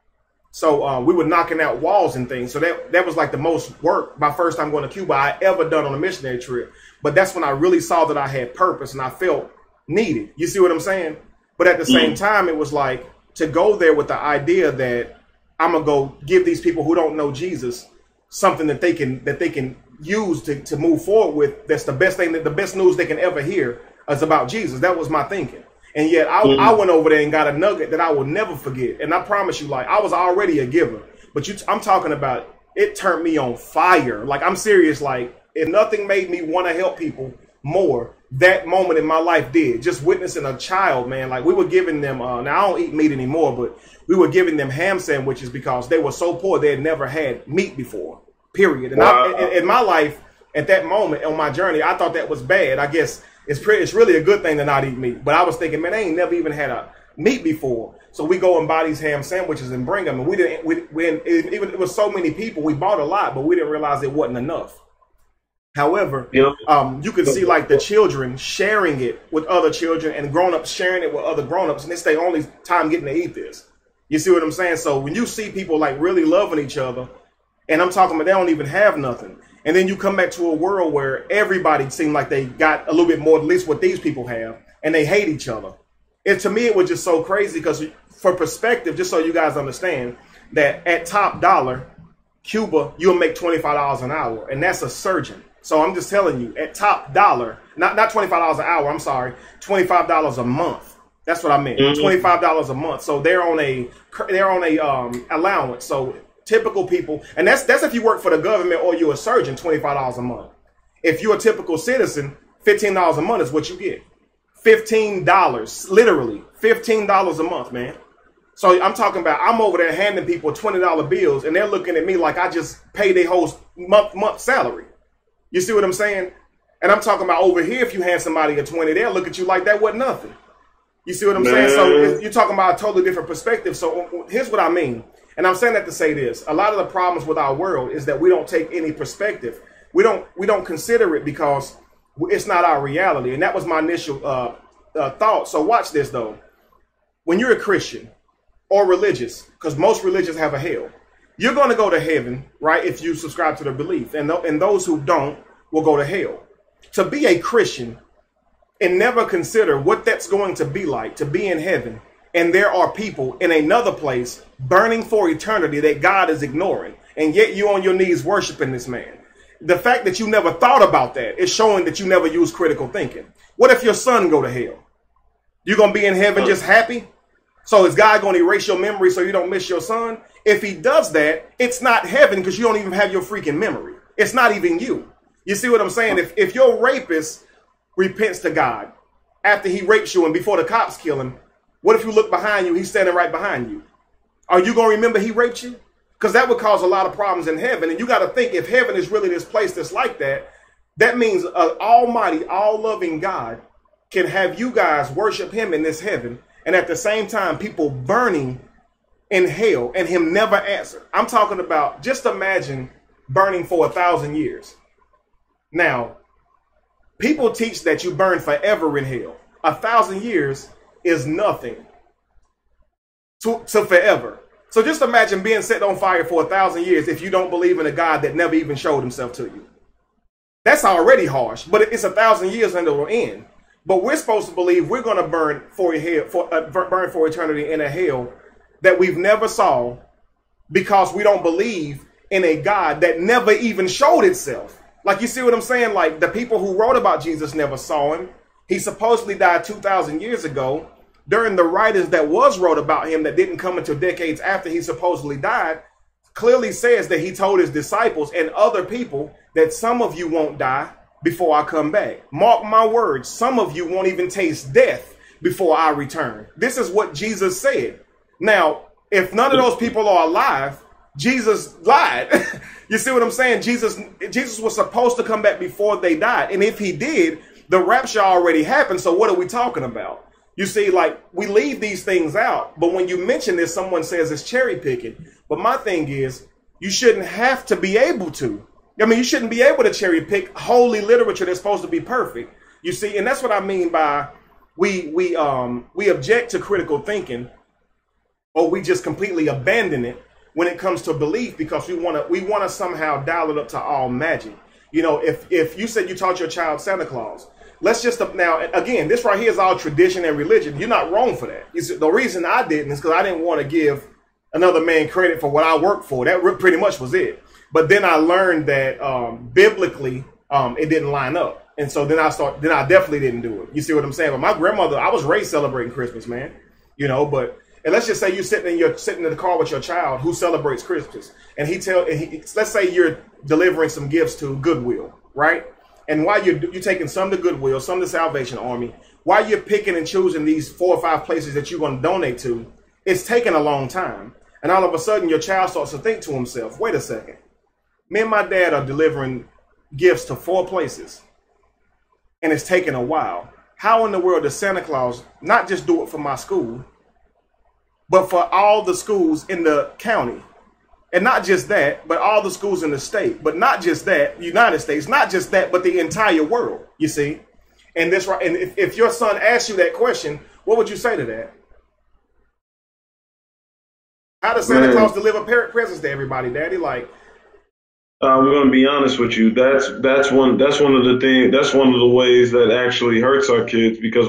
So we were knocking out walls and things. So that was like the most work, my first time going to Cuba, I ever done on a missionary trip. But that's when I really saw that I had purpose and I felt needed. You see what I'm saying? But at the same time, it was like to go there with the idea that I'm gonna go give these people who don't know Jesus something that they can use to move forward with. That's the best thing, that the best news they can ever hear is about Jesus. That was my thinking. And yet I went over there and got a nugget that I will never forget. And I promise you, like, I was already a giver, but I'm talking about, it turned me on fire. Like, I'm serious. Like, if nothing made me want to help people more, that moment in my life did. Just witnessing a child, man. Like, we were giving them, now I don't eat meat anymore, but we were giving them ham sandwiches because they were so poor they had never had meat before, period. And wow. In my life, at that moment on my journey, I thought that was bad. I guess it's really a good thing to not eat meat. But I was thinking, man, I ain't never even had a meat before. So we go and buy these ham sandwiches and bring them. And even it was so many people, we bought a lot, but we didn't realize it wasn't enough. However, you could see like the children sharing it with other children and grown-ups sharing it with other grown-ups. And it's their only time getting to eat this. You see what I'm saying? So when you see people like really loving each other, and I'm talking about they don't even have nothing. And then you come back to a world where everybody seemed like they got a little bit more, at least what these people have, and they hate each other. And to me, it was just so crazy because for perspective, just so you guys understand, that at top dollar, Cuba, you'll make $25 an hour, and that's a surgeon. So I'm just telling you, at top dollar, not $25 an hour, I'm sorry, $25 a month. That's what I meant, $25 a month. So they're on a allowance. So typical people, and that's if you work for the government or you're a surgeon, $25 a month. If you're a typical citizen, $15 a month is what you get. $15, literally $15 a month, man. So I'm talking about, I'm over there handing people $20 bills, and they're looking at me like I just paid their whole month salary. You see what I'm saying? And I'm talking about over here, if you hand somebody a 20, they'll look at you like that wasn't nothing. You see what I'm saying? So you're talking about a totally different perspective. So here's what I mean. And I'm saying that to say this. A lot of the problems with our world is that we don't take any perspective. We don't consider it because it's not our reality. And that was my initial thought. So watch this, though. When you're a Christian or religious, because most religions have a hell, you're going to go to heaven, right, if you subscribe to the belief. And those who don't will go to hell. To be a Christian and never consider what that's going to be like to be in heaven, and there are people in another place burning for eternity that God is ignoring, and yet you on your knees worshiping this man. The fact that you never thought about that is showing that you never use critical thinking. What if your son go to hell? You're going to be in heaven just happy? So is God going to erase your memory so you don't miss your son? If he does that, it's not heaven because you don't even have your freaking memory. It's not even you. You see what I'm saying? If your rapist repents to God after he rapes you and before the cops kill him, what if you look behind you, he's standing right behind you? Are you going to remember he raped you? Because that would cause a lot of problems in heaven. And you got to think, if heaven is really this place that's like that, that means an almighty, all-loving God can have you guys worship him in this heaven, and at the same time, people burning in hell and him never answer. I'm talking about, just imagine burning for 1,000 years. Now, people teach that you burn forever in hell. 1,000 years is nothing to forever. So just imagine being set on fire for 1,000 years if you don't believe in a God that never even showed himself to you. That's already harsh, but it's 1,000 years and it will end. But we're supposed to believe we're going to burn for eternity in a hell that we've never saw, because we don't believe in a God that never even showed itself. Like, you see what I'm saying? Like, the people who wrote about Jesus never saw him. He supposedly died 2,000 years ago. During the writings that was wrote about him that didn't come until decades after he supposedly died, clearly says that he told his disciples and other people that some of you won't die before I come back. Mark my words, some of you won't even taste death before I return. This is what Jesus said. Now, if none of those people are alive, Jesus lied. You see what I'm saying? Jesus was supposed to come back before they died. And if he did, the rapture already happened. So what are we talking about? You see, like, we leave these things out. But when you mention this, someone says it's cherry picking. But my thing is, you shouldn't have to be able to. I mean, you shouldn't be able to cherry pick holy literature that's supposed to be perfect. You see, and that's what I mean by we object to critical thinking, or we just completely abandon it when it comes to belief, because we want to somehow dial it up to all magic. You know, if you said you taught your child Santa Claus, let's just now, again, this right here is all tradition and religion. You're not wrong for that. The reason I didn't is because I didn't want to give another man credit for what I worked for. That pretty much was it. But then I learned that biblically it didn't line up. And so then I definitely didn't do it. You see what I'm saying? But my grandmother, I was raised celebrating Christmas, man. You know, and let's just say you're sitting in the car with your child who celebrates Christmas, and let's say you're delivering some gifts to Goodwill, right? And while you're taking some to Goodwill, some to Salvation Army, while you're picking and choosing these 4 or 5 places that you're going to donate to, it's taking a long time. And all of a sudden, your child starts to think to himself, wait a second, me and my dad are delivering gifts to 4 places, and it's taking a while. How in the world does Santa Claus not just do it for my school, but for all the schools in the county? And not just that, but all the schools in the state. But not just that, United States, not just that, but the entire world, you see? And this right. And if your son asks you that question, what would you say to that? How does Santa Claus deliver presents to everybody, Daddy? Like, I'm going to be honest with you. That's one of the things. That's one of the ways that actually hurts our kids, because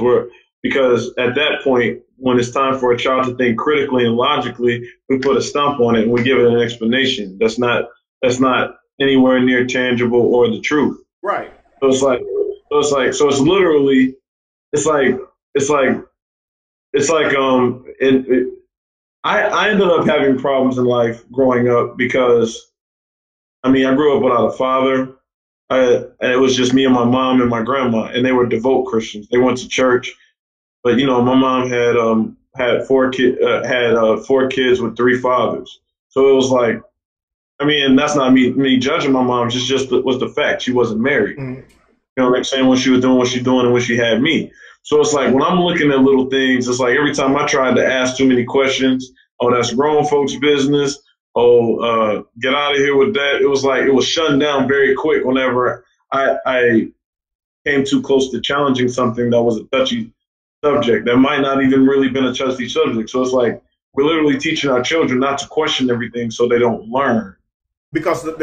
at that point, when it's time for a child to think critically and logically, we put a stump on it and we give it an explanation that's not anywhere near tangible or the truth. Right. So it's I ended up having problems in life growing up because, I mean, I grew up without a father. And it was just me and my mom and my grandma, and they were devout Christians. They went to church. But, you know, my mom had 4 kids with 3 fathers. So it was like, I mean, and that's not me judging my mom. Just was the fact. She wasn't married. Mm-hmm. You know what I'm saying? When she was doing what she's doing and when she had me. So it's like when I'm looking at little things, it's like every time I tried to ask too many questions, oh, that's grown folks' business. Oh, get out of here with that. It was like it was shut down very quick whenever I came too close to challenging something that was a touchy subject that might not even really been a touchy subject. So it's like we're literally teaching our children not to question everything so they don't learn. Because the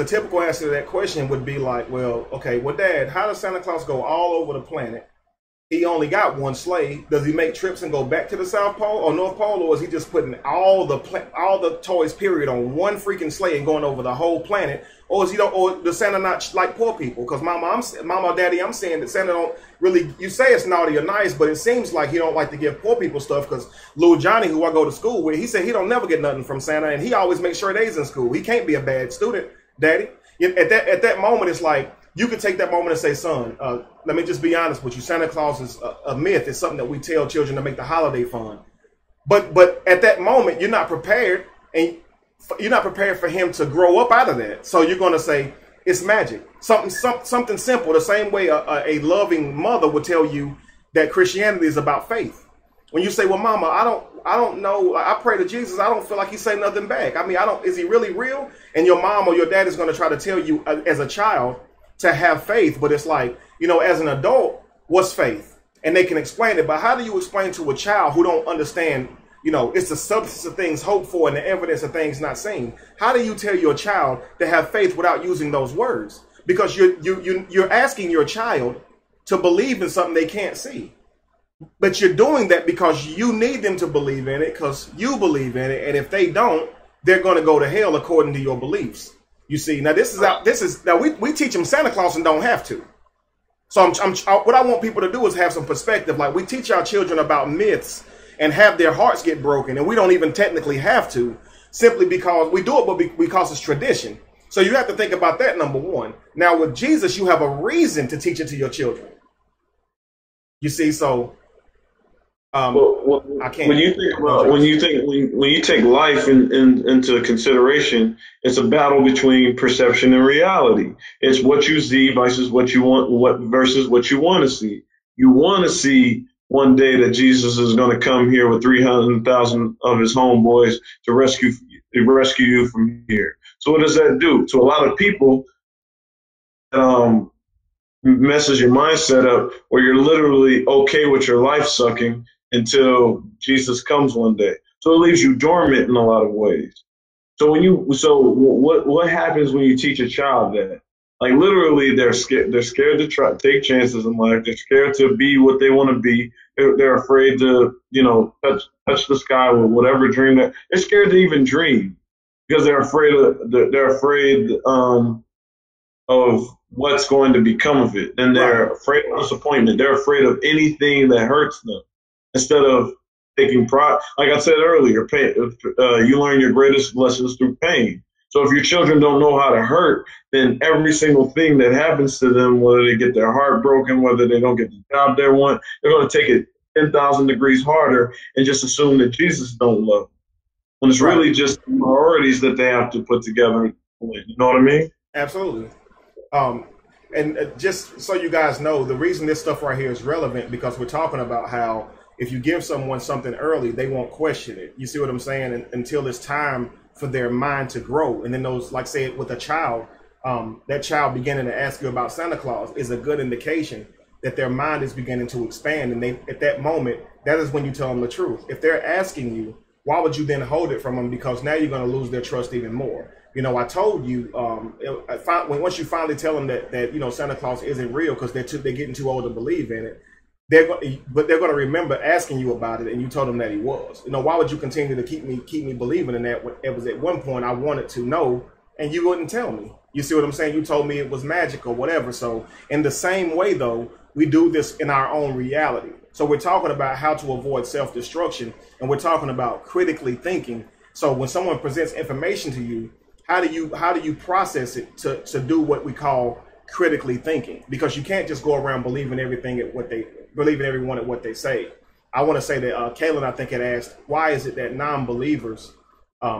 typical answer to that question would be like, well, okay, well, Dad, how does Santa Claus go all over the planet? He only got 1 sleigh. Does he make trips and go back to the South Pole or North Pole, or is he just putting all the toys period on 1 freaking sleigh and going over the whole planet? Or does Santa not like poor people? Because Mama, Daddy, I'm saying that Santa don't really. You say it's naughty or nice, but it seems like he don't like to give poor people stuff. Because Lil Johnny, who I go to school with, he said he don't never get nothing from Santa, and he always makes sure they's in school. He can't be a bad student, Daddy. At that moment, it's like you could take that moment and say, son, let me just be honest with you. Santa Claus is a myth. It's something that we tell children to make the holiday fun. But at that moment, you're not prepared, and you're not prepared for him to grow up out of that. So you're going to say it's magic, something simple. The same way a loving mother would tell you that Christianity is about faith. When you say, well, Mama, I don't know. I pray to Jesus. I don't feel like he say nothing back. I mean, is he really real? And your mom or your dad is going to try to tell you as a child to have faith. But it's like, you know, as an adult, what's faith? And they can explain it. But how do you explain to a child who don't understand, you know, it's the substance of things hoped for and the evidence of things not seen? How do you tell your child to have faith without using those words? Because you're asking your child to believe in something they can't see. But you're doing that because you need them to believe in it, because you believe in it. And if they don't, they're going to go to hell according to your beliefs. You see, now we teach them Santa Claus and don't have to. So what I want people to do is have some perspective. Like, we teach our children about myths and have their hearts get broken, and we don't even technically have to, simply because we do it, but because it's tradition. So you have to think about that, number one. Now with Jesus, you have a reason to teach it to your children. You see, so I can't. When you think about when you take life into consideration, it's a battle between perception and reality. It's what you see versus what you want to see. You want to see one day that Jesus is going to come here with 300,000 of his homeboys to rescue you from here. So what does that do to a lot of people? Messes your mindset up where you're literally okay with your life sucking until Jesus comes one day. So it leaves you dormant in a lot of ways. So what happens when you teach a child that? Like literally they're scared to take chances in life. They're scared to be what they want to be. They're afraid to, touch the sky with whatever dream they're scared to even dream because they're afraid of what's going to become of it. And they're afraid of disappointment. They're afraid of anything that hurts them instead of taking pride. Like I said earlier, you learn your greatest lessons through pain. So if your children don't know how to hurt, then every single thing that happens to them, whether they get their heart broken, whether they don't get the job they want, they're going to take it 10,000 degrees harder and just assume that Jesus don't love them. When it's really just priorities that they have to put together. You know what I mean? Absolutely. And just so you guys know, the reason this stuff right here is relevant because we're talking about how if you give someone something early, they won't question it. You see what I'm saying? Until it's time for their mind to grow. And then those, like say with a child, that child beginning to ask you about Santa Claus is a good indication that their mind is beginning to expand. And they, at that moment, that is when you tell them the truth. If they're asking you, why would you then hold it from them? Because now you're going to lose their trust even more. I told you, once you finally tell them that Santa Claus isn't real because they're getting too old to believe in it, but they're going to remember asking you about it, and you told them that he was. Why would you continue to keep me believing in that? It was at one point I wanted to know, and you wouldn't tell me. You see what I'm saying? You told me it was magic or whatever. So in the same way, though, we do this in our own reality. So we're talking about how to avoid self-destruction, and we're talking about critically thinking. So when someone presents information to you, how do you process it to do what we call critically thinking? Because you can't just go around believing everyone at what they say. I want to say that Kaylin, I think, had asked, why is it that non-believers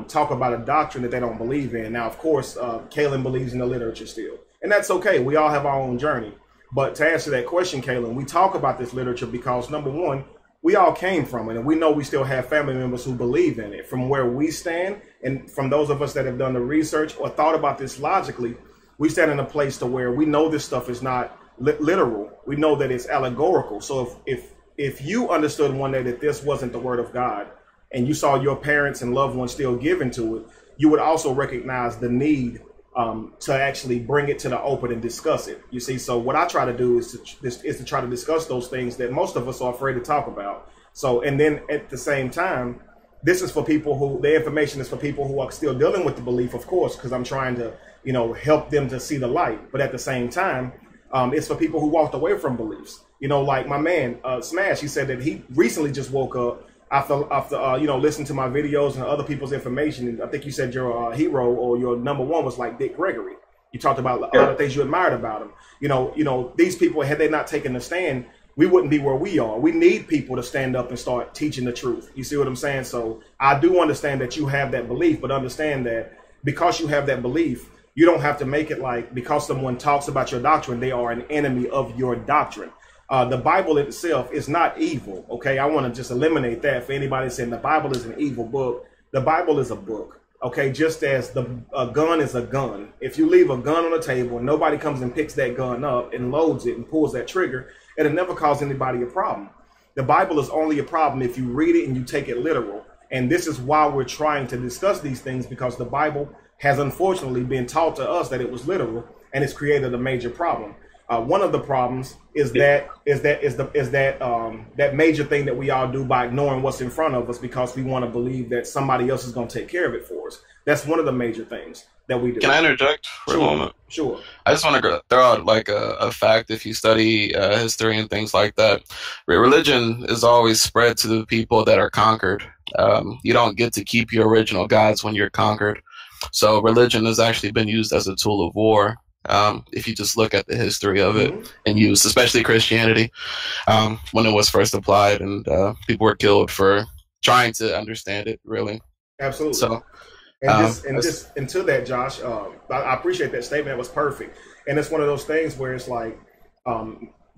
talk about a doctrine that they don't believe in? Now, of course, Kaylin believes in the literature still, and that's okay. We all have our own journey. But to answer that question, Kaylin, we talk about this literature because, number one, we all came from it, and we know we still have family members who believe in it. From where we stand, and from those of us that have done the research or thought about this logically, we stand in a place to where we know this stuff is not literal. We know that it's allegorical. So if you understood one day that this wasn't the word of God, and you saw your parents and loved ones still given to it, you would also recognize the need to actually bring it to the open and discuss it. You see, so what I try to do is to try to discuss those things that most of us are afraid to talk about. So, and then at the same time, this is for people who, the information is for people who are still dealing with the belief, of course, because I'm trying to, help them to see the light. But at the same time, it's for people who walked away from beliefs. Like my man, Smash, he said that he recently just woke up after listening to my videos and other people's information. And I think you said your hero or your number one was like Dick Gregory. You talked about a lot of things you admired about him. These people, had they not taken the stand, we wouldn't be where we are. We need people to stand up and start teaching the truth. You see what I'm saying? So I do understand that you have that belief, but understand that because you have that belief, you don't have to make it like because someone talks about your doctrine, they are an enemy of your doctrine. The Bible itself is not evil. Okay, I want to just eliminate that for anybody saying the Bible is an evil book. The Bible is a book. Okay, just as a gun is a gun. If you leave a gun on the table and nobody comes and picks that gun up and loads it and pulls that trigger, it'll never cause anybody a problem. The Bible is only a problem if you read it and you take it literal. And this is why we're trying to discuss these things, because the Bible has unfortunately been taught to us that it was literal, and it's created a major problem. One of the problems is that major thing that we all do by ignoring what's in front of us because we want to believe that somebody else is going to take care of it for us. That's one of the major things that we do. Can I interject for a moment? Sure. I just want to throw out like a fact. If you study history and things like that, religion is always spread to the people that are conquered. You don't get to keep your original gods when you're conquered. So religion has actually been used as a tool of war. if you just look at the history of it and use, especially Christianity, when it was first applied, and people were killed for trying to understand it, really. Absolutely. So, and to that, Josh, I appreciate that statement. It was perfect. And it's one of those things where it's like,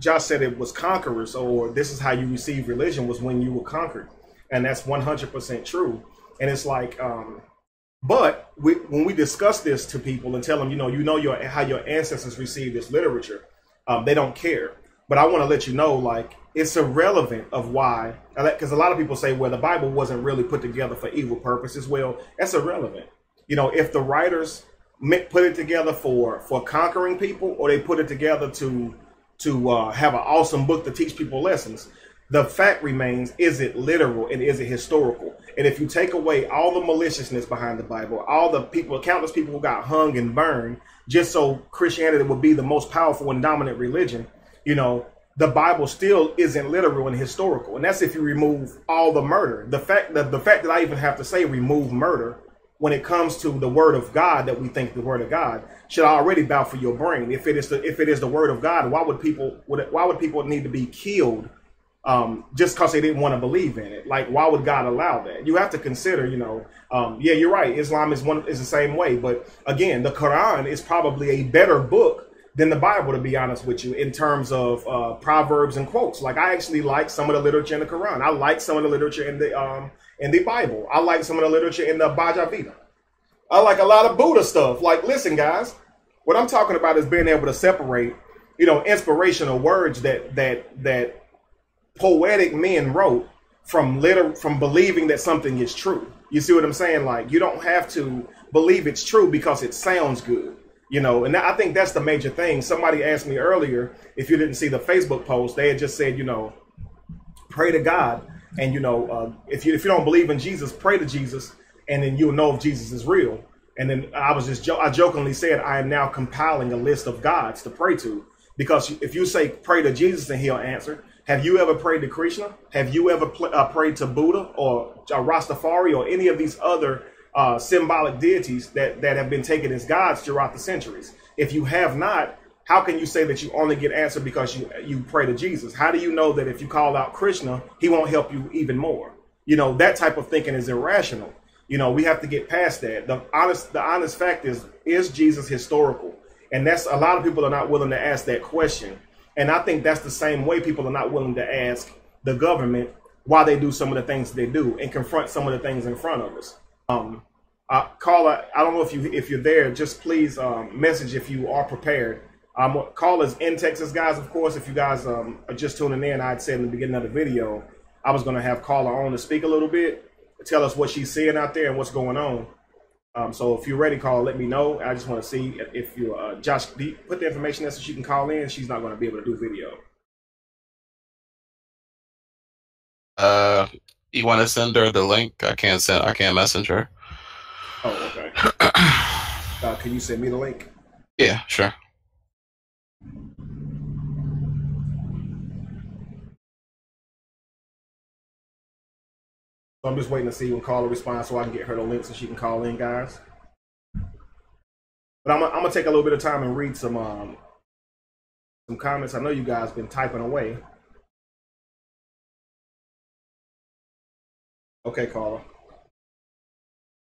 Josh said it was conquerors, or this is how you receive religion, was when you were conquered. And that's 100% true. And it's like, but when we discuss this to people and tell them, how your ancestors received this literature, they don't care. But I want to let you know, like, it's irrelevant of why, because a lot of people say, well, the Bible wasn't really put together for evil purposes. Well, that's irrelevant. If the writers put it together for conquering people, or they put it together to have an awesome book to teach people lessons, the fact remains, is it literal and is it historical? And if you take away all the maliciousness behind the Bible, all the people, countless people who got hung and burned just so Christianity would be the most powerful and dominant religion, the Bible still isn't literal and historical. And that's if you remove all the murder. The fact that I even have to say remove murder when it comes to the word of God, that we think the word of God, should already bow for your brain. If it is the word of God, why would people need to be killed just because they didn't want to believe in it? Like, why would God allow that? You have to consider, yeah, you're right. Islam is the same way. But again, the Quran is probably a better book than the Bible, to be honest with you, in terms of proverbs and quotes. Like, I actually like some of the literature in the Quran. I like some of the literature in the Bible. I like some of the literature in the Bhagavad Gita. I like a lot of Buddha stuff. Like, listen, guys, what I'm talking about is being able to separate, inspirational words that poetic men wrote from believing that something is true. You see what I'm saying? Like, you don't have to believe it's true because it sounds good. And I think that's the major thing. Somebody asked me earlier, if you didn't see the Facebook post, they had just said, pray to God. And, if you don't believe in Jesus, pray to Jesus, and then you'll know if Jesus is real. And then I jokingly said, I am now compiling a list of gods to pray to, because if you say pray to Jesus and he'll answer. Have you ever prayed to Krishna? Have you ever prayed to Buddha or Rastafari or any of these other symbolic deities that have been taken as gods throughout the centuries? If you have not, how can you say that you only get answered because you pray to Jesus? How do you know that if you call out Krishna, he won't help you even more? That type of thinking is irrational. We have to get past that. The honest fact is Jesus historical? And that's, a lot of people are not willing to ask that question. And I think that's the same way people are not willing to ask the government why they do some of the things they do and confront some of the things in front of us. Caller, I don't know if you're there. Just please message if you are prepared. Callers in Texas, guys. Of course, if you guys are just tuning in, I'd said in the beginning of the video, I was going to have caller on to speak a little bit, tell us what she's seeing out there and what's going on. So if you're ready, call, let me know. I just want to see if you, Josh, put the information there so she can call in. She's not going to be able to do video. You want to send her the link? I can't message her. Oh, okay. Can you send me the link? Yeah, sure. So I'm just waiting to see when caller responds so I can get her the link so she can call in, guys. But I'm gonna take a little bit of time and read some comments. I know you guys been typing away. Okay, caller.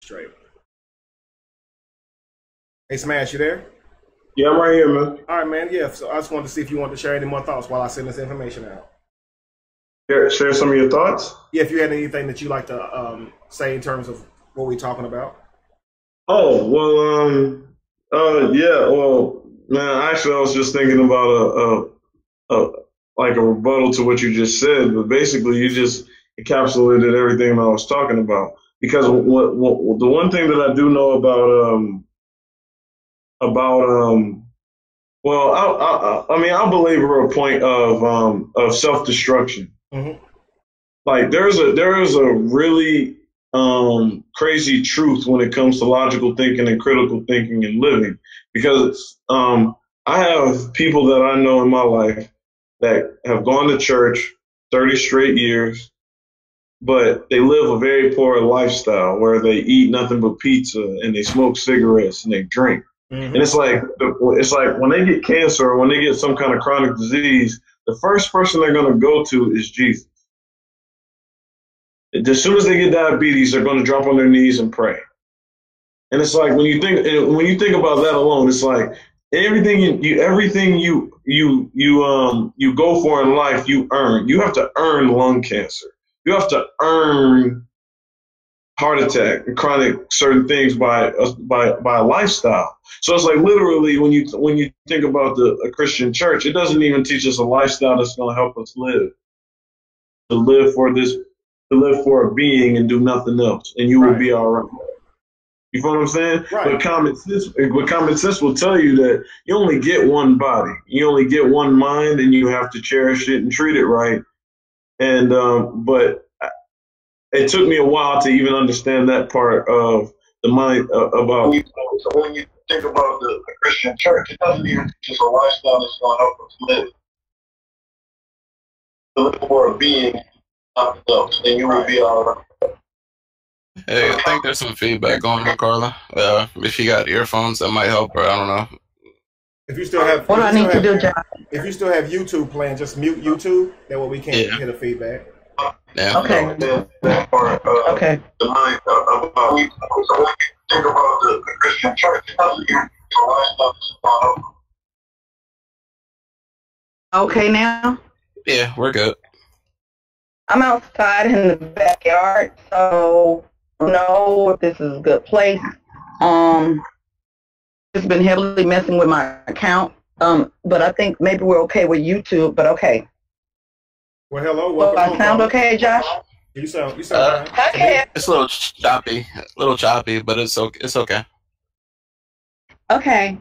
Straight. Hey, Smash, you there? Yeah, I'm right here, man. All right, man. Yeah, so I just wanted to see if you want to share any more thoughts while I send this information out. Share some of your thoughts? Yeah, if you had anything that you'd like to say in terms of what we're talking about. Oh, well, yeah, well, man, actually, I was just thinking about like a rebuttal to what you just said, but basically you just encapsulated everything I was talking about. Because the one thing that I do know well, I mean, I belabor a point of self-destruction. Mm-hmm. Like there is a really crazy truth when it comes to logical thinking and critical thinking and living, because I have people that I know in my life that have gone to church 30 straight years, but they live a very poor lifestyle where they eat nothing but pizza and they smoke cigarettes and they drink. And it's like when they get cancer or when they get some kind of chronic disease, the first person they're going to go to is Jesus. As soon as they get diabetes, they're going to drop on their knees and pray. And it's like when you think about that alone, it's like everything you go for in life, you earn. You have to earn lung cancer. You have to earn heart attack and chronic certain things by a lifestyle. So it's like literally when you think about a Christian church, it doesn't even teach us a lifestyle that's going to help us to live for a being and do nothing else, and you will be all right. You feel what I'm saying? Right. But common sense will tell you that you only get one body, you only get one mind, and you have to cherish it and treat it right. And but it took me a while to even understand that part of the mind about. So when you think about the Christian church, it doesn't even teach us a lifestyle that's going to help us live for a being, nothing else, and you will be all right. Hey, I think there's some feedback going on, Carla. If you got earphones, that might help, or I don't know. If you still have, what do I need to do, John? If you still have YouTube playing, just mute YouTube. That way we can't hear the feedback. Yeah. Okay. Okay. The mind about when you think about the Christian church, Okay now? Yeah, we're good. I'm outside in the backyard, so I don't know if this is a good place. It's been heavily messing with my account, but I think maybe we're okay with YouTube, but okay. Well, hello. Well, I sound okay, Josh? You sound fine. Okay. It's a little choppy, but it's okay. It's okay. Okay.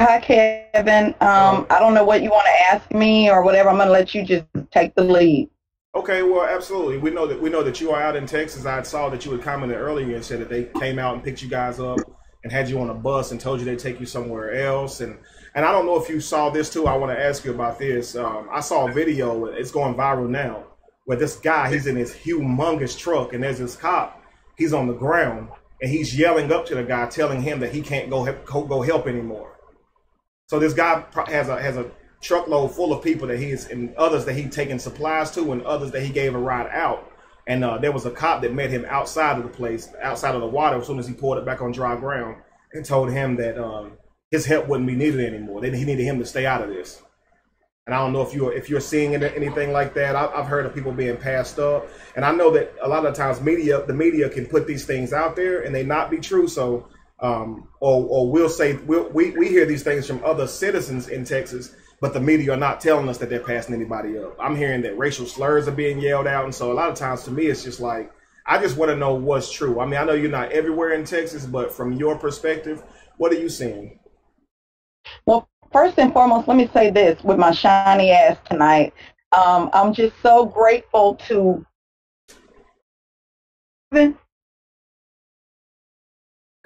Hi, Kevin. I don't know what you want to ask me or whatever. I'm going to let you just take the lead. Okay, well, absolutely. We know that you are out in Texas. I saw that you had commented earlier and said that they came out and picked you guys up and had you on a bus and told you they'd take you somewhere else. And I don't know if you saw this too. I want to ask you about this. I saw a video. It's going viral now where this guy, he's in his humongous truck and there's this cop. He's on the ground and he's yelling up to the guy, telling him that he can't go help anymore. So this guy has a truckload full of people that and others that he's taking supplies to and others that he gave a ride out. And there was a cop that met him outside of the place, outside of the water, as soon as he poured it back on dry ground and told him that his help wouldn't be needed anymore. He needed him to stay out of this. And I don't know if you're seeing anything like that. I've heard of people being passed up. And I know that a lot of times the media can put these things out there and they not be true. So or we'll say we hear these things from other citizens in Texas, but the media are not telling us that they're passing anybody up. I'm hearing that racial slurs are being yelled out. And so a lot of times to me, it's just like, I just want to know what's true. I mean, I know you're not everywhere in Texas, but from your perspective, what are you seeing? Well, first and foremost, let me say this with my shiny ass tonight. I'm just so grateful to... Couldn't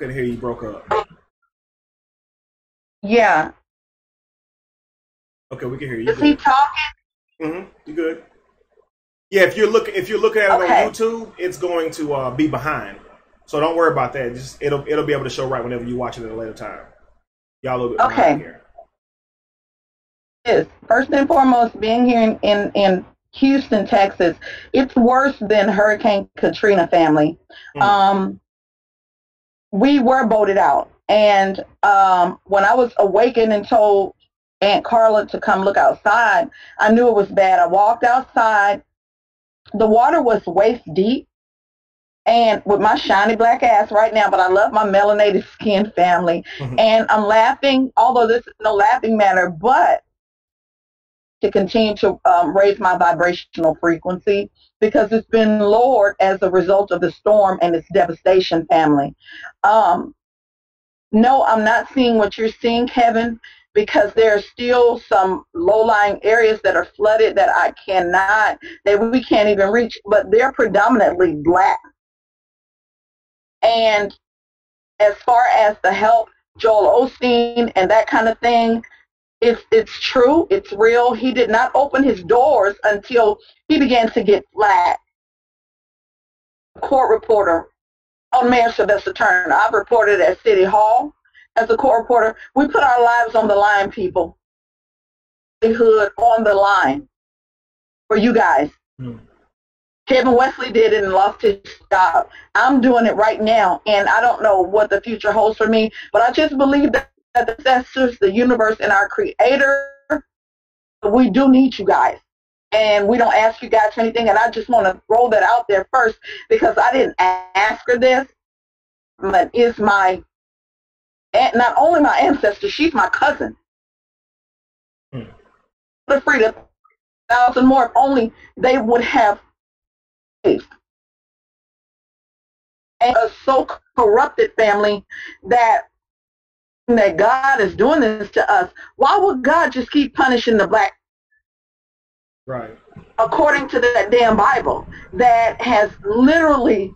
hear you, broke up. Yeah. Okay, we can hear you. Is he talking? Mm-hmm. You good? Yeah, if you're looking at it on YouTube, it's going to be behind. So don't worry about that. Just it'll be able to show right whenever you watch it at a later time. Y'all a little bit behind here. Yes. First and foremost, being here in Houston, Texas, it's worse than Hurricane Katrina, family. We were boated out. And when I was awakened and told Aunt Carla to come look outside, I knew it was bad. I walked outside. The water was waist deep. And with my shiny black ass right now, but I love my melanated skin, family. And I'm laughing, although this is no laughing matter, but to continue to raise my vibrational frequency because it's been lowered as a result of the storm and its devastation, family. No, I'm not seeing what you're seeing, Kevin, because there are still some low-lying areas that are flooded that we can't even reach, but they're predominantly black. And as far as the help, Joel Osteen and that kind of thing, it's true, it's real. He did not open his doors until he began to get flack. Court reporter on Mayor Sylvester Turner. I've reported at City Hall. as a court reporter, we put our lives on the line, people. Hood on the line for you guys. Kevin Wesley did it and lost his job. I'm doing it right now, and I don't know what the future holds for me, but I just believe that the ancestors, the universe, and our creator, we do need you guys. And we don't ask you guys for anything, and I just want to throw that out there first because I didn't ask for this, but is my, not only my ancestor, she's my cousin. The freedom, 1,000 more, if only they would have faith. And a so corrupted family that God is doing this to us. Why would God just keep punishing the black? Right. According to that damn Bible that has literally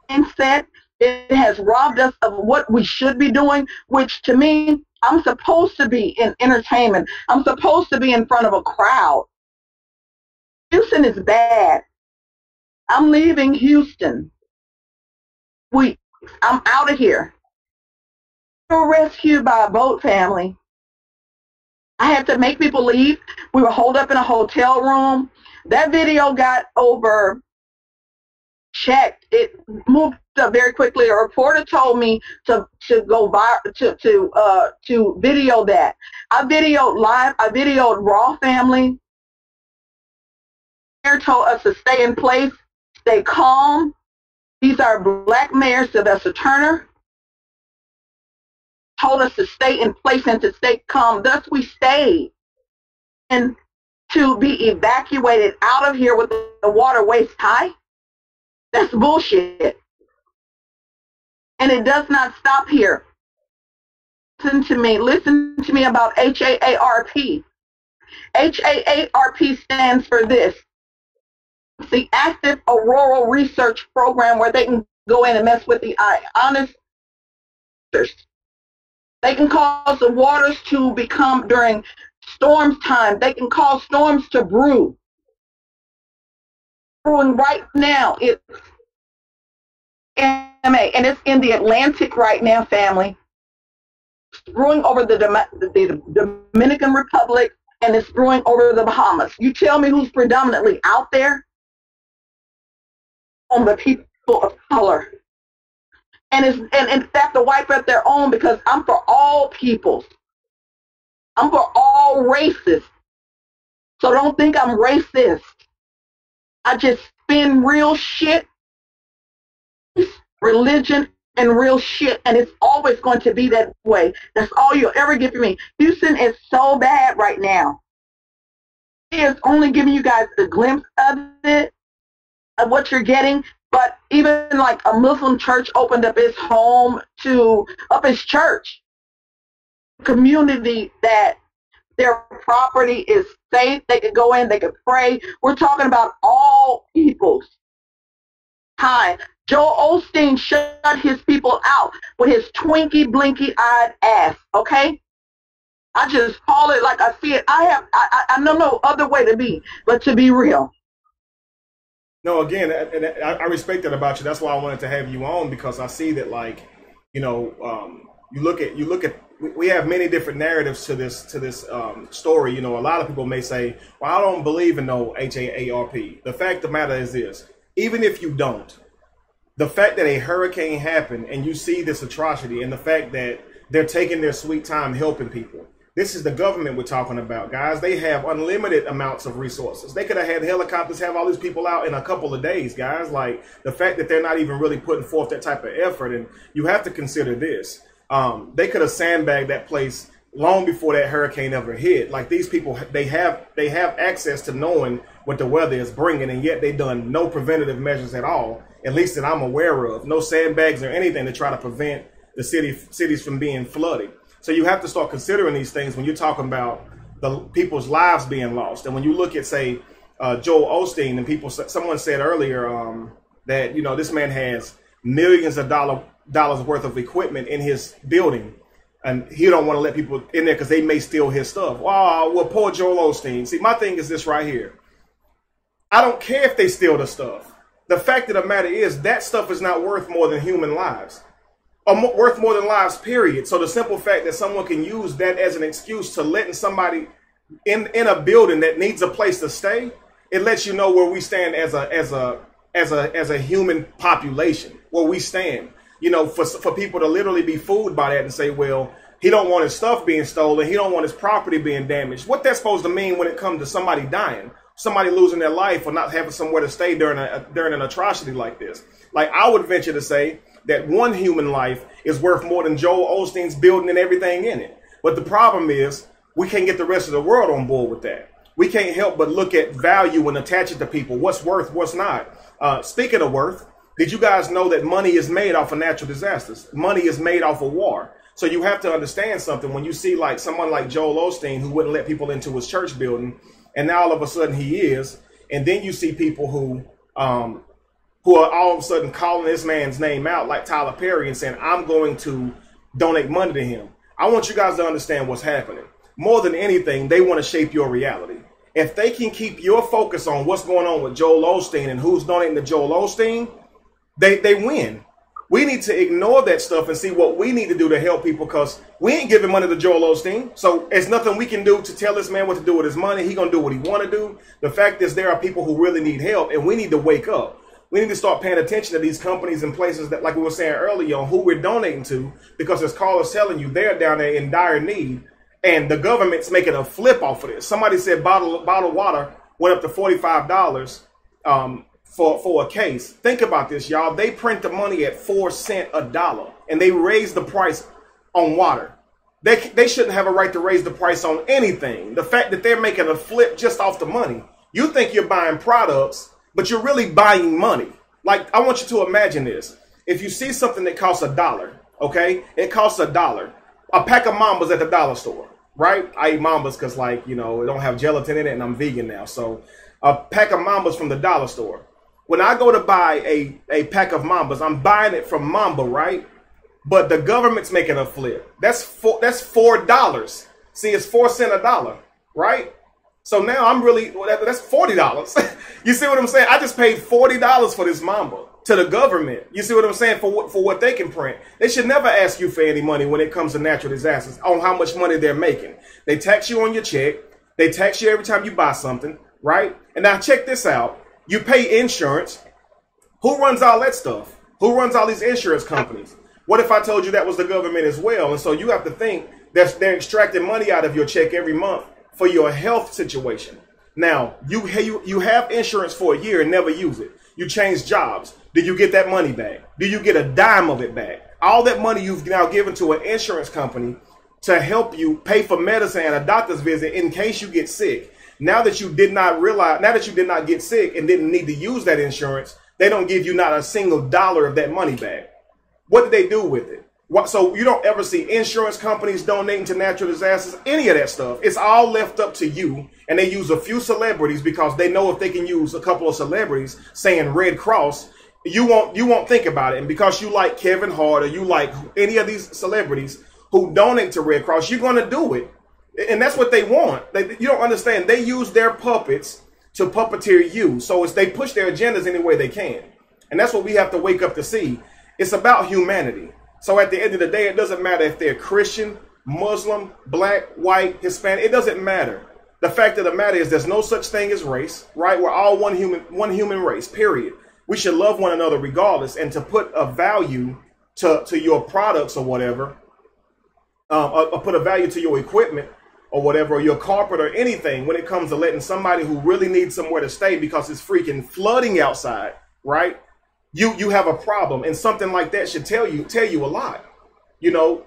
been said, it has robbed us of what we should be doing, which to me, I'm supposed to be in entertainment. I'm supposed to be in front of a crowd. Houston is bad. I'm leaving Houston. I'm out of here. We were rescued by a boat family. I had to make people leave. We were holed up in a hotel room. That video got over checked. It moved up very quickly. A reporter told me to go to video that. I videoed live. I videoed Raw family. Mayor told us to stay in place, stay calm. These are black mayor Sylvester Turner. Told us to stay in place and to stay calm. Thus we stayed. And to be evacuated out of here with the water waist high, that's bullshit. And it does not stop here. Listen to me about HAARP. HAARP stands for this. It's the Active Auroral Research Program, where they can go in and mess with the honest. They can cause the waters to become, during storms time, they can cause storms to brew. Brewing right now, it's MA, and it's in the Atlantic right now, family. It's brewing over the Dominican Republic, and it's brewing over the Bahamas. You tell me who's predominantly out there? On the people of color. And in fact, to wipe up their own, because I'm for all peoples. I'm for all races. So don't think I'm racist. I just spin real shit, religion, and real shit, and it's always going to be that way. That's all you'll ever get from me. Houston is so bad right now. He is only giving you guys a glimpse of it, of what you're getting. But even like a Muslim church opened up its home up its church community, that their property is safe. They could go in, they could pray. We're talking about all peoples. Time. Joel Osteen shut his people out with his twinkie blinky eyed ass. Okay, I just call it like I see it. I know no other way to be but to be real. No, again, and I respect that about you. That's why I wanted to have you on, because I see that, like, you look at. We have many different narratives to this story. You know, a lot of people may say, "Well, I don't believe in no HAARP." The fact of the matter is this: even if you don't, the fact that a hurricane happened and you see this atrocity, and the fact that they're taking their sweet time helping people. This is the government we're talking about, guys. They have unlimited amounts of resources. They could have had helicopters have all these people out in a couple of days, guys. Like, the fact that they're not even really putting forth that type of effort. And you have to consider this. They could have sandbagged that place long before that hurricane ever hit. Like, these people, they have access to knowing what the weather is bringing, and yet they've done no preventative measures at all, at least that I'm aware of. No sandbags or anything to try to prevent the cities from being flooded. So you have to start considering these things when you're talking about the people's lives being lost. And when you look at, say, Joel Osteen, and someone said earlier that, this man has millions of dollars worth of equipment in his building, and he don't want to let people in there because they may steal his stuff. Oh, well, poor Joel Osteen. See, my thing is this right here. I don't care if they steal the stuff. The fact of the matter is that stuff is not worth more than human lives. are worth more than lives, period. So the simple fact that someone can use that as an excuse to letting somebody in a building that needs a place to stay, it lets you know where we stand as a human population, where we stand. You know, for people to literally be fooled by that and say, well, he don't want his stuff being stolen, he don't want his property being damaged. What that's supposed to mean when it comes to somebody dying, somebody losing their life, or not having somewhere to stay during an atrocity like this? Like, I would venture to say that one human life is worth more than Joel Osteen's building and everything in it. But the problem is, we can't get the rest of the world on board with that. We can't help but look at value and attach it to people. What's worth, what's not. Speaking of worth, did you guys know that money is made off of natural disasters? Money is made off of war. So you have to understand something when you see like someone like Joel Osteen, who wouldn't let people into his church building, and now all of a sudden he is. And then you see people who are all of a sudden calling this man's name out, like Tyler Perry, and saying, I'm going to donate money to him. I want you guys to understand what's happening. More than anything, they want to shape your reality. If they can keep your focus on what's going on with Joel Osteen and who's donating to Joel Osteen, they win. We need to ignore that stuff and see what we need to do to help people, because we ain't giving money to Joel Osteen. So there's nothing we can do to tell this man what to do with his money. He going to do what he want to do. The fact is, there are people who really need help, and we need to wake up. We need to start paying attention to these companies and places that, like we were saying earlier, on who we're donating to, because as Carl is telling you, they're down there in dire need, and the government's making a flip off of this. Somebody said bottled water went up to $45 for a case. Think about this, y'all. They print the money at 4 cents a dollar, and they raise the price on water. They shouldn't have a right to raise the price on anything. The fact that they're making a flip just off the money. You think you're buying products, but you're really buying money. Like, I want you to imagine this. If you see something that costs $1, okay, it costs $1. A pack of Mambas at the dollar store, right? I eat Mambas because, like, you know, it don't have gelatin in it, and I'm vegan now. So a pack of Mambas from the dollar store. When I go to buy a pack of Mambas, I'm buying it from Mamba, right? But the government's making a flip. That's $4. See, it's 4 cents a dollar, right? So now I'm really, that's $40. You see what I'm saying? I just paid $40 for this Mamba to the government. You see what I'm saying? For what they can print. They should never ask you for any money when it comes to natural disasters on how much money they're making. They tax you on your check. They tax you every time you buy something, right? And now check this out. You pay insurance. Who runs all that stuff? Who runs all these insurance companies? What if I told you that was the government as well? And so you have to think that they're extracting money out of your check every month for your health situation. Now, you have insurance for a year and never use it. You change jobs. Do you get that money back? Do you get a dime of it back? All that money you've now given to an insurance company to help you pay for medicine and a doctor's visit in case you get sick. Now that you did not get sick and didn't need to use that insurance, they don't give you not a single dollar of that money back. What did they do with it? So you don't ever see insurance companies donating to natural disasters, any of that stuff. It's all left up to you. And they use a few celebrities because they know if they can use a couple of celebrities saying Red Cross, you won't think about it. And because you like Kevin Hart or you like any of these celebrities who donate to Red Cross, you're going to do it. And that's what they want. You don't understand. They use their puppets to puppeteer you. So they push their agendas any way they can. And that's what we have to wake up to see. It's about humanity. So at the end of the day, it doesn't matter if they're Christian, Muslim, black, white, Hispanic. It doesn't matter. The fact of the matter is there's no such thing as race, right? We're all one human race, period. We should love one another regardless. And to put a value to your products or whatever, or put a value to your equipment or whatever, or your carpet or anything when it comes to letting somebody who really needs somewhere to stay because it's freaking flooding outside, right? You have a problem, and something like that should tell you a lot. You know,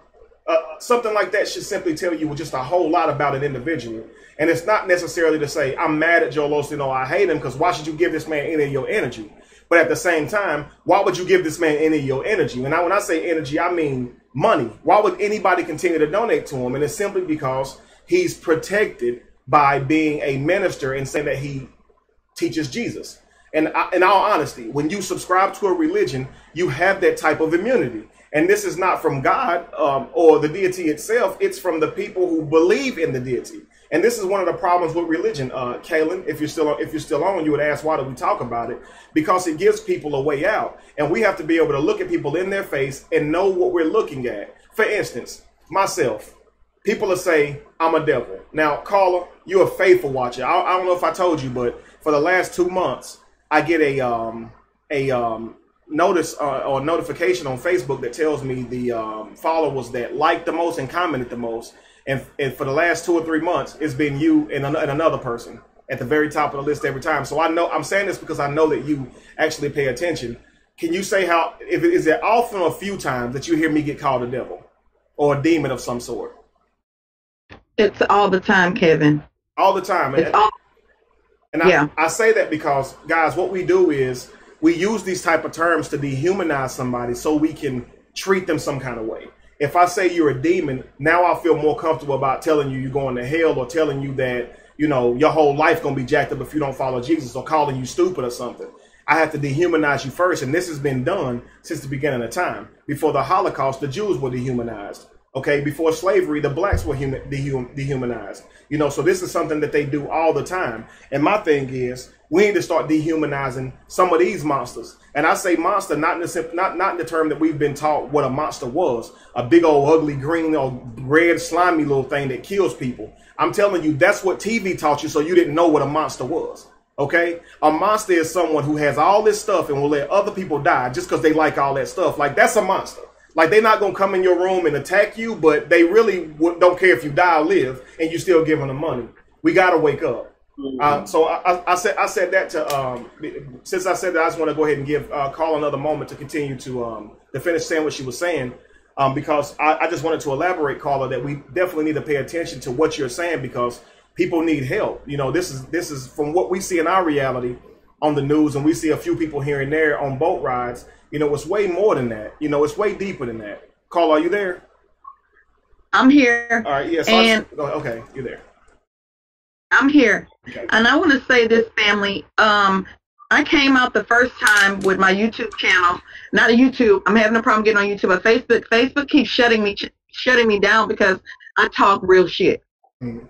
something like that should simply tell you just a whole lot about an individual. And it's not necessarily to say, I'm mad at Joel Osteen or I hate him, because why should you give this man any of your energy? But at the same time, why would you give this man any of your energy? And when I say energy, I mean money. Why would anybody continue to donate to him? And it's simply because he's protected by being a minister and saying that he teaches Jesus. And in all honesty, when you subscribe to a religion, you have that type of immunity. And this is not from God or the deity itself. It's from the people who believe in the deity. And this is one of the problems with religion, Kaylin. If you're still on, you would ask, why do we talk about it? Because it gives people a way out, and we have to be able to look at people in their face and know what we're looking at. For instance, myself, people will say I'm a devil. Now, caller, you're a faithful watcher. I don't know if I told you, but for the last 2 months, I get a notice or notification on Facebook that tells me the followers that like the most and commented the most. And for the last 2 or 3 months, it's been you and another person at the very top of the list every time. So I know, I'm saying this because I know that you actually pay attention. Can you say how, is it often or a few times that you hear me get called a devil or a demon of some sort? It's all the time, Kevin. All the time. And I say that because, guys, what we do is we use these type of terms to dehumanize somebody so we can treat them some kind of way. If I say you're a demon, now I feel more comfortable about telling you you're going to hell, or telling you that, you know, your whole life going to be jacked up if you don't follow Jesus, or calling you stupid or something. I have to dehumanize you first. And this has been done since the beginning of time. Before the Holocaust, the Jews were dehumanized. Okay, before slavery, the blacks were dehumanized. You know, so this is something that they do all the time. And my thing is, we need to start dehumanizing some of these monsters. And I say monster not in the term that we've been taught what a monster was, a big old ugly green or red slimy little thing that kills people. I'm telling you, that's what TV taught you, so you didn't know what a monster was. Okay, a monster is someone who has all this stuff and will let other people die just because they like all that stuff. Like, that's a monster. Like, they're not going to come in your room and attack you, but they really don't care if you die or live, and you still giving them money. We got to wake up. So I said that to, since I said that, I just want to go ahead and give Carl another moment to continue to finish saying what she was saying, because I just wanted to elaborate, Carla, that we definitely need to pay attention to what you're saying, because people need help. You know, this is from what we see in our reality on the news, and we see a few people here and there on boat rides. You know, it's way more than that. You know, it's way deeper than that. Carl, are you there? I'm here. All right. Yes. Yeah, so okay, you're there. I'm here. Okay. And I want to say this, family. I came out the first time with my YouTube channel. Not a YouTube. I'm having a problem getting on YouTube. But Facebook keeps shutting me down because I talk real shit. Mm-hmm.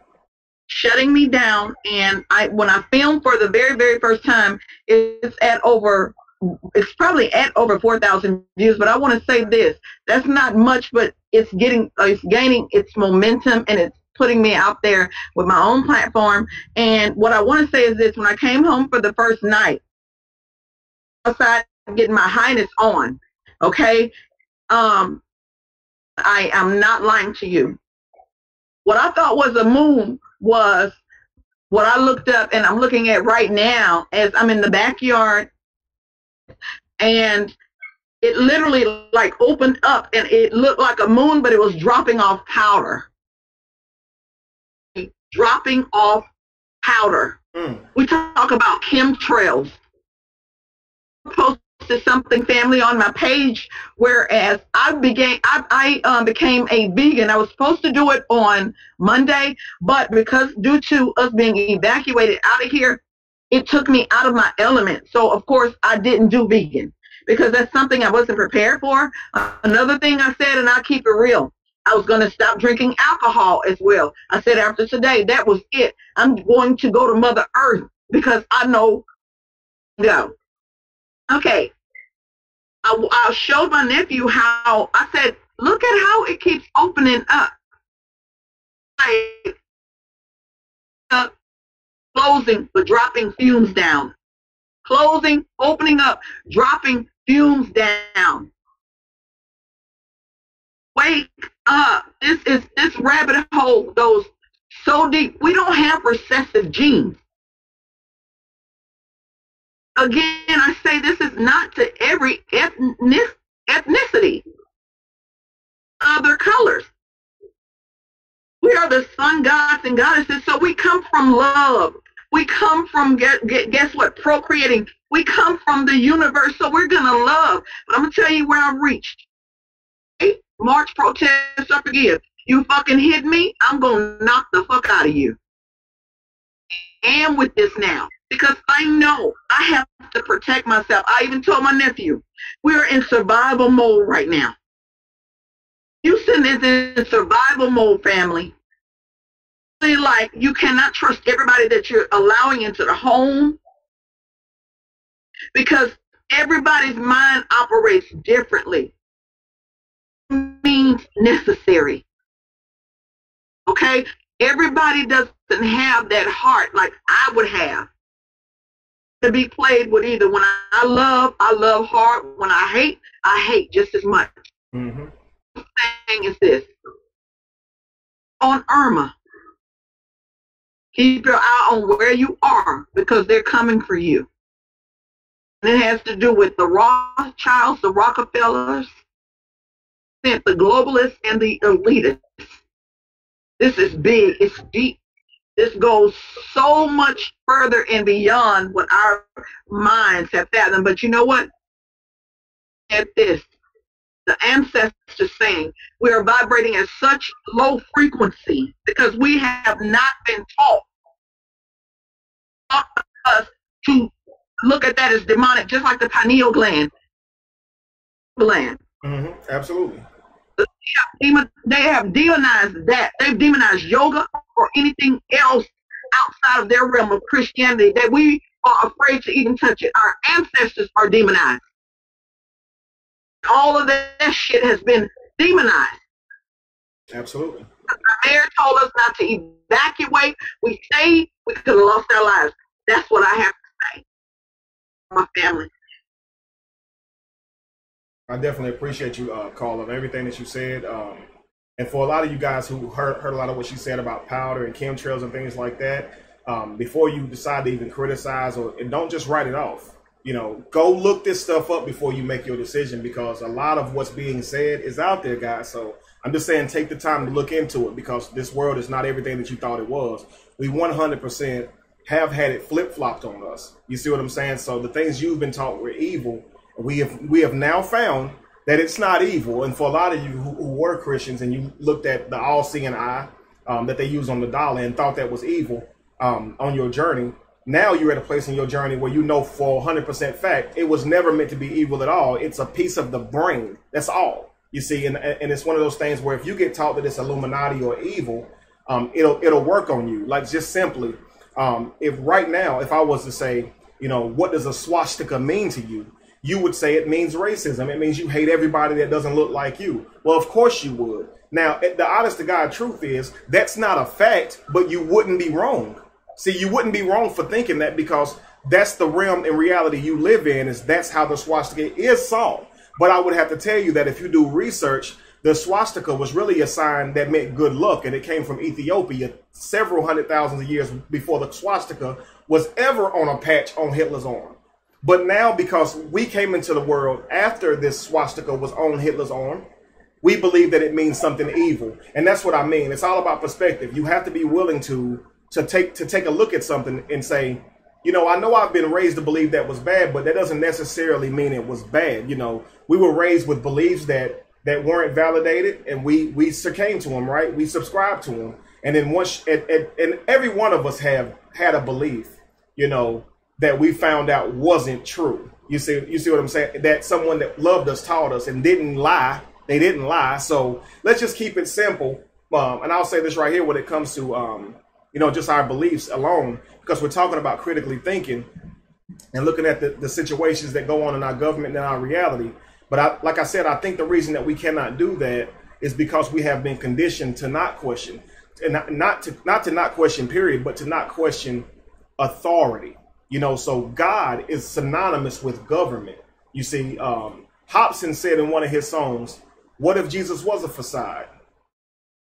Shutting me down. And when I filmed for the very, very first time, it's probably at over 4,000 views. But I want to say this: that's not much, but it's gaining its momentum, and it's putting me out there with my own platform. And what I want to say is this: when I came home for the first night, outside getting my highness on, okay, I am not lying to you. What I thought was a moon was what I looked up, and I'm looking at right now as I'm in the backyard, and it literally like opened up, and it looked like a moon, but it was dropping off powder. Dropping off powder. We talk about chemtrails. I posted something, family, on my page, whereas I became a vegan. I was supposed to do it on Monday, but because due to us being evacuated out of here, it took me out of my element. So of course I didn't do vegan because that's something I wasn't prepared for. Another thing I said, and I'll keep it real, I was going to stop drinking alcohol as well. I said after today, that was it. I'm going to go to Mother Earth because I know go. Okay. I showed my nephew how, I said, look at how it keeps opening up. Closing, but dropping fumes down. Closing, opening up, dropping fumes down. Wake up. This rabbit hole goes so deep. We don't have recessive genes. Again, I say this is not to every ethnicity. Other colors. We are the sun gods and goddesses, so we come from love. We come from, guess what, procreating. We come from the universe, so we're going to love. But I'm going to tell you where I've reached. March, protest, or forgive. You fucking hit me, I'm going to knock the fuck out of you. I am with this now because I know I have to protect myself. I even told my nephew, we're in survival mode right now. Houston is in survival mode, family. like you cannot trust everybody that you're allowing into the home, because everybody's mind operates differently. It means necessary. Okay? Everybody doesn't have that heart like I would have to be played with either. When I love hard. When I hate just as much. Mm-hmm. The thing is this. On Irma, keep your eye on where you are, because they're coming for you. And it has to do with the Rothschilds, the Rockefellers, the globalists, and the elitists. This is big. It's deep. This goes so much further and beyond what our minds have fathomed. But you know what? At this, the ancestors saying we are vibrating at such low frequency because we have not been taught us to look at that as demonic, just like the pineal gland. Mm-hmm. Absolutely. They have demonized that. They've demonized yoga or anything else outside of their realm of Christianity that we are afraid to even touch it. Our ancestors are demonized. All of that shit has been demonized. Absolutely. The mayor told us not to evacuate. We stayed. We could have lost our lives. That's what I have to say. My family. I definitely appreciate you, Carla, everything that you said. And for a lot of you guys who heard a lot of what she said about powder and chemtrails and things like that, before you decide to even criticize, and don't just write it off. You know, go look this stuff up before you make your decision, because a lot of what's being said is out there, guys. So I'm just saying, take the time to look into it, because this world is not everything that you thought it was. We 100% have had it flip-flopped on us. You see what I'm saying? So the things you've been taught were evil. We have now found that it's not evil. And for a lot of you who were Christians and you looked at the all-seeing eye that they use on the dollar and thought that was evil on your journey, now you're at a place in your journey where you know for 100% fact it was never meant to be evil at all. It's a piece of the brain. That's all. You see, and it's one of those things where if you get taught that it's Illuminati or evil, it'll work on you. Like, just simply, if right now, if I was to say, you know, what does a swastika mean to you? You would say it means racism. It means you hate everybody that doesn't look like you. Well, of course you would. Now, the honest to God truth is that's not a fact, but you wouldn't be wrong. See, you wouldn't be wrong for thinking that, because that's the realm in reality you live in, is that's how the swastika is saw. But I would have to tell you that if you do research, the swastika was really a sign that meant good luck, and it came from Ethiopia several 100,000 years before the swastika was ever on a patch on Hitler's arm. But now, because we came into the world after this swastika was on Hitler's arm, we believe that it means something evil. And that's what I mean. It's all about perspective. You have to be willing to take a look at something and say, you know I've been raised to believe that was bad, but that doesn't necessarily mean it was bad. You know, we were raised with beliefs that weren't validated, and we succumbed to them, right? We subscribed to them. And then and every one of us have had a belief, you know, that we found out wasn't true. You see what I'm saying? That someone that loved us taught us and didn't lie. They didn't lie. So let's just keep it simple. And I'll say this right here when it comes to, just our beliefs alone, because we're talking about critically thinking and looking at the situations that go on in our government and our reality. But like I said, I think the reason that we cannot do that is because we have been conditioned to not question, and not to question, period, but to not question authority. You know, so God is synonymous with government. You see, Hobson said in one of his songs, what if Jesus was a facade?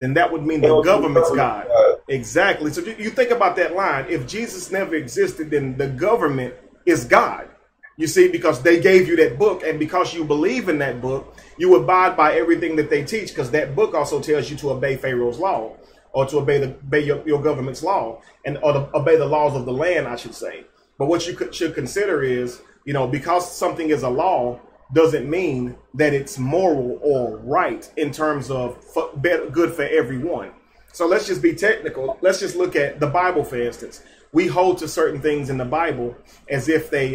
Then that would mean the government's God. Exactly. So you think about that line. If Jesus never existed, then the government is God. You see, because they gave you that book, and because you believe in that book, you abide by everything that they teach, because that book also tells you to obey Pharaoh's law, or to obey your government's law, or to obey the laws of the land, I should say. But what you should consider is, because something is a law doesn't mean that it's moral or right in terms of good for everyone. So let's just be technical. Let's just look at the Bible, for instance. We hold to certain things in the Bible as if they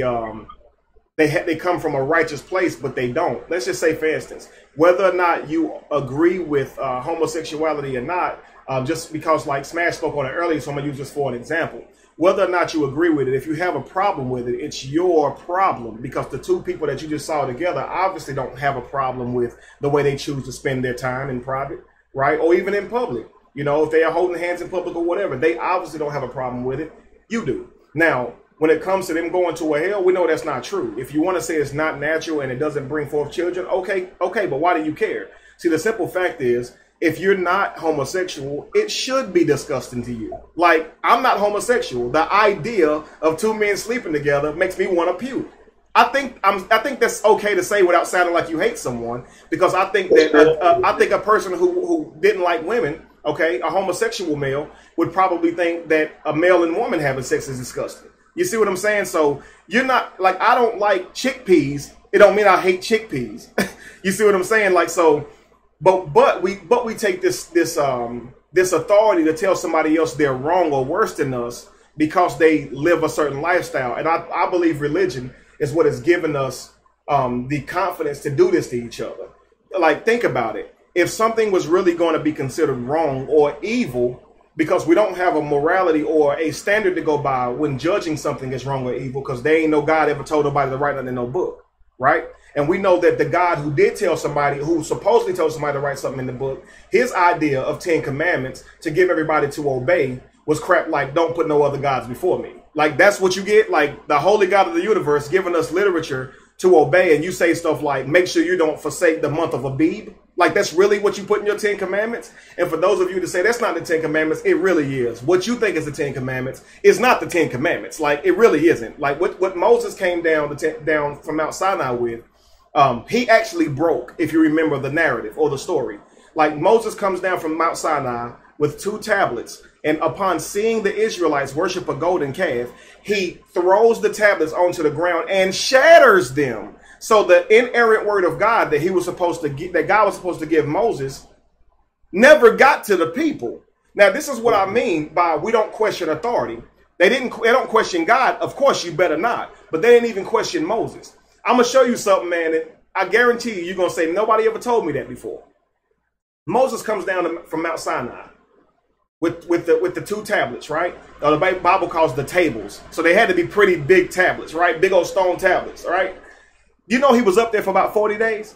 come from a righteous place, but they don't. Let's just say, for instance, whether or not you agree with homosexuality or not, just because like Smash spoke on it earlier, so I'm going to use this for an example. Whether or not you agree with it, if you have a problem with it, it's your problem, because the two people that you just saw together obviously don't have a problem with the way they choose to spend their time in private, right? Or even in public. You know, if they are holding hands in public or whatever, they obviously don't have a problem with it. You do. Now, when it comes to them going to a hell, we know that's not true. If you want to say it's not natural and it doesn't bring forth children, okay, but why do you care? See, the simple fact is, if you're not homosexual, it should be disgusting to you. Like, I'm not homosexual. The idea of two men sleeping together makes me want to puke. I think that's okay to say without sounding like you hate someone, because I think that I think a person who didn't like women, okay, a homosexual male, would probably think that a male and woman having sex is disgusting. You see what I'm saying? So you're not like, I don't like chickpeas. It don't mean I hate chickpeas. You see what I'm saying? Like, so. But we take this authority to tell somebody else they're wrong or worse than us because they live a certain lifestyle. And I believe religion is what has given us the confidence to do this to each other. Like, think about it. If something was really going to be considered wrong or evil, because we don't have a morality or a standard to go by when judging something as wrong or evil, because there ain't no God ever told nobody to write nothing in no book, right? And we know that the God who did tell somebody, who supposedly told somebody to write something in the book, his idea of 10 commandments to give everybody to obey was crap like, don't put no other gods before me. Like, that's what you get, like the holy God of the universe giving us literature to obey, and you say stuff like, make sure you don't forsake the month of Abib. Like, that's really what you put in your 10 commandments? And for those of you to say that's not the 10 commandments, it really is. What you think is the 10 commandments is not the 10 commandments. Like, it really isn't. Like, what Moses came down from Mount Sinai with, he actually broke, if you remember the narrative or the story. Like, Moses comes down from Mount Sinai with 2 tablets, and upon seeing the Israelites worship a golden calf, he throws the tablets onto the ground and shatters them. So the inerrant word of God that he was supposed to get, that God was supposed to give Moses, never got to the people. Now, this is what I mean by we don't question authority. They don't question God. Of course, you better not. But they didn't even question Moses. I'm going to show you something, man, that I guarantee you're going to say, nobody ever told me that before. Moses comes down from Mount Sinai with the 2 tablets, right? The Bible calls the tables. So they had to be pretty big tablets, right? Big old stone tablets, all right? You know he was up there for about 40 days?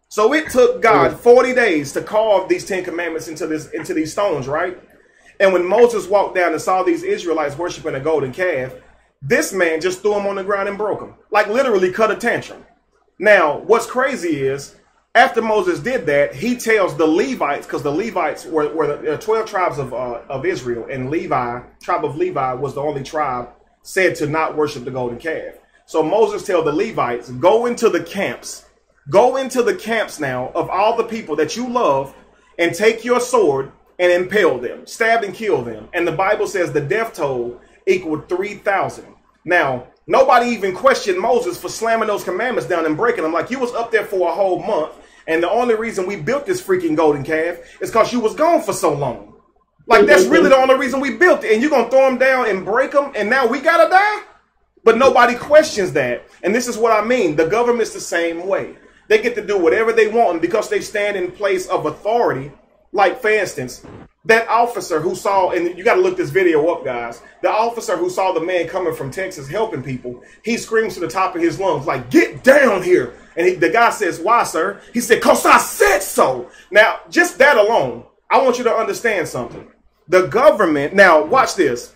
So it took God 40 days to carve these 10 commandments into these stones, right? And when Moses walked down and saw these Israelites worshiping a golden calf, this man just threw them on the ground and broke them. Like, literally cut a tantrum. Now, what's crazy is, after Moses did that, he tells the Levites, because the Levites were the 12 tribes of Israel, and tribe of Levi was the only tribe said to not worship the golden calf. So Moses tells the Levites, go into the camps now of all the people that you love, and take your sword and impale them, stab and kill them. And the Bible says the death toll equaled 3,000. Now, nobody even questioned Moses for slamming those commandments down and breaking them. Like, you was up there for a whole month, and the only reason we built this freaking golden calf is because you was gone for so long. Like, that's really the only reason we built it. And you're going to throw them down and break them, and now we got to die? But nobody questions that. And this is what I mean. The government's the same way. They get to do whatever they want, and because they stand in place of authority, like, for instance, that officer who saw, and you got to look this video up, guys. The officer who saw the man coming from Texas helping people, he screams to the top of his lungs, like, get down here. And the guy says, why, sir? He said, because I said so. Now, just that alone, I want you to understand something. The government, now watch this.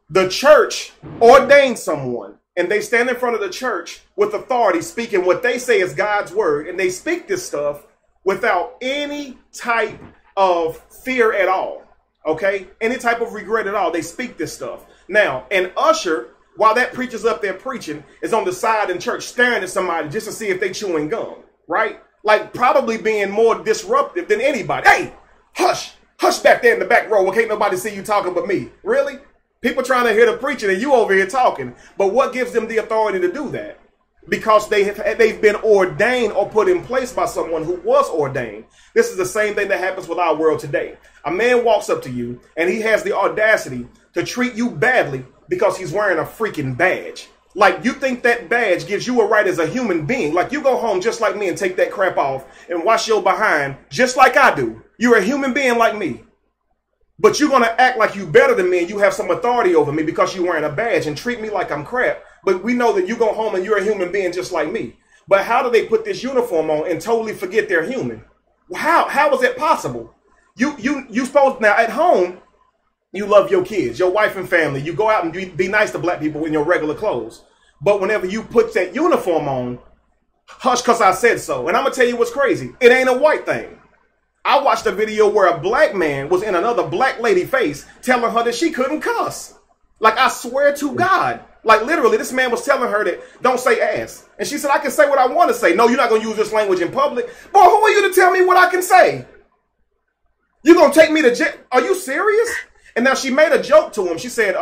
The church ordained someone, and they stand in front of the church with authority, speaking what they say is God's word. And they speak this stuff without any type of fear at all, okay? Any type of regret at all. They speak this stuff. Now, an usher, while that preacher's up there preaching, is on the side in church staring at somebody just to see if they chewing gum, right? Like, probably being more disruptive than anybody. Hey, hush back there in the back row. Well, can't nobody see you talking but me. Really? People trying to hear the preaching and you over here talking. But what gives them the authority to do that? Because they've been ordained or put in place by someone who was ordained. This is the same thing that happens with our world today. A man walks up to you and he has the audacity to treat you badly because he's wearing a freaking badge. Like, you think that badge gives you a right as a human being. Like, you go home just like me and take that crap off and wash your behind just like I do. You're a human being like me. But you're going to act like you better than me and you have some authority over me because you're wearing a badge and treat me like I'm crap. But we know that you go home and you're a human being just like me. But how do they put this uniform on and totally forget they're human? How is that possible? You supposed now at home, you love your kids, your wife and family. You go out and be nice to black people in your regular clothes. But whenever you put that uniform on, hush, because I said so. And I'm going to tell you what's crazy. It ain't a white thing. I watched a video where a black man was in another black lady face telling her that she couldn't cuss. Like, I swear to God. Like, literally, this man was telling her that don't say ass. And she said, I can say what I want to say. No, you're not going to use this language in public. Boy, who are you to tell me what I can say? You going to take me to jail? Are you serious? And now she made a joke to him. She said,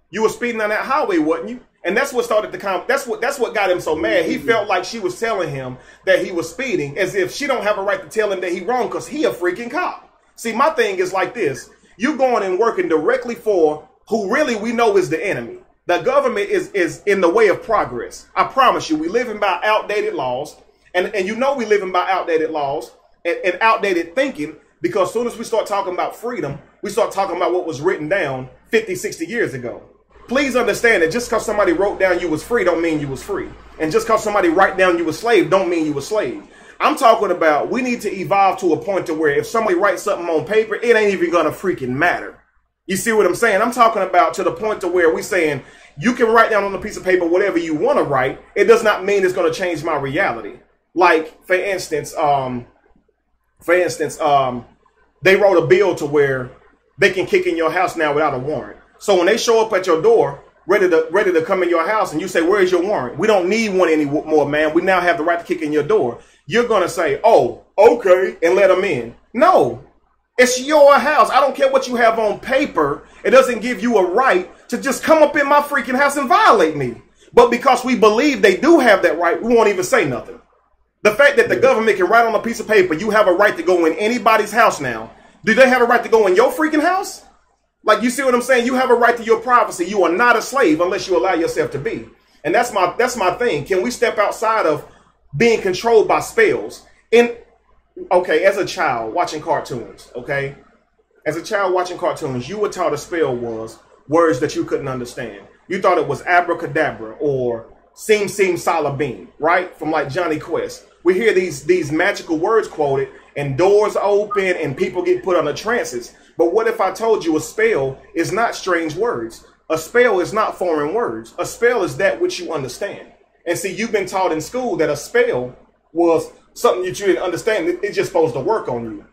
you were speeding on that highway, wasn't you? And that's what started the that's what got him so mad. He felt like she was telling him that he was speeding, as if she don't have a right to tell him that he wrong because he a freaking cop. See, my thing is like this. You going and working directly for who really we know is the enemy. The government is in the way of progress. I promise you, we living by outdated laws. And you know we living by outdated laws and outdated thinking, because as soon as we start talking about freedom, we start talking about what was written down 50, 60 years ago. Please understand that just because somebody wrote down you was free don't mean you was free. And just because somebody write down you was slave don't mean you was slave. I'm talking about we need to evolve to a point to where if somebody writes something on paper, it ain't even going to freaking matter. You see what I'm saying? I'm talking about to the point to where we're saying you can write down on a piece of paper whatever you want to write. It does not mean it's going to change my reality. Like, for instance, they wrote a bill to where they can kick in your house now without a warrant. So when they show up at your door, ready to come in your house, and you say, where's your warrant? We don't need one anymore, man. We now have the right to kick in your door. You're going to say, oh, okay, and let them in. No, it's your house. I don't care what you have on paper. It doesn't give you a right to just come up in my freaking house and violate me. But because we believe they do have that right, we won't even say nothing. The fact that the government can write on a piece of paper, you have a right to go in anybody's house now. Do they have a right to go in your freaking house? Like, you see what I'm saying? You have a right to your privacy. You are not a slave unless you allow yourself to be. And that's my thing. Can we step outside of being controlled by spells? Okay, as a child watching cartoons, okay? As a child watching cartoons, you were taught a spell was words that you couldn't understand. You thought it was abracadabra or seem salabim, right? From like Johnny Quest. We hear these magical words quoted and doors open and people get put under trances. But what if I told you a spell is not strange words? A spell is not foreign words. A spell is that which you understand. And see, you've been taught in school that a spell was something that you didn't understand. It's just supposed to work on you.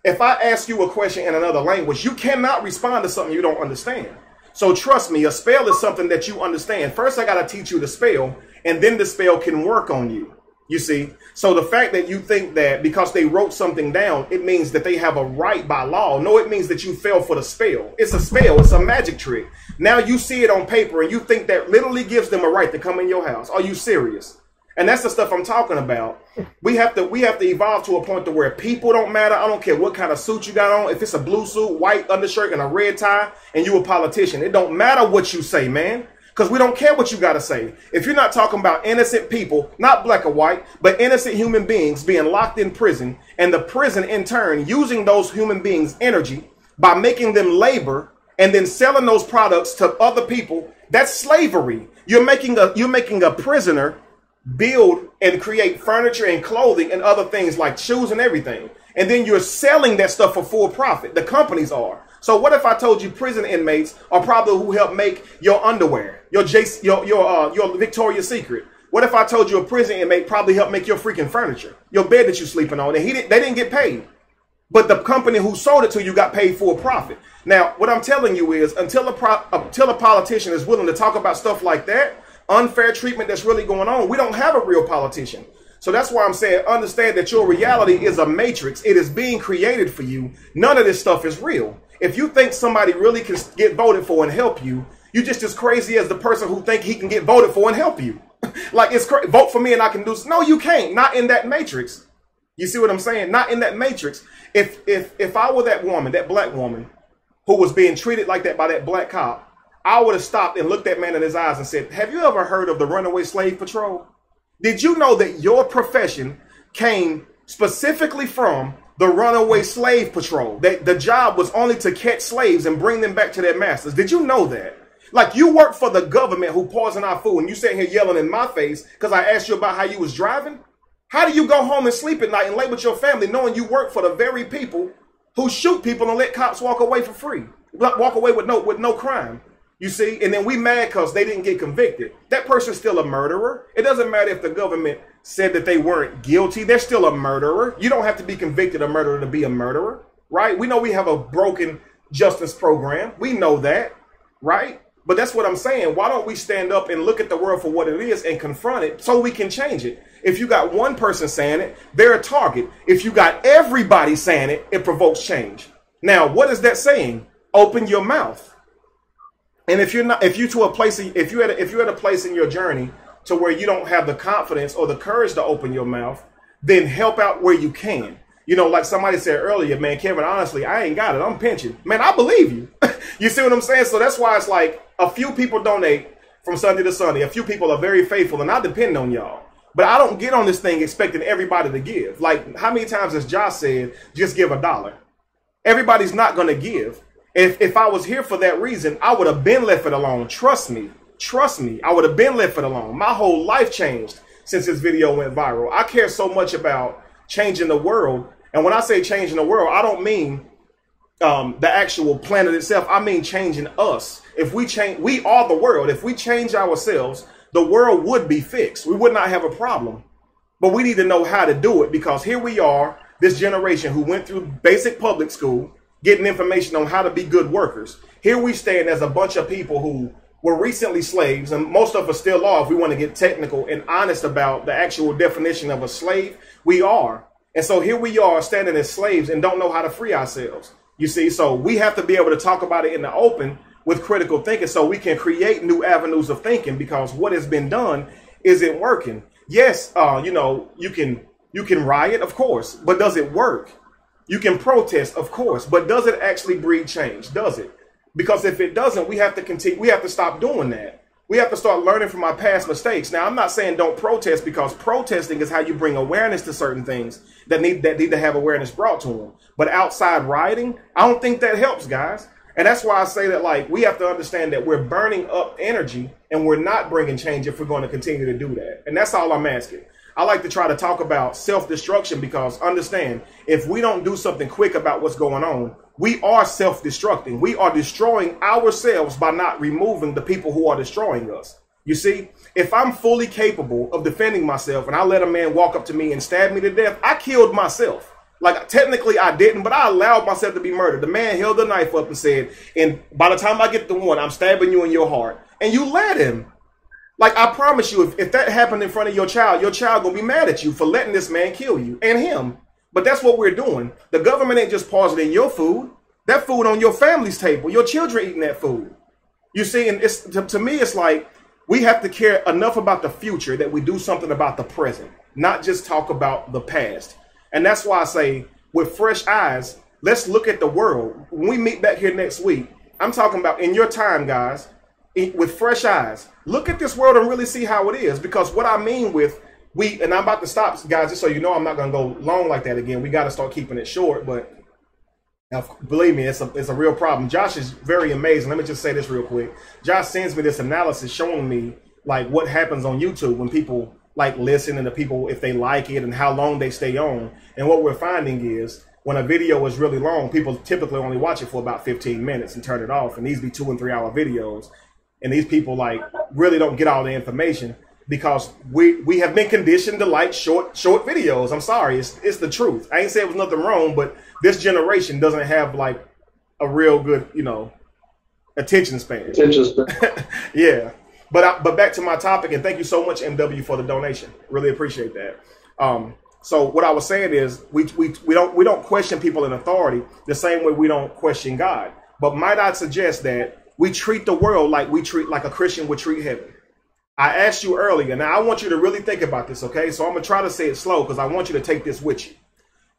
If I ask you a question in another language, you cannot respond to something you don't understand. So trust me, a spell is something that you understand. First, I got to teach you the spell, and then the spell can work on you. You see, so the fact that you think that because they wrote something down, it means that they have a right by law. No, it means that you fell for the spell. It's a spell. It's a magic trick. Now you see it on paper and you think that literally gives them a right to come in your house. Are you serious? And that's the stuff I'm talking about. We have to evolve to a point to where people don't matter. I don't care what kind of suit you got on. If it's a blue suit, white undershirt, and a red tie, and you a politician, it don't matter what you say, man. Because we don't care what you got to say. If you're not talking about innocent people, not black or white, but innocent human beings being locked in prison, and the prison in turn using those human beings' energy by making them labor and then selling those products to other people, that's slavery. You're making a prisoner build and create furniture and clothing and other things like shoes and everything. And then you're selling that stuff for full profit. The companies are. So what if I told you prison inmates are probably who help make your underwear, your Victoria's Secret? What if I told you a prison inmate probably helped make your freaking furniture, your bed that you're sleeping on, and they didn't get paid, but the company who sold it to you got paid for a profit? Now, what I'm telling you is until a politician is willing to talk about stuff like that, unfair treatment that's really going on, we don't have a real politician. So that's why I'm saying understand that your reality is a matrix. It is being created for you. None of this stuff is real. If you think somebody really can get voted for and help you, you're just as crazy as the person who think he can get voted for and help you. Like, it's vote for me and I can do this. No, you can't. Not in that matrix. You see what I'm saying? Not in that matrix. If I were that woman, that black woman who was being treated like that by that black cop, I would have stopped and looked that man in his eyes and said, have you ever heard of the Runaway Slave Patrol? Did you know that your profession came specifically from the runaway slave patrol. The job was only to catch slaves and bring them back to their masters. Did you know that? Like, you work for the government who poison our food, and you sitting here yelling in my face because I asked you about how you was driving? How do you go home and sleep at night and lay with your family knowing you work for the very people who shoot people and let cops walk away for free? Walk away with no crime. You see? And then we mad because they didn't get convicted. That person's still a murderer. It doesn't matter if the government said that they weren't guilty. They're still a murderer. You don't have to be convicted of murder to be a murderer, right? We know we have a broken justice program. We know that, right? But that's what I'm saying. Why don't we stand up and look at the world for what it is and confront it so we can change it? If you got one person saying it, they're a target. If you got everybody saying it, it provokes change. Now, what is that saying? Open your mouth. And if you're at a place in your journey to where you don't have the confidence or the courage to open your mouth, then help out where you can. You know, like somebody said earlier, man, Kevin, honestly, I ain't got it. I'm pinching. Man, I believe you. You see what I'm saying? So that's why it's like a few people donate from Sunday to Sunday. A few people are very faithful, and I depend on y'all. But I don't get on this thing expecting everybody to give. Like, how many times has Josh said, just give $1? Everybody's not going to give. If I was here for that reason, I would have been left it alone. Trust me. Trust me. I would have been left it alone. My whole life changed since this video went viral. I care so much about changing the world. And when I say changing the world, I don't mean the actual planet itself. I mean changing us. If we change, we are the world. If we change ourselves, the world would be fixed. We would not have a problem. But we need to know how to do it, because here we are, this generation who went through basic public school, getting information on how to be good workers. Here we stand as a bunch of people who were recently slaves, and most of us still are. If we want to get technical and honest about the actual definition of a slave, we are. And so here we are standing as slaves and don't know how to free ourselves. You see, so we have to be able to talk about it in the open with critical thinking so we can create new avenues of thinking, because what has been done isn't working. Yes, you know, you can riot, of course, but does it work? You can protest, of course, but does it actually breed change? Does it? Because if it doesn't, we have to continue. We have to stop doing that. We have to start learning from our past mistakes. Now, I'm not saying don't protest, because protesting is how you bring awareness to certain things that need to have awareness brought to them. But outside rioting, I don't think that helps, guys. And that's why I say that, like, we have to understand that we're burning up energy and we're not bringing change if we're going to continue to do that. And that's all I'm asking. I like to try to talk about self-destruction, because understand, if we don't do something quick about what's going on, we are self-destructing. We are destroying ourselves by not removing the people who are destroying us. You see, if I'm fully capable of defending myself and I let a man walk up to me and stab me to death, I killed myself. Like, technically I didn't, but I allowed myself to be murdered. The man held the knife up and said, and by the time I get to one, I'm stabbing you in your heart. And you let him. Like, I promise you, if that happened in front of your child gonna be mad at you for letting this man kill you and him. But that's what we're doing. The government ain't just poisoning your food. That food on your family's table. Your children eating that food. You see, and it's to me, it's like we have to care enough about the future that we do something about the present, not just talk about the past. And that's why I say, with fresh eyes, let's look at the world. When we meet back here next week, I'm talking about in your time, guys, with fresh eyes. Look at this world and really see how it is. Because what I mean with and I'm about to stop, guys, just so you know, I'm not going to go long like that again. We got to start keeping it short. But now, believe me, it's a real problem. Josh is very amazing. Let me just say this real quick. Josh sends me this analysis showing me, like, what happens on YouTube when people, like, listen, and the people, if they like it and how long they stay on. And what we're finding is when a video is really long, people typically only watch it for about 15 minutes and turn it off. And these be 2 and 3 hour videos. And these people, like, really don't get all the information, because we have been conditioned to like short videos. I'm sorry, it's the truth. I ain't saying it was nothing wrong, but this generation doesn't have, like, a real good, you know, attention span. Yeah. But back to my topic, and thank you so much, MW, for the donation. Really appreciate that. So what I was saying is we don't question people in authority the same way we don't question God. But might I suggest that we treat the world like a Christian would treat heaven. I asked you earlier. Now, I want you to really think about this, okay? So I'm going to try to say it slow, because I want you to take this with you.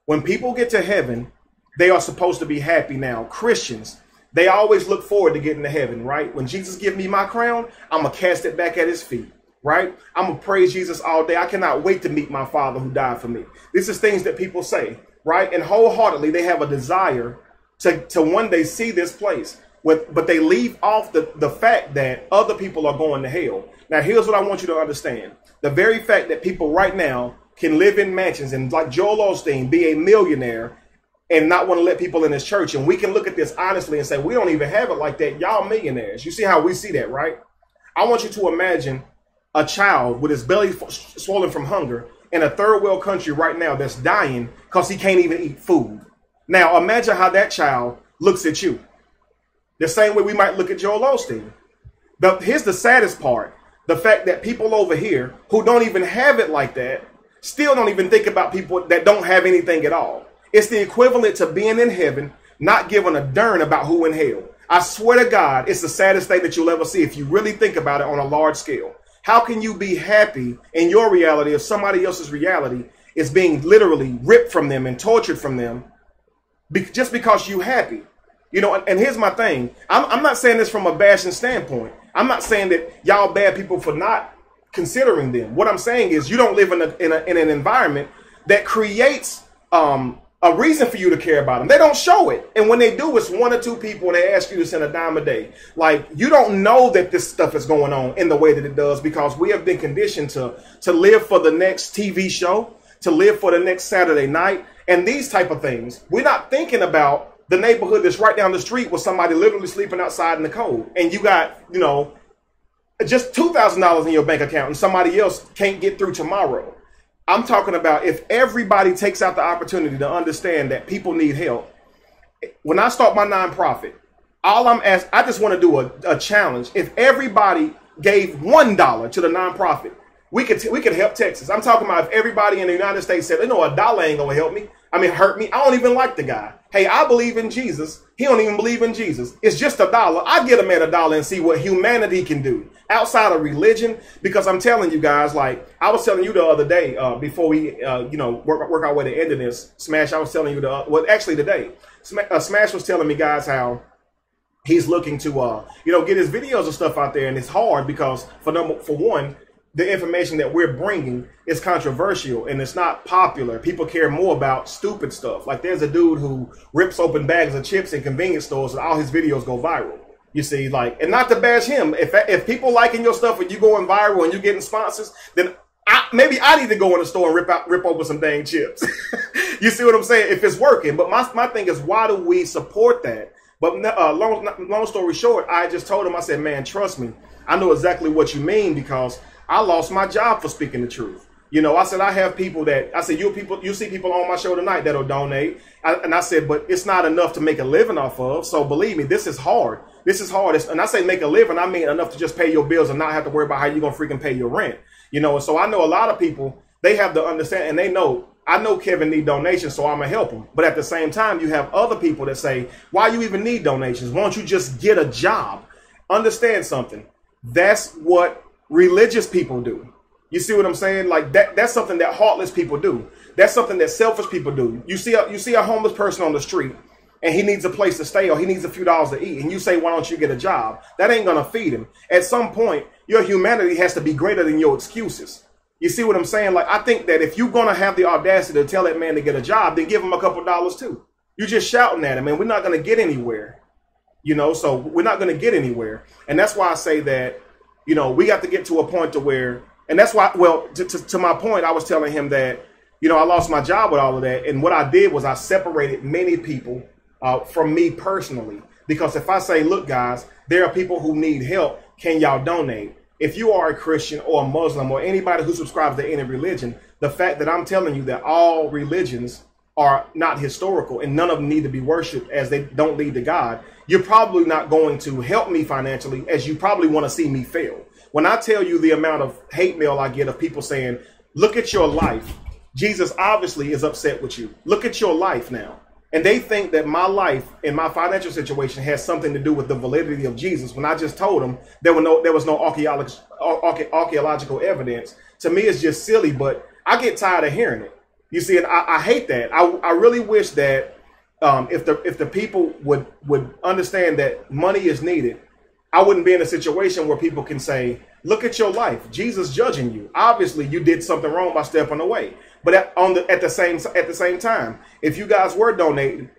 When people get to heaven, they are supposed to be happy now. Christians, they always look forward to getting to heaven, right? When Jesus give me my crown, I'm going to cast it back at his feet, right? I'm going to praise Jesus all day. I cannot wait to meet my Father who died for me. This is things that people say. right? And wholeheartedly, they have a desire to one day see this place. But they leave off the fact that other people are going to hell. Now, here's what I want you to understand. The very fact that people right now can live in mansions and, like Joel Osteen, be a millionaire and not want to let people in his church. And we can look at this honestly and say, we don't even have it like that. Y'all millionaires. You see how we see that, right? I want you to imagine a child with his belly swollen from hunger in a third world country right now that's dying because he can't even eat food. Now, imagine how that child looks at you. The same way we might look at Joel Osteen. Here's the saddest part. The fact that people over here who don't even have it like that still don't even think about people that don't have anything at all. It's the equivalent to being in heaven, not giving a darn about who in hell. I swear to God, it's the saddest thing that you'll ever see if you really think about it on a large scale. How can you be happy in your reality if somebody else's reality is being literally ripped from them and tortured from them just because you're happy? You know, and here's my thing. I'm not saying this from a bashing standpoint. I'm not saying that y'all bad people for not considering them. What I'm saying is you don't live in an environment that creates a reason for you to care about them. They don't show it. And when they do, it's one or two people and they ask you to send a dime a day. Like, you don't know that this stuff is going on in the way that it does because we have been conditioned to live for the next TV show, to live for the next Saturday night, and these type of things. We're not thinking about the neighborhood that's right down the street with somebody literally sleeping outside in the cold. And you got, you know, just $2,000 in your bank account and somebody else can't get through tomorrow. I'm talking about if everybody takes out the opportunity to understand that people need help. When I start my nonprofit, all I'm asking, I just want to do a challenge. If everybody gave $1 to the nonprofit, we could help Texas. I'm talking about if everybody in the United States said, you know, $1 ain't gonna help me. I mean, hurt me. I don't even like the guy. Hey, I believe in Jesus. He don't even believe in Jesus. It's just $1. I get a man $1 and see what humanity can do outside of religion. Because I'm telling you guys, like I was telling you the other day, before we, you know, work our way to ending this, Smash. I was telling you today, Smash was telling me, guys, how he's looking to, you know, get his videos and stuff out there, and it's hard because for one, the information that we're bringing is controversial and it's not popular. People care more about stupid stuff. Like there's a dude who rips open bags of chips in convenience stores and all his videos go viral. You see, like, and not to bash him. If people liking your stuff and you going viral and you getting sponsors, then maybe I need to go in the store and rip open some dang chips. You see what I'm saying? If it's working. But my thing is, why do we support that? But long story short, I just told him, I said, man, trust me. I know exactly what you mean because I lost my job for speaking the truth. You know, I said, I have people that, I said, you see people on my show tonight that'll donate. And I said, but it's not enough to make a living off of. So believe me, this is hard. This is hard. And I say make a living, I mean enough to just pay your bills and not have to worry about how you're going to freaking pay your rent. You know, so I know a lot of people, they have the understanding and they know, I know Kevin need donations, so I'm going to help him. But at the same time, you have other people that say, why you even need donations? Why don't you just get a job? Understand something. That's what religious people do. You see what I'm saying? Like that's something that heartless people do. That's something that selfish people do. You see a homeless person on the street and he needs a place to stay or he needs a few dollars to eat. And you say, why don't you get a job? That ain't going to feed him. At some point, your humanity has to be greater than your excuses. You see what I'm saying? Like, I think that if you're going to have the audacity to tell that man to get a job, then give him a couple dollars too. You're just shouting at him and we're not going to get anywhere. You know, so we're not going to get anywhere. And that's why I say that, you know, we got to get to a point to where, and that's why, well, to my point, I was telling him that, you know, I lost my job with all of that. And what I did was I separated many people from me personally. Because if I say, look, guys, there are people who need help. Can y'all donate? If you are a Christian or a Muslim or anybody who subscribes to any religion, the fact that I'm telling you that all religions are not historical and none of them need to be worshipped as they don't lead to God, you're probably not going to help me financially as you probably want to see me fail. When I tell you the amount of hate mail I get of people saying, look at your life. Jesus obviously is upset with you. Look at your life now. And they think that my life and my financial situation has something to do with the validity of Jesus. When I just told them there was no archaeological evidence. To me, it's just silly, but I get tired of hearing it. You see, and I hate that. I really wish that if the people would understand that money is needed I wouldn't be in a situation where people can say, look at your life. Jesus judging you. Obviously, you did something wrong by stepping away. But at the same time, if you guys were donating,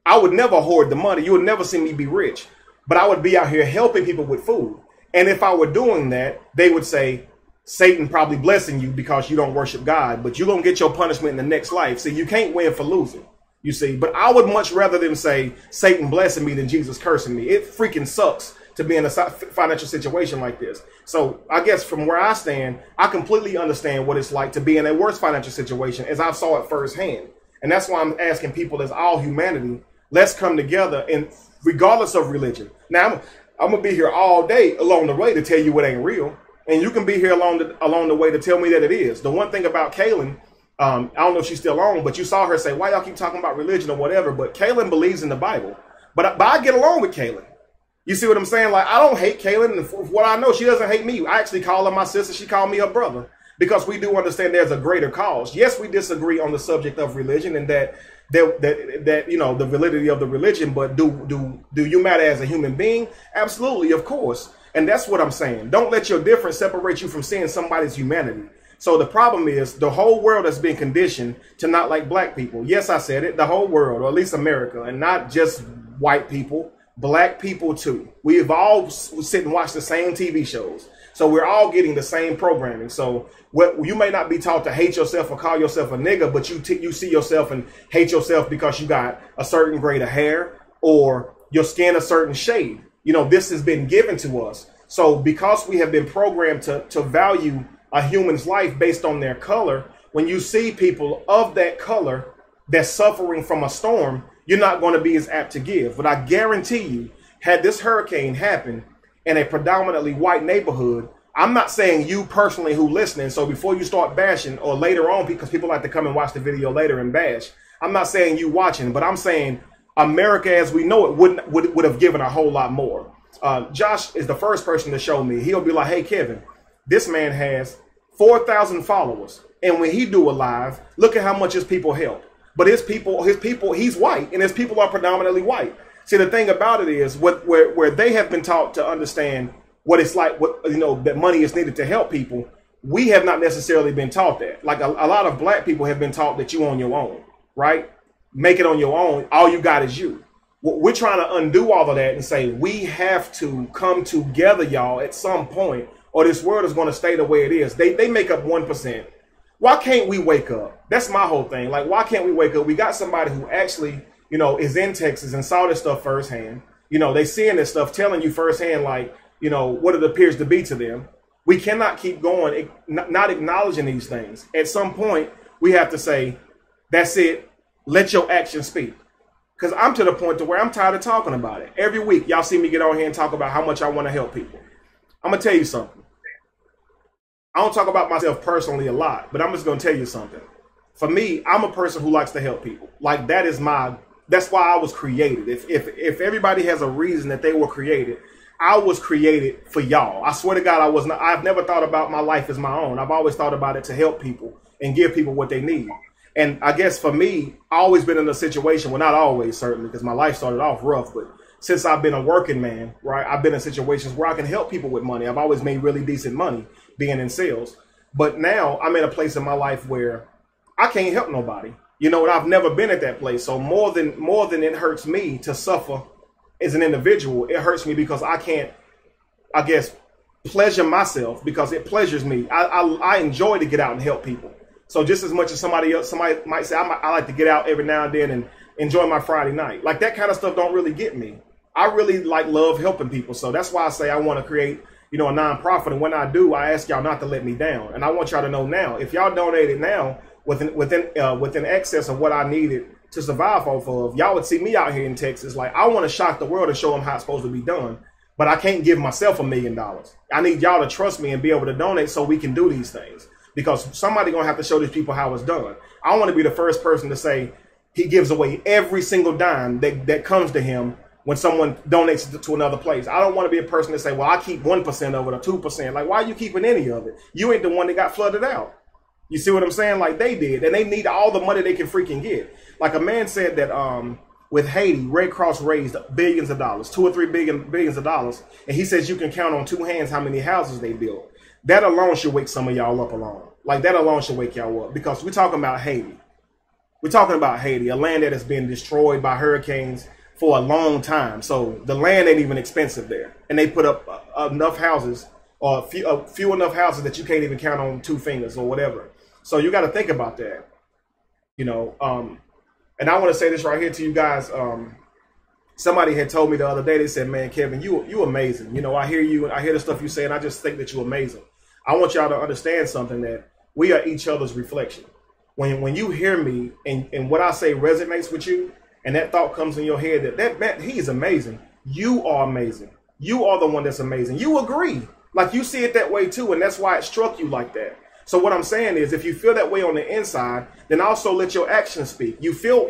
I would never hoard the money. You would never see me be rich. But I would be out here helping people with food. And if I were doing that, they would say, Satan probably blessing you because you don't worship God, but you're going to get your punishment in the next life. See, you can't win for losing, you see. But I would much rather them say Satan blessing me than Jesus cursing me. It freaking sucks to be in a financial situation like this. So I guess from where I stand, I completely understand what it's like to be in a worse financial situation as I saw it firsthand. And that's why I'm asking people as all humanity, let's come together and regardless of religion. Now, I'm going to be here all day along the way to tell you it ain't real. And you can be here along the way to tell me that it is. The one thing about Kaylin, I don't know if she's still on, but you saw her say, why y'all keep talking about religion or whatever? But Kaylin believes in the Bible. But I get along with Kaylin. You see what I'm saying? Like, I don't hate Kaylin. And for what I know, she doesn't hate me. I actually call her my sister. She called me her brother because we do understand there's a greater cause. Yes, we disagree on the subject of religion and that you know, the validity of the religion. But do you matter as a human being? Absolutely, of course. And that's what I'm saying. Don't let your difference separate you from seeing somebody's humanity. So the problem is the whole world has been conditioned to not like black people. Yes, I said it. The whole world, or at least America, and not just white people, black people too. We've all sit and watch the same TV shows. So we're all getting the same programming. So you may not be taught to hate yourself or call yourself a nigga, but you see yourself and hate yourself because you got a certain grade of hair or your skin a certain shade. You know, this has been given to us. So because we have been programmed to value a human's life based on their color, when you see people of that color that's suffering from a storm, you're not going to be as apt to give. But I guarantee you, had this hurricane happen in a predominantly white neighborhood, I'm not saying you personally who listening. So before you start bashing or later on, because people like to come and watch the video later and bash, I'm not saying you watching, but I'm saying America as we know it would have given a whole lot more. Josh is the first person to show me. He'll be like, hey, Kevin, this man has 4,000 followers. And when he do a live, look at how much his people help. But his people, he's white and his people are predominantly white. See, the thing about it is where they have been taught to understand what it's like, that money is needed to help people. We have not necessarily been taught that. Like a lot of black people have been taught that you on your own, right? Make it on your own. All you got is you. We're trying to undo all of that and say we have to come together, y'all, at some point, or this world is going to stay the way it is. They make up 1%. Why can't we wake up? That's my whole thing. Like, why can't we wake up? We got somebody who actually, is in Texas and saw this stuff firsthand. They seeing this stuff, telling you firsthand, like, what it appears to be to them. We cannot keep going, not acknowledging these things. At some point, we have to say, that's it. Let your actions speak. Because I'm to the point to where I'm tired of talking about it. Every week, y'all see me get on here and talk about how much I want to help people. I'm going to tell you something. I don't talk about myself personally a lot, but I'm just going to tell you something. For me, I'm a person who likes to help people. Like, that's why I was created. If everybody has a reason that they were created, I was created for y'all. I swear to God, I've never thought about my life as my own. I've always thought about it to help people and give people what they need. And I guess for me, I've always been in a situation, well, not always, certainly, because my life started off rough, but since I've been a working man, right, I've been in situations where I can help people with money. I've always made really decent money being in sales. But now I'm in a place in my life where I can't help nobody. And I've never been at that place. So more than it hurts me to suffer as an individual, it hurts me because I can't, I guess, pleasure myself because it pleasures me. I enjoy to get out and help people. So just as much as somebody might say, I like to get out every now and then and enjoy my Friday night. Like, that kind of stuff don't really get me. I really love helping people. So that's why I say I want to create, a nonprofit. And when I do, I ask y'all not to let me down. And I want y'all to know now, if y'all donated now within excess of what I needed to survive off of, y'all would see me out here in Texas. Like, I want to shock the world and show them how it's supposed to be done. But I can't give myself $1 million. I need y'all to trust me and be able to donate so we can do these things. Because somebody going to have to show these people how it's done. I want to be the first person to say he gives away every single dime that comes to him when someone donates to another place. I don't want to be a person to say, well, I keep 1% of it or 2%. Like, why are you keeping any of it? You ain't the one that got flooded out. You see what I'm saying? Like they did. And they need all the money they can freaking get. Like a man said that with Haiti, Red Cross raised billions of dollars, billions of dollars, and he says you can count on two hands how many houses they built. That alone should wake some of y'all up alone. Like that alone should wake y'all up, because we're talking about Haiti. We're talking about Haiti, a land that has been destroyed by hurricanes for a long time. So the land ain't even expensive there, and they put up enough houses, or few enough houses that you can't even count on two fingers or whatever. So you got to think about that, you know. And I want to say this right here to you guys. Somebody had told me the other day, they said, man, Kevin, you amazing. You know, I hear you and I hear the stuff you say, and I just think that you're amazing. I want y'all to understand something, that we are each other's reflection. When you hear me and what I say resonates with you, and that thought comes in your head that man, he is amazing. You are amazing. You are the one that's amazing. You agree. Like you see it that way too, and that's why it struck you like that. So what I'm saying is, if you feel that way on the inside, then also let your actions speak. You feel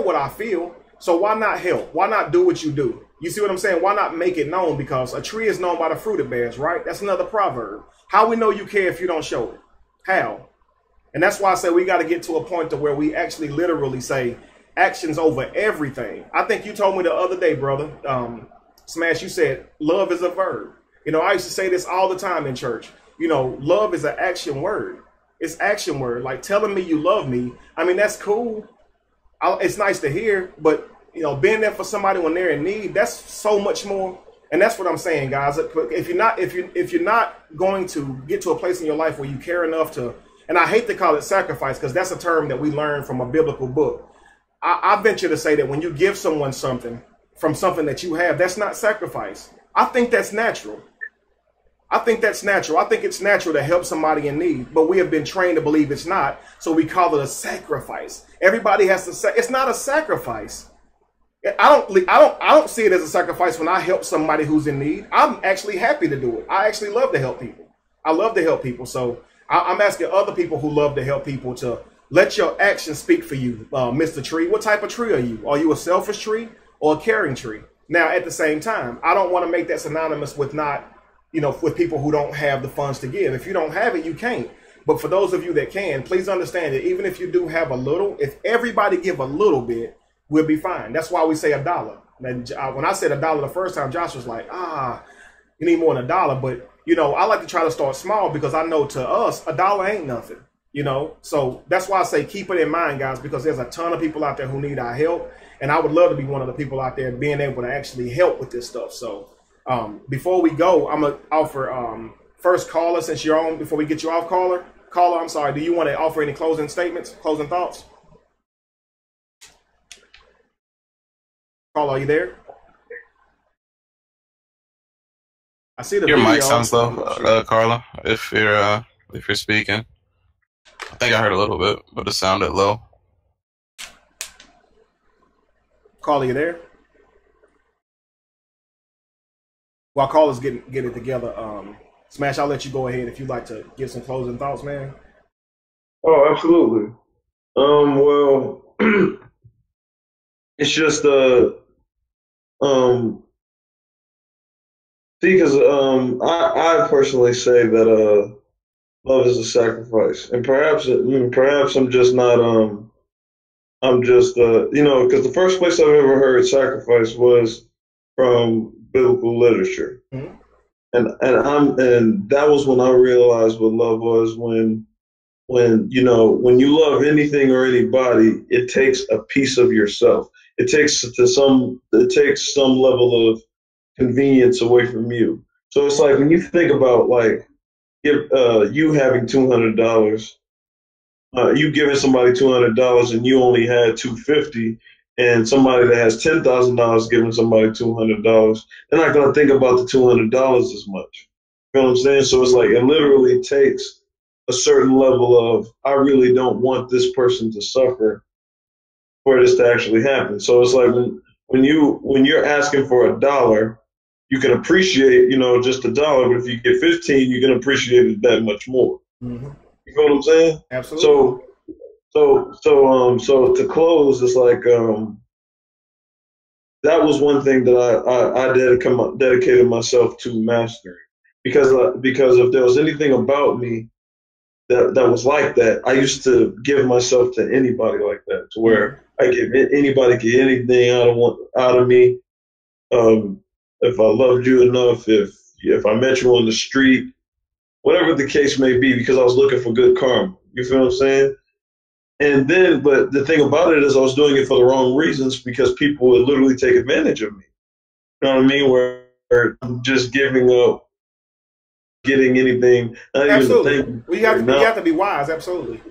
what I feel, so why not help? Why not do what you do? You see what I'm saying? Why not make it known? Because a tree is known by the fruit it bears, right? That's another proverb. How we know you care if you don't show it? How? And that's why I say we got to get to a point to where we actually literally say actions over everything. I think you told me the other day, brother, Smash, you said love is a verb. You know, I used to say this all the time in church. You know, love is an action word. It's action word. Like telling me you love me. I mean, that's cool. It's nice to hear, but you know, being there for somebody when they're in need, that's so much more. And that's what I'm saying, guys. If you're not going to get to a place in your life where you care enough to, and I hate to call it sacrifice, because that's a term that we learned from a biblical book. I venture to say that when you give someone something from something that you have, that's not sacrifice. I think that's natural. I think that's natural. I think it's natural to help somebody in need, but we have been trained to believe it's not. So we call it a sacrifice. Everybody has to say it's not a sacrifice. I don't see it as a sacrifice when I help somebody who's in need. I'm actually happy to do it. I actually love to help people. I love to help people. So I'm asking other people who love to help people to let your actions speak for you, Mr. Tree. What type of tree are you? Are you a selfish tree or a caring tree? Now, at the same time, I don't want to make that synonymous with not, you know, with people who don't have the funds to give. If you don't have it, you can't. But for those of you that can, please understand that even if you do have a little, if everybody give a little bit, we'll be fine. That's why we say $1. When I said $1 the first time, Josh was like, you need more than $1. But, you know, I like to try to start small, because I know to us, $1 ain't nothing, you know. So that's why I say keep it in mind, guys, because there's a ton of people out there who need our help. And I would love to be one of the people out there being able to actually help with this stuff. So before we go, I'm going to offer first caller, since you're on, before we get you off, caller, I'm sorry. Do you want to offer any closing statements, closing thoughts? Caller, are you there? I see the your video. mic sounds low, Carla. If you're speaking, I think I heard a little bit, but it sounded low. Carla, you there? While Carla's getting it together, Smash, I'll let you go ahead if you'd like to give some closing thoughts, man. Oh, absolutely. Well, it's just because I personally say that love is a sacrifice, and perhaps I'm just not I'm just you know, because the first place I've ever heard sacrifice was from biblical literature. Mm-hmm. And that was when I realized what love was, when you know, when you love anything or anybody, it takes a piece of yourself. It takes some level of convenience away from you. So it's like when you think about like you having $200, you giving somebody $200 and you only had $250, and somebody that has $10,000 giving somebody $200, they're not going to think about the $200 as much. You know what I'm saying? So it's like it literally takes a certain level of, I really don't want this person to suffer for this to actually happen. So it's like when you're asking for $1, you can appreciate, you know, just $1, but if you get 15, you can appreciate it that much more. Mm-hmm. You know what I'm saying? Absolutely. So to close, it's like that was one thing that I dedicated myself to mastering, because if there was anything about me that was like that, I used to give myself to anybody like that, to where I give anybody get anything out of me. If I loved you enough, if I met you on the street, whatever the case may be, because I was looking for good karma. You feel what I'm saying? And then, but the thing about it is, I was doing it for the wrong reasons because people would literally take advantage of me. You know what I mean? Where I'm just giving up, getting anything, not Absolutely. even We have to be wise. Absolutely.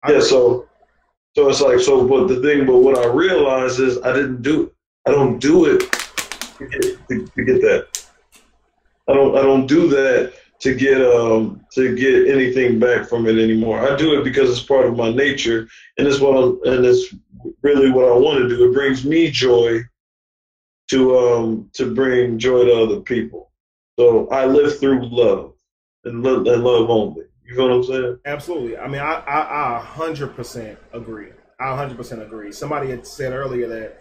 Yeah. So it's like, but what I realized is I don't do it to get that. I don't do that to get anything back from it anymore. I do it because it's part of my nature, and it's really what I want to do. It brings me joy to bring joy to other people. So I live through love and love only. You feel what I'm saying? Absolutely. I mean, I 100% agree. I 100% agree. Somebody had said earlier that,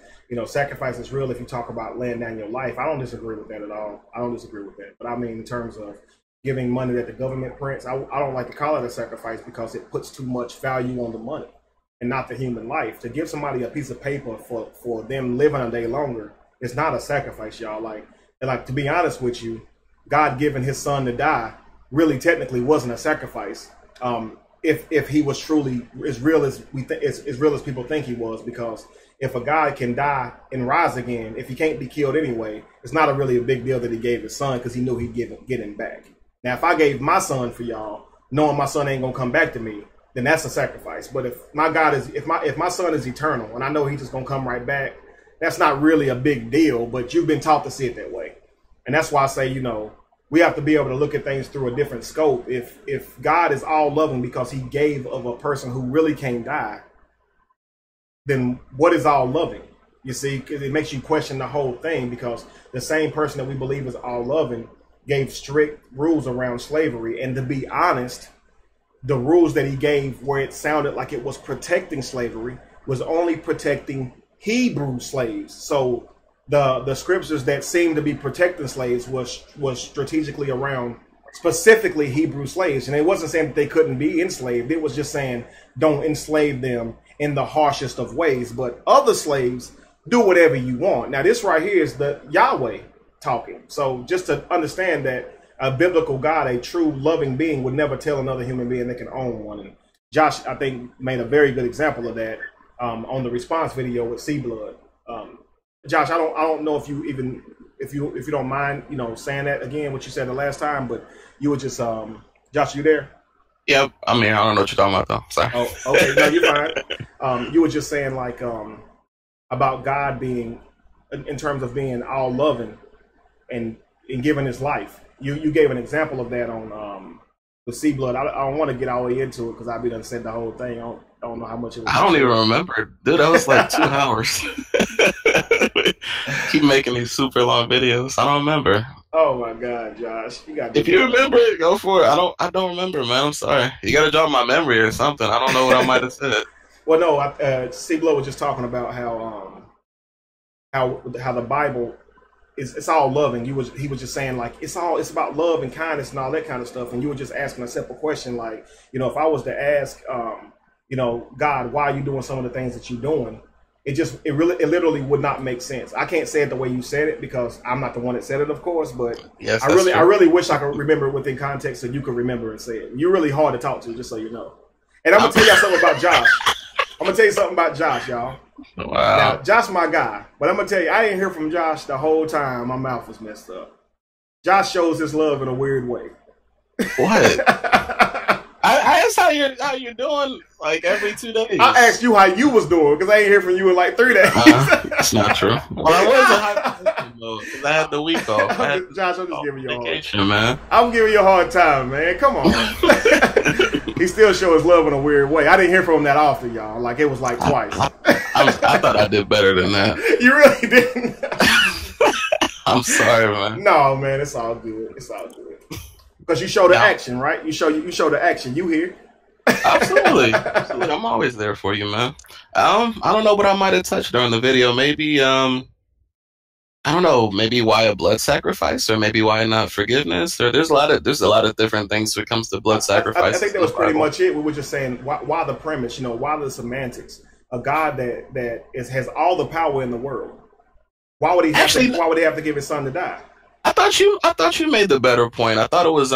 sacrifice is real if you talk about laying down your life. I don't disagree with that at all. I don't disagree with that. But I mean, in terms of giving money that the government prints, I don't like to call it a sacrifice because it puts too much value on the money and not the human life. To give somebody a piece of paper for them living a day longer, it's not a sacrifice, y'all. Like to be honest with you, God giving his son to die really technically wasn't a sacrifice. If he was truly as real as as real as people think he was, because if a guy can die and rise again, if he can't be killed anyway, it's not really a big deal that he gave his son because he knew he'd get him back. Now, if I gave my son for y'all, knowing my son ain't gonna come back to me, then that's a sacrifice. But if my son is eternal and I know he's just gonna come right back, that's not really a big deal. But you've been taught to see it that way, and that's why I say, we have to be able to look at things through a different scope. If God is all loving because he gave of a person who really can't die, then what is all loving? You see, it makes you question the whole thing, because the same person that we believe is all loving gave strict rules around slavery. And to be honest, the rules that he gave where it sounded like it was protecting slavery was only protecting Hebrew slaves. So the scriptures that seemed to be protecting slaves was strategically around specifically Hebrew slaves. And it wasn't saying that they couldn't be enslaved. It was just saying don't enslave them in the harshest of ways. But other slaves, do whatever you want. Now, this right here is the Yahweh talking. So just to understand that a biblical God, a true loving being, would never tell another human being they can own one. And Josh, I think, made a very good example of that on the response video with Sea Blood. Josh, I don't know if you don't mind, saying that again, what you said the last time, but you were just, Josh, you there? Yep. I mean, I don't know what you're talking about though. Sorry. Oh, okay. No, you're fine. You were just saying about God being, in terms of being all loving and giving his life. You gave an example of that on the Sea Blood. I don't want to get all the way into it because I've been said the whole thing. I don't know how much it was. I don't even remember. Dude, that was like 2 hours. Keep making these super long videos. I don't remember. Oh my God, Josh. If you remember it, go for it. I don't remember, man. I'm sorry. You got to jog my memory or something. I don't know what I might have said. Well, no, Sea Blood was just talking about how the Bible it's all loving. He was just saying like it's about love and kindness and all that kind of stuff. And you were just asking a simple question like, if I was to ask God, why are you doing some of the things that you're doing? It literally would not make sense. I can't say it the way you said it because I'm not the one that said it, of course, but yes, I really wish I could remember it within context so you could remember and say it. You're really hard to talk to, just so you know. And I'm gonna tell y'all something about Josh. I'm gonna tell you something about Josh, y'all. Wow. Now, Josh my guy, but I'm gonna tell you, I didn't hear from Josh the whole time. My mouth was messed up. Josh shows his love in a weird way. What? I asked how you're doing like every 2 days. I asked you how you was doing because I ain't hear from you in like 3 days. That's not true. Well, I was in high mode because I had the week off. Josh, I'm just giving you a hard time, man. I'm giving you a hard time, man. Come on. He still shows love in a weird way. I didn't hear from him that often, y'all. Like it was like twice. I thought I did better than that. You really didn't. I'm sorry, man. No, man, it's all good. It's all good. Because you show the action, right? You show the action. You here? Absolutely. Absolutely. I'm always there for you, man. I don't know what I might have touched during the video. Maybe I don't know. Maybe why a blood sacrifice, or maybe why not forgiveness, or there's a lot of different things when it comes to blood sacrifice. I think that was pretty much it. We were just saying why the premise, why the semantics. a God that has all the power in the world, why would he have to give his son to die? I thought you made the better point. I thought it was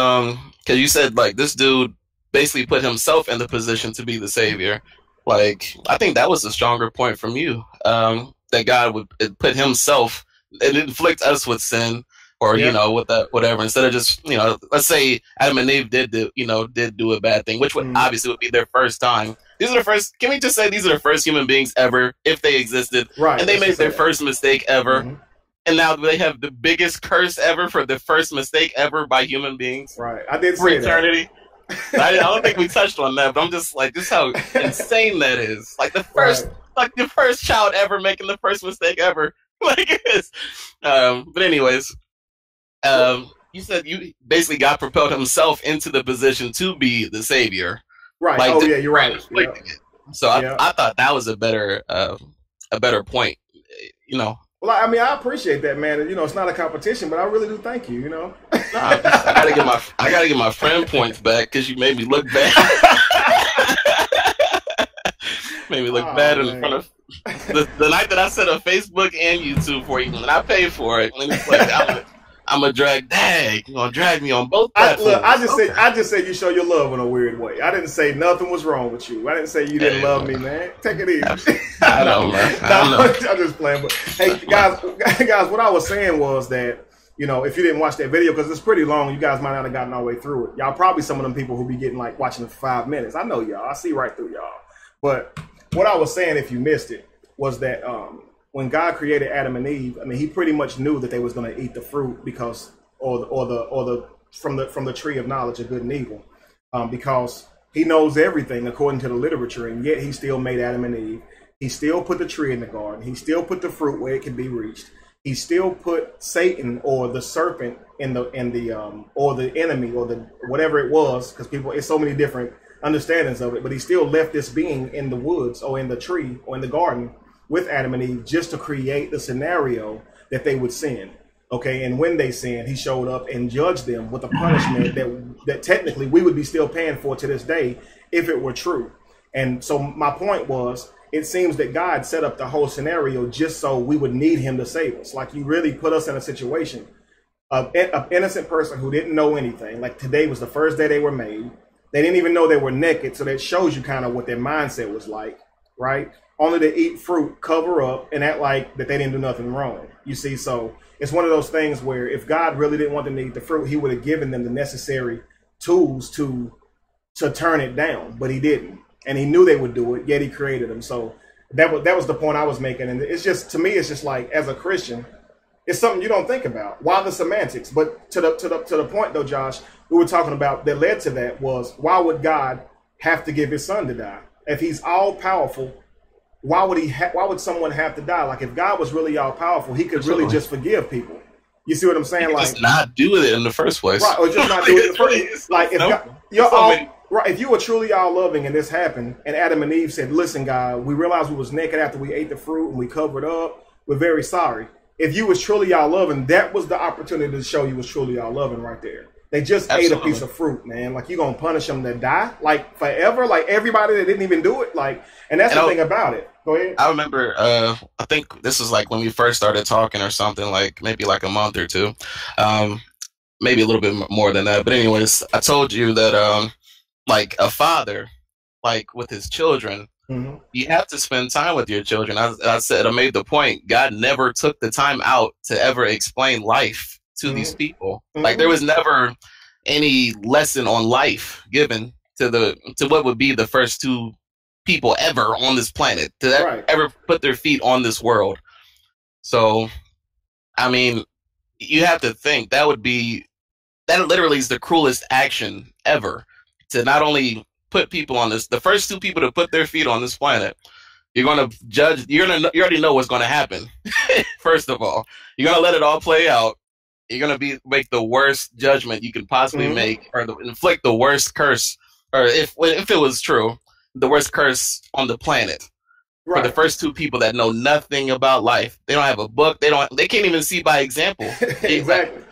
because you said like this dude basically put himself in the position to be the savior. Like I think that was the stronger point from you. That God would put himself and inflict us with sin or you know with that whatever instead of just let's say Adam and Eve did do a bad thing, which would obviously would be their first time. These are the first. Can we just say these are the first human beings ever, if they existed, right? And they made their first mistake ever. Mm-hmm. And now they have the biggest curse ever for the first mistake ever by human beings. Right. I did for say eternity. I don't think we touched on that, but I'm just like, just how insane that is. Like the first, like the first child ever making the first mistake ever. Like this. But anyways, you said you basically God propelled himself into the position to be the savior. Right. Like, yeah, you're right. Yeah. So I thought that was a better point. Well, I mean, I appreciate that, man. And, it's not a competition, but I really do thank you. I gotta get my friend points back because you made me look bad. Made me look bad in front of the night that I set up Facebook and YouTube for you, and I paid for it. And it's like I'm a drag. Dang, you're gonna drag me on both platforms. I just said you show your love in a weird way. I didn't say nothing was wrong with you. I didn't say you didn't love me, man. Take it easy. I know, man. I'm just playing. But hey, guys, what I was saying was that if you didn't watch that video because it's pretty long, you guys might not have gotten all the way through it. Y'all probably some of them people who be getting like watching it for 5 minutes. I know y'all. I see right through y'all. But what I was saying, if you missed it, was that when God created Adam and Eve, I mean, he pretty much knew that they was going to eat the fruit because, from the tree of knowledge of good and evil, because he knows everything according to the literature, and yet he still made Adam and Eve. He still put the tree in the garden. He still put the fruit where it can be reached. He still put Satan or the serpent or the enemy or the whatever it was, because it's so many different understandings of it. But he still left this being in the woods or in the tree or in the garden with Adam and Eve just to create the scenario that they would sin. Okay, and when they sinned, he showed up and judged them with a punishment that technically we would be still paying for to this day if it were true. And so my point was, it seems that God set up the whole scenario just so we would need him to save us. Like, you really put us in a situation of an innocent person who didn't know anything. Like, today was the first day they were made. They didn't even know they were naked, so that shows you kind of what their mindset was like, right? Only to eat fruit, cover up, and act like that they didn't do nothing wrong. You see, so it's one of those things where if God really didn't want them to eat the fruit, he would have given them the necessary tools to turn it down, but he didn't. And he knew they would do it, yet he created them. So that was the point I was making. And it's just, to me, it's just like, as a Christian, it's something you don't think about. Why the semantics? But to the point though, Josh, we were talking about that led to that was, why would God have to give his son to die? If he's all powerful, why would someone have to die? Like, if God was really all powerful, he could really just forgive people. You see what I'm saying? Like, just not do it in the first place, right? Or just not do it in the first place. Like, if God, right, if you were truly all loving and this happened, and Adam and Eve said, "Listen, God, we realized we was naked after we ate the fruit and we covered up. We're very sorry." If you was truly all loving, that was the opportunity to show you was truly all loving right there. They just ate a piece of fruit, man. Like, you gonna punish them to die, like, forever? Like, everybody that didn't even do it, like, and that's the thing about it. Go ahead. I remember, I think this was like when we first started talking or something, like maybe like a month or two, maybe a little bit more than that. But anyways, I told you that, like a father, like with his children, you have to spend time with your children. I said, I made the point, God never took the time out to ever explain life to these people. Like, there was never any lesson on life given to what would be the first two people ever on this planet to ever put their feet on this world. So, I mean, you have to think that literally is the cruelest action ever, to not only put people on this, the first two people to put their feet on this planet. You're going to judge, you already know what's going to happen. First of all, you're going to let it all play out. You're going to make the worst judgment you can possibly make, or inflict the worst curse, or if it was true, the worst curse on the planet. For the first two people that know nothing about life. They don't have a book. They can't even see by example. Exactly.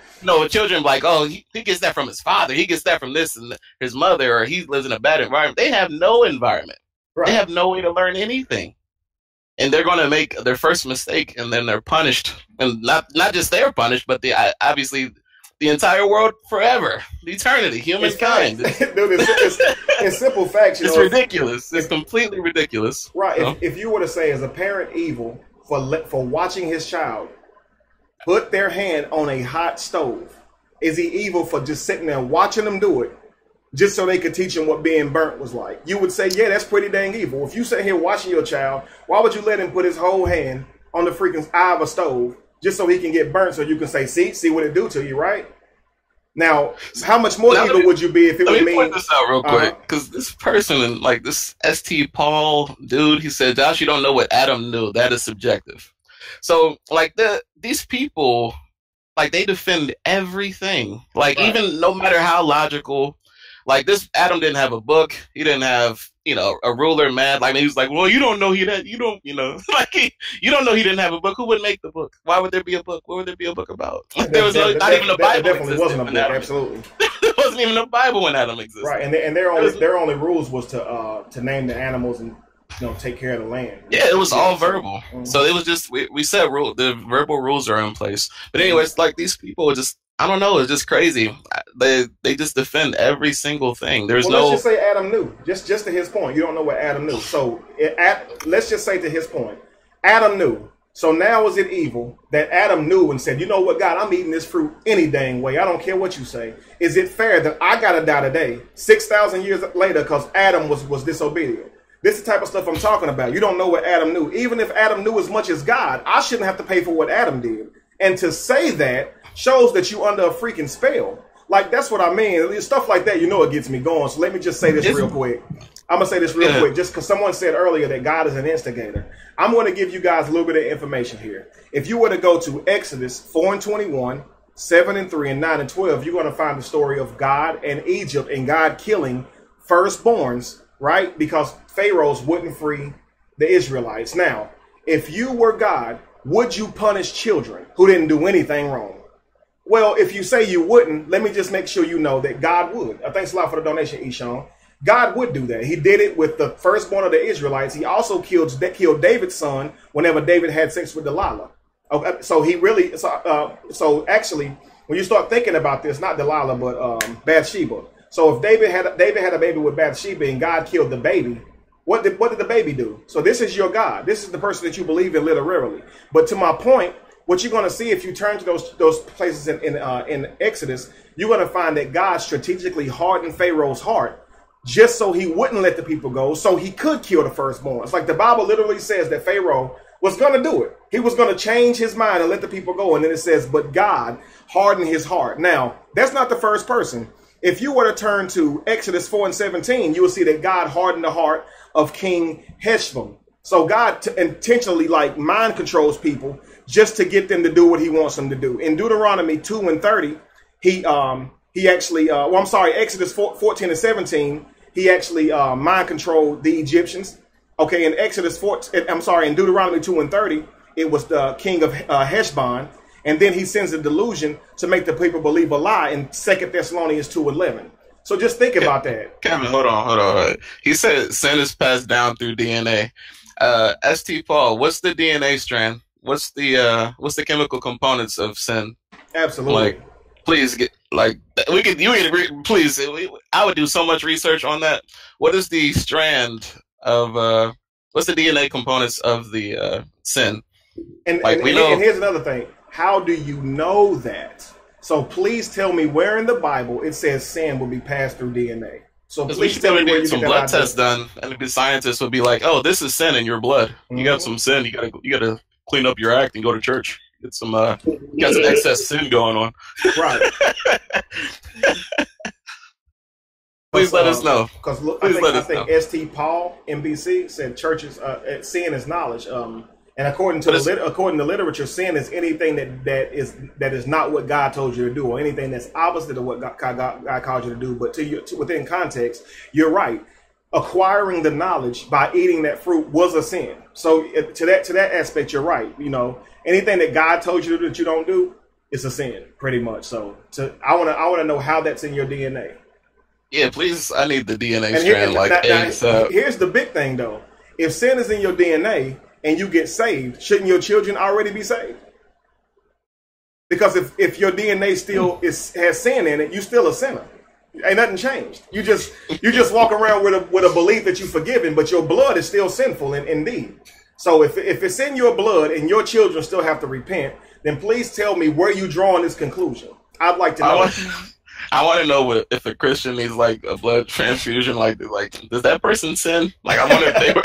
Children like, oh, he gets that from his father. He gets that from this and his mother, or he lives in a bad environment. They have no environment. They have no way to learn anything. and they're going to make their first mistake, and then they're punished, and not just they're punished, but the obviously the entire world forever, eternity, humankind. Dude, it's simple facts. It's ridiculous. It's completely ridiculous. Right. You know? If you were to say, as a parent, evil for watching his child put their hand on a hot stove, is he evil for just sitting there watching them do it, just so they could teach him what being burnt was like? You would say, yeah, that's pretty dang evil. If you sit here watching your child, why would you let him put his whole hand on the freaking eye of a stove just so he can get burnt, so you can say, see what it do to you, right? Now, how much more evil would you be if it would mean... Let me point this out real quick, because this person, like this St. Paul dude, he said, Josh, you don't know what Adam knew. That is subjective. So, like, these people, like, they defend everything. Like, even no matter how logical, like, this Adam didn't have a book. He didn't have, you know, a ruler, man. Like, he was like, well, you don't know you don't, you know, like, you don't know he didn't have a book. Who would make the book? Why would there be a book? What would there be a book about? There was not even a Bible. There definitely wasn't a book, absolutely. There wasn't even a Bible when Adam existed. Right, and their only rules was to name the animals and, you know, take care of the land. Yeah, it was all verbal. So it was just, we said the verbal rules are in place. But anyways, like, these people just, I don't know, it's just crazy. They just defend every single thing. There's let's just say Adam knew. Just to his point, you don't know what Adam knew. So let's just say, to his point, Adam knew. So now is it evil that Adam knew and said, you know what, God, I'm eating this fruit any dang way. I don't care what you say. Is it fair that I gotta die today, 6,000 years later, because Adam was disobedient? This is the type of stuff I'm talking about. You don't know what Adam knew. Even if Adam knew as much as God, I shouldn't have to pay for what Adam did. And to say that shows that you under a freaking spell. Like, that's what I mean. Stuff like that, you know, it gets me going. So let me just say this real quick. I'm going to say this real quick, just because someone said earlier that God is an instigator. I'm going to give you guys a little bit of information here. If you were to go to Exodus 4:21, 7:3, and 9 and 12, you're going to find the story of God and Egypt and God killing firstborns, right? Because Pharaohs wouldn't free the Israelites. Now, if you were God, would you punish children who didn't do anything wrong? Well, if you say you wouldn't, let me just make sure you know that God would. Thanks a lot for the donation, Eshawn. God would do that. He did it with the firstborn of the Israelites. He also killed David's son whenever David had sex with Delilah. Okay, so he really, so actually, when you start thinking about this, not Delilah, but Bathsheba. So if David had a baby with Bathsheba and God killed the baby, what did the baby do? So this is your God. This is the person that you believe in literally. But to my point, what you're going to see if you turn to those places in Exodus, you're going to find that God strategically hardened Pharaoh's heart just so he wouldn't let the people go, so he could kill the firstborn. It's like the Bible literally says that Pharaoh was going to do it. He was going to change his mind and let the people go. And then it says, but God hardened his heart. Now, that's not the first person. If you were to turn to Exodus 4:17, you will see that God hardened the heart of King Heshbon. So God intentionally, like, mind controls people just to get them to do what he wants them to do. In Deuteronomy 2:30, Exodus 14 and 17, he actually mind controlled the Egyptians. Okay, in in Deuteronomy 2:30, it was the king of Heshbon. And then he sends a delusion to make the people believe a lie in 2 Thessalonians 2:11. So just think about that. Kevin, hold on. He said sin is passed down through DNA. St. Paul, what's the DNA strand? What's the chemical components of sin? Absolutely. Like, please get, like, please. I would do so much research on that. What is the strand of what's the DNA components of the sin? And here's another thing. How do you know that? So please tell me where in the Bible it says sin will be passed through DNA. So please tell me where you some blood tests done, and the scientists would be like, "Oh, this is sin in your blood. You got some sin. You gotta clean up your act and go to church. Get some you got some excess sin going on." Right. Please let us know. Because I think St. Paul, NBC, said churches sin is knowledge. And according to literature, sin is anything that is not what God told you to do, or anything that's opposite of what God called you to do. But within context, you're right. Acquiring the knowledge by eating that fruit was a sin. So to that aspect, you're right. You know, anything that God told you to do that you don't do, it's a sin, pretty much. So I want to know how that's in your DNA. Yeah, please. I need the DNA strand. Here's the big thing, though. If sin is in your DNA, and you get saved, shouldn't your children already be saved? Because if your DNA still has sin in it, you still a sinner. Ain't nothing changed. You just walk around with a belief that you're forgiven, but your blood is still sinful indeed. So if it's in your blood and your children still have to repent, then please tell me where you drawing this conclusion. I'd like to know. I want to know if a Christian needs like a blood transfusion. Like, does that person sin? Like, I wonder if they were.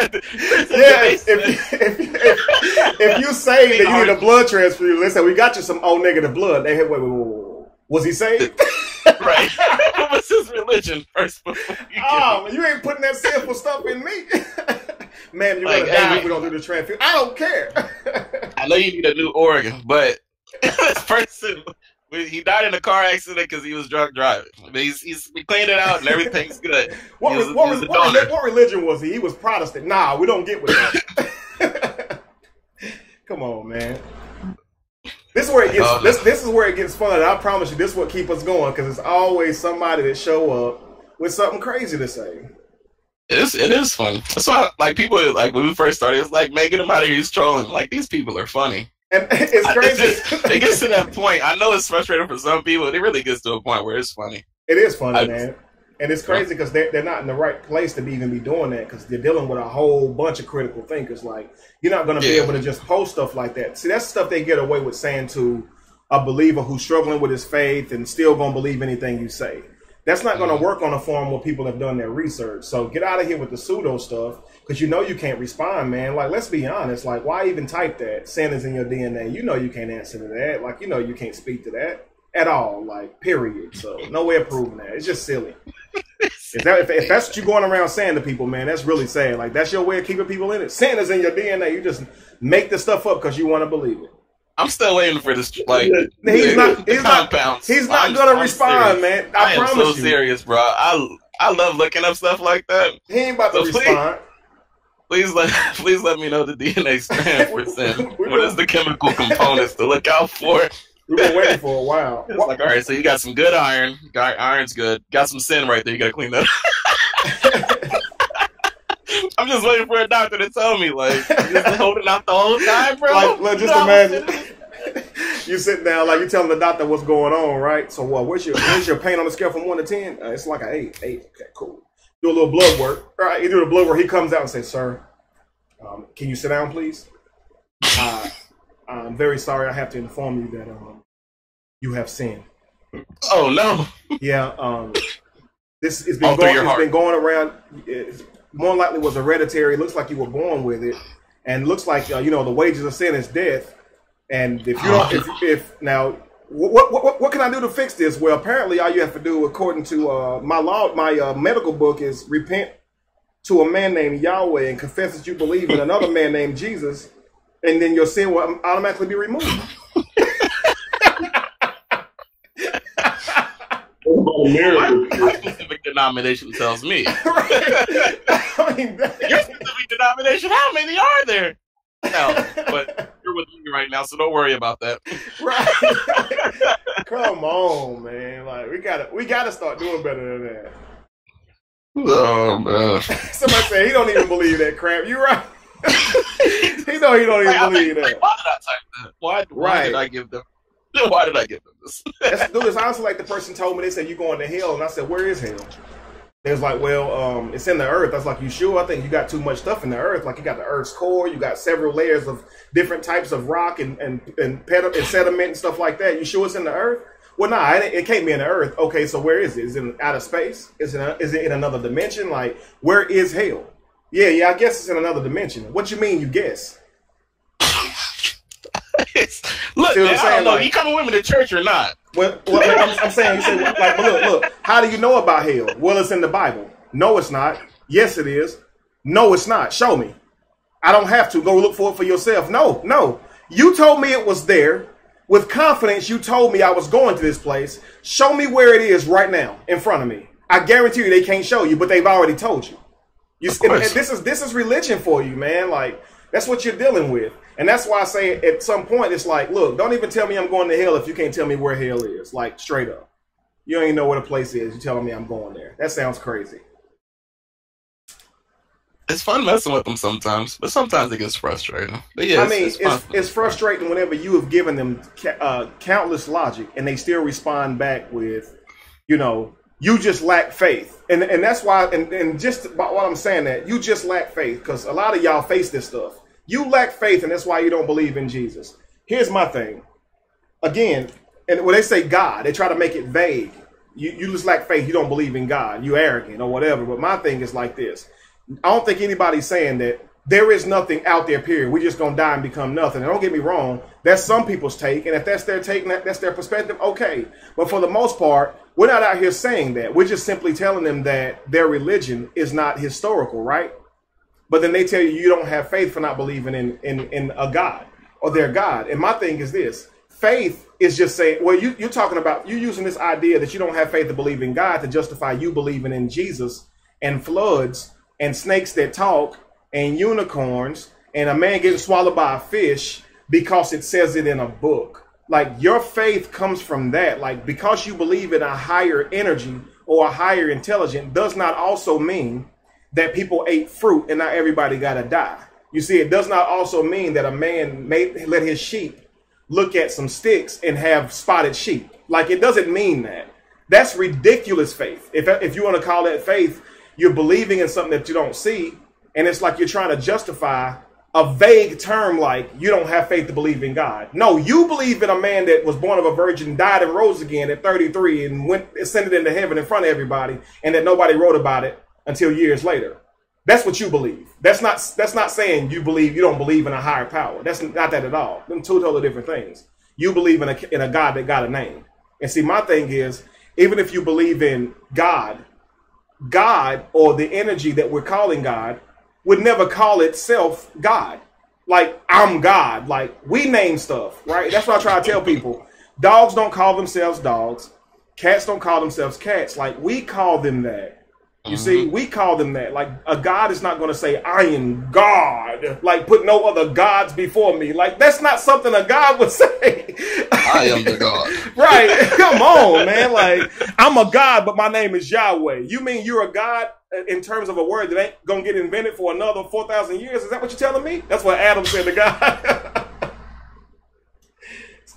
If you say that you need a blood transfusion, let's say we got you some O negative blood. They wait. Was he saved? Right. What was his religion first? You ain't putting that sinful stuff in me. Man, you're gonna die if we don't do the transfusion. I don't care. I know you need a new organ, but this person, he died in a car accident because he was drunk driving. We cleaned it out and everything's good. What religion was he? He was Protestant. Nah, we don't get with that. Come on, man. This is where it gets. This is where it gets fun. I promise you, this is what keeps us going because it's always somebody that show up with something crazy to say. It is fun. That's why, like, people, like, when we first started, it's like, man, get him out of here. He's trolling. Like, these people are funny. And it's crazy. It gets to that point. I know it's frustrating for some people. It really gets to a point where it's funny. It is funny, man. And it's crazy because they're not in the right place to even be doing that because they're dealing with a whole bunch of critical thinkers. Like, you're not going to be able to just post stuff like that. See, that's stuff they get away with saying to a believer who's struggling with his faith and still going to believe anything you say. That's not going to work on a forum where people have done their research. So get out of here with the pseudo stuff because you know you can't respond, man. Like, let's be honest. Like, why even type that? Sin is in your DNA. You know you can't answer to that. Like, you know you can't speak to that at all. Like, period. So no way of proving that. It's just silly. If that's what you're going around saying to people, man, that's really sad. Like, that's your way of keeping people in it. Sin is in your DNA. You just make the stuff up because you want to believe it. I'm still waiting for this. Like, he's not going to respond, man. I promise you. I am so serious, bro. I love looking up stuff like that. He ain't about to respond. Please let me know the DNA strand for sin. What is the chemical components to look out for? We've been waiting for a while. It's like, all right, so you got some good iron. Iron's good. Got some sin right there. You got to clean that up. I'm just waiting for a doctor to tell me, like, you're just holding out the whole time, bro. Like just imagine you sitting down, like, you telling the doctor what's going on, right? So, where's your pain on the scale from 1 to 10? It's like an 8. 8. Okay, cool. Do a little blood work. All right, you do the blood work. He comes out and says, "Sir, can you sit down, please? I'm very sorry. I have to inform you that you have sinned." Oh no. Yeah. This has been going around. It's more likely was hereditary. It looks like you were born with it, and it looks like the wages of sin is death. And if you don't, now, what can I do to fix this? Well, apparently, all you have to do, according to my medical book, is repent to a man named Yahweh and confess that you believe in another man named Jesus, and then your sin will automatically be removed. My specific denomination tells me. Right. I mean, your specific denomination, how many are there? No, but you're with me right now, so don't worry about that. Right. Come on, man. Like, we gotta start doing better than that. Oh man. Somebody said he don't even believe that crap. You're right. He don't even believe that. Like, why did I type that? Why did I give them? Why did I give them this? Dude, it's honestly like the person told me, they said, "You're going to hell." And I said, "Where is hell?" They was like, "Well, it's in the earth." I was like, "You sure?" I think you got too much stuff in the earth. Like, you got the earth's core, you got several layers of different types of rock and sediment and stuff like that. You sure it's in the earth? Well, nah, it can't be in the earth. Okay, so where is it? Is it in outer space? Is it in another dimension? Like, where is hell? Yeah, I guess it's in another dimension. What you mean you guess? Look, man, I don't know. Like, you coming with me to church or not? Well, I'm saying, you say, like, but look, how do you know about hell? Well, it's in the Bible. No, it's not. Yes, it is. No, it's not. Show me. I don't have to. Go look for it for yourself. No. You told me it was there. With confidence, you told me I was going to this place. Show me where it is right now in front of me. I guarantee you they can't show you, but they've already told you. And this is religion for you, man. Like, that's what you're dealing with. And that's why I say at some point, it's like, look, don't even tell me I'm going to hell if you can't tell me where hell is. Like, straight up. You don't even know where the place is. You're telling me I'm going there. That sounds crazy. it's fun messing with them sometimes, but sometimes it gets frustrating. But yeah, I mean, fun. it's frustrating whenever you have given them countless logic and they still respond back with, you just lack faith. And that's why, and just about what I'm saying, that you just lack faith, because a lot of y'all face this stuff. You lack faith, and that's why you don't believe in Jesus. Here's my thing. Again, and when they say God, they try to make it vague. You just lack faith. You don't believe in God. You arrogant or whatever. But my thing is like this. I don't think anybody's saying that there is nothing out there, period. We're just going to die and become nothing. And don't get me wrong. That's some people's take. And if that's their take, that's their perspective, okay. But for the most part, we're not out here saying that. We're just simply telling them that their religion is not historical, right? But then they tell you you don't have faith for not believing in a God or their God. And my thing is this. Faith is just saying, well, you're talking about, you're using this idea that you don't have faith to believe in God to justify you believing in Jesus and floods and snakes that talk and unicorns and a man getting swallowed by a fish because it says it in a book. Like, your faith comes from that. Like, because you believe in a higher energy or a higher intelligence does not also mean that people ate fruit and not everybody got to die. You see, it does not also mean that a man may let his sheep look at some sticks and have spotted sheep. Like, it doesn't mean that. That's ridiculous faith. If you want to call that faith, you're believing in something that you don't see. And it's like you're trying to justify a vague term like you don't have faith to believe in God. No, you believe in a man that was born of a virgin, died and rose again at 33 and ascended into heaven in front of everybody, and that nobody wrote about it until years later. That's what you believe. That's not saying you don't believe in a higher power. That's not that at all. Them two totally different things. You believe in a God that got a name. And see, my thing is, even if you believe in God or the energy that we're calling God would never call itself God. Like, I'm God. Like, we name stuff, right? That's what I try to tell people. Dogs don't call themselves dogs. Cats don't call themselves cats. Like, we call them that. You see, we call them that. Like, a God is not going to say, I am God. Like, put no other gods before me. Like, that's not something a God would say. I am the God. Right. Come on, man. Like, I'm a God, but my name is Yahweh. You mean you're a God in terms of a word that ain't going to get invented for another 4,000 years? Is that what you're telling me? That's what Adam said to God.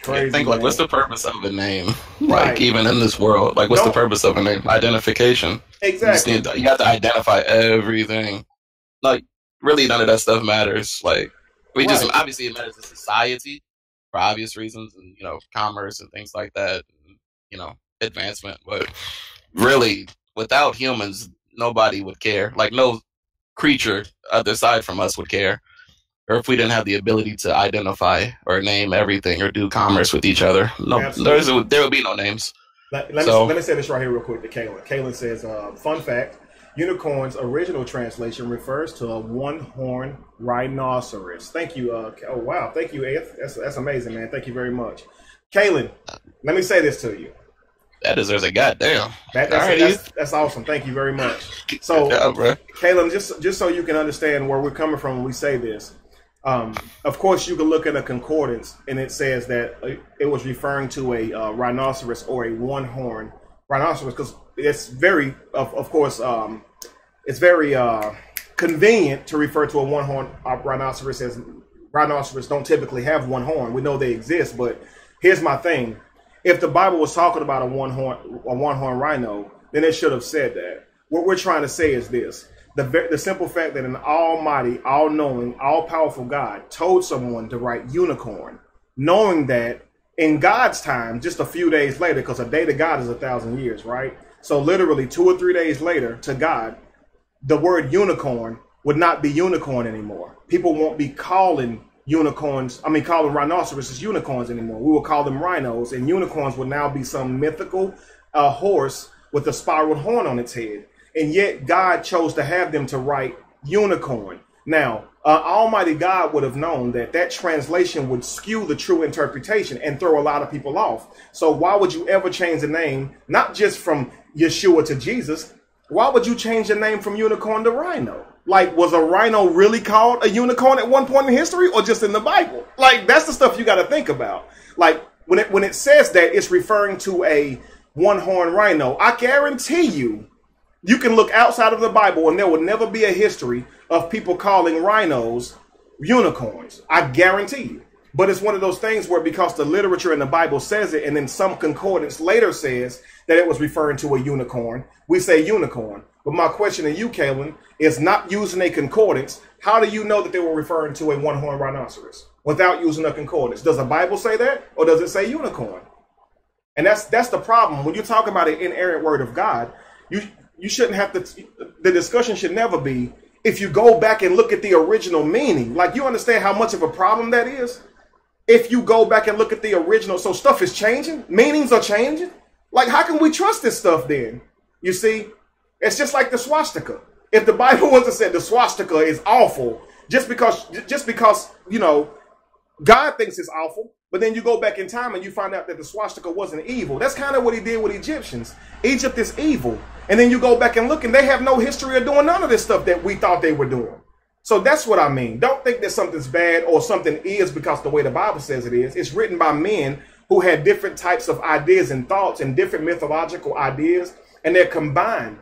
Crazy, I think, like, what's the purpose of a name? Right. Like, even in this world, like, what's the purpose of a name? Identification. Exactly. You have to identify everything. Like, really, none of that stuff matters. Like, obviously it matters to society for obvious reasons, and commerce and things like that, and, advancement. But really, without humans, nobody would care. Like, no creature other side from us would care. Or if we didn't have the ability to identify or name everything or do commerce with each other, there would be no names. Let me say this right here real quick to Kaylin. Kaylin says, fun fact, unicorn's original translation refers to a one-horned rhinoceros. Thank you. Oh, wow. Thank you, Ed. That's amazing, man. Thank you very much. Kaylin, let me say this to you. That deserves a goddamn. That's awesome. Thank you very much. So, Kaylin, just so you can understand where we're coming from when we say this, of course, you can look at a concordance and it says that it was referring to a rhinoceros or a one-horned rhinoceros, because it's very, of course, it's very convenient to refer to a one-horned rhinoceros, as rhinoceros don't typically have one horn. We know they exist, but here's my thing. If the Bible was talking about a one-horn rhino, then it should have said that. What we're trying to say is this. The simple fact that an almighty, all-knowing, all-powerful God told someone to write unicorn, knowing that in God's time, just a few days later, because a day to God is 1,000 years, right? So literally 2 or 3 days later to God, the word unicorn would not be unicorn anymore. People won't be calling calling rhinoceroses unicorns anymore. We will call them rhinos, and unicorns would now be some mythical horse with a spiral horn on its head. And yet God chose to have them to write unicorn. Now, Almighty God would have known that translation would skew the true interpretation and throw a lot of people off. So why would you ever change the name, not just from Yeshua to Jesus? Why would you change the name from unicorn to rhino? Like, was a rhino really called a unicorn at one point in history, or just in the Bible? Like, that's the stuff you got to think about. Like, when it says that it's referring to a one-horned rhino, I guarantee you, You can look outside of the Bible and there will never be a history of people calling rhinos unicorns. I guarantee you. But it's one of those things where because the literature in the Bible says it and then some concordance later says that it was referring to a unicorn, we say unicorn. But my question to you, Kaylin, is not using a concordance. How do you know that they were referring to a one-horned rhinoceros without using a concordance? Does the Bible say that or does it say unicorn? And that's the problem. When you talk about an inerrant word of God, you shouldn't have to, the discussion should never be if you go back and look at the original meaning. Like, you understand how much of a problem that is? If you go back and look at the original, so stuff is changing, meanings are changing. Like, how can we trust this stuff then? You see, it's just like the swastika. If the Bible wasn't said the swastika is awful, just because, you know, God thinks it's awful, but then you go back in time and you find out that the swastika wasn't evil. That's kind of what he did with Egyptians. Egypt is evil. And then you go back and look and they have no history of doing none of this stuff that we thought they were doing. So that's what I mean. Don't think that something's bad or something is because the way the Bible says it is. It's written by men who had different types of ideas and thoughts and different mythological ideas, and they're combined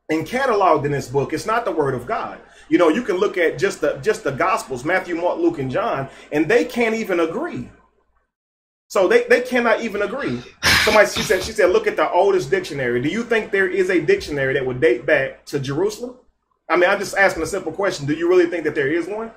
and cataloged in this book. It's not the word of God. You know, you can look at just the Gospels, Matthew, Mark, Luke, and John, and they can't even agree. So they cannot even agree. She said, look at the oldest dictionary. Do you think there is a dictionary that would date back to Jerusalem? I mean, I'm just asking a simple question. Do you really think that there is one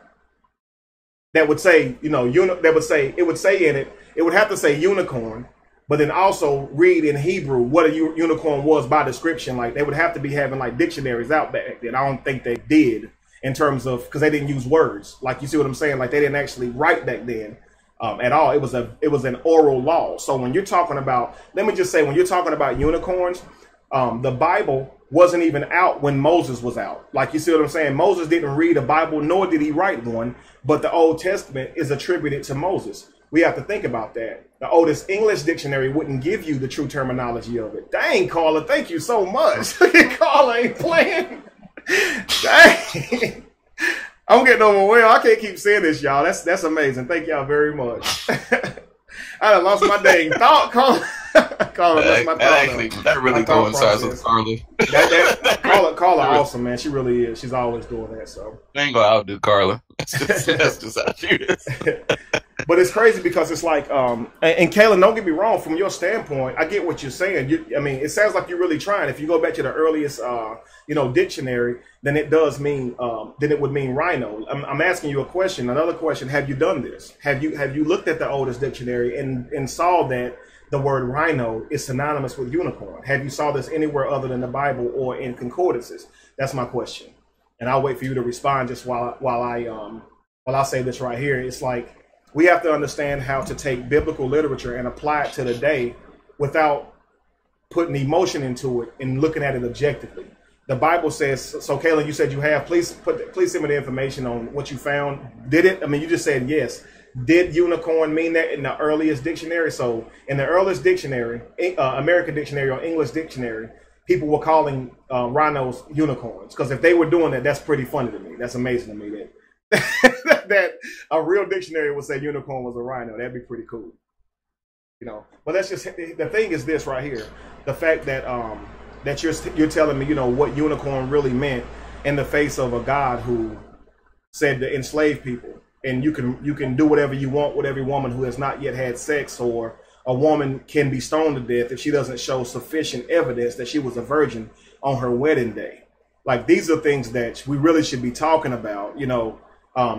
that would say, you know, it would have to say unicorn, but then also read in Hebrew what a unicorn was by description. Like, they would have to be having like dictionaries out back then. I don't think they did in terms of, because they didn't use words. Like, you see what I'm saying? Like, they didn't actually write back then. At all. It was an oral law. So when you're talking about, let me just say, when you're talking about unicorns, the Bible wasn't even out when Moses was out. Like, you see what I'm saying? Moses didn't read a Bible, nor did he write one, but the Old Testament is attributed to Moses. We have to think about that. The oldest English dictionary wouldn't give you the true terminology of it. Dang, Carla, thank you so much. Carla ain't playing. Dang. I'm getting overwhelmed. I can't keep saying this, y'all. That's amazing. Thank y'all very much. I done lost my dang thought, Carla. Carla, that's my thought. That really coincides with Carla. Carla awesome, man. She really is. She's always doing that. So I ain't gonna outdo Carla. That's just how she is. But it's crazy because it's like, and Kaylin, don't get me wrong. From your standpoint, I get what you're saying. I mean, it sounds like you're really trying. If you go back to the earliest, dictionary, then it does mean, then it would mean rhino. I'm asking you a question. Another question: have you done this? Have you looked at the oldest dictionary and saw that the word rhino is synonymous with unicorn? Have you saw this anywhere other than the Bible or in concordances? That's my question, and I'll wait for you to respond. Just while I say this right here, it's like, we have to understand how to take biblical literature and apply it to the day without putting emotion into it and looking at it objectively. The Bible says, so Kaylin, you said you have, please send me the information on what you found. Did it? I mean, you just said yes. Did unicorn mean that in the earliest dictionary? So in the earliest dictionary, American dictionary or English dictionary, people were calling rhinos unicorns. Because if they were doing that, that's pretty funny to me. That's amazing to me that that a real dictionary would say unicorn was a rhino. That'd be pretty cool, you know. But that's just, the thing is this right here: the fact that that you're telling me, you know, what unicorn really meant in the face of a God who said to enslave people, and you can do whatever you want with every woman who has not yet had sex, or a woman can be stoned to death if she doesn't show sufficient evidence that she was a virgin on her wedding day. Like, these are things that we really should be talking about, you know.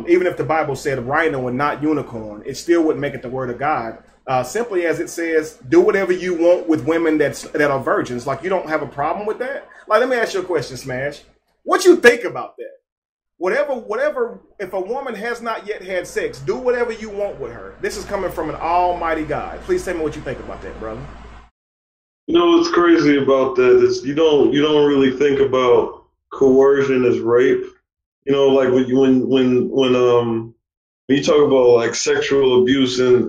Even if the Bible said rhino and not unicorn, it still wouldn't make it the word of God. Simply as it says, do whatever you want with women that are virgins. Like, you don't have a problem with that? Like, let me ask you a question, Smash. What you think about that? Whatever, if a woman has not yet had sex, do whatever you want with her. This is coming from an almighty God. Please tell me what you think about that, brother. You know what's crazy about that is you don't really think about coercion as rape. You know, like when you talk about like sexual abuse in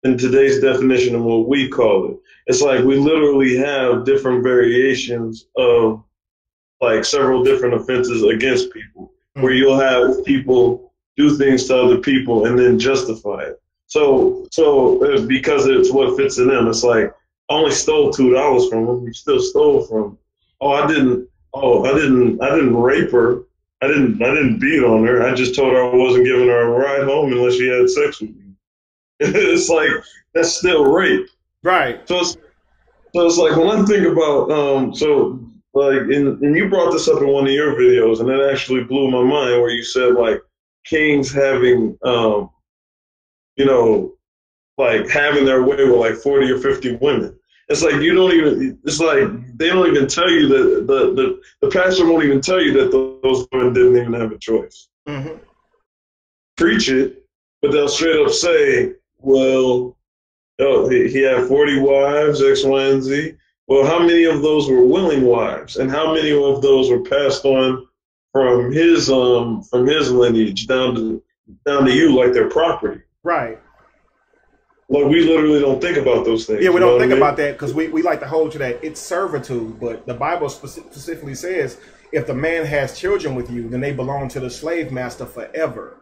today's definition of what we call it, it's like we literally have different variations of like several different offenses against people, where you'll have people do things to other people and then justify it. So because it's what fits in them, it's like I only stole $2 from him. You still stole from him. I didn't rape her. I didn't beat on her. I just told her I wasn't giving her a ride home unless she had sex with me. It's like, that's still rape. Right. So it's like, when I think about, and you brought this up in one of your videos, and it actually blew my mind, where you said, like, kings having, like, having their way with like 40 or 50 women. It's like, it's like, they don't even tell you that the pastor won't even tell you that those women didn't even have a choice. Mm-hmm. Preach it, but they'll straight up say, well, he had 40 wives, X, Y, and Z. Well, how many of those were willing wives, and how many of those were passed on from his lineage down to you like their property? Right. Well, we literally don't think about those things. Yeah, we don't think about that because we like to hold to that. It's servitude, but the Bible specifically says if the man has children with you, then they belong to the slave master forever,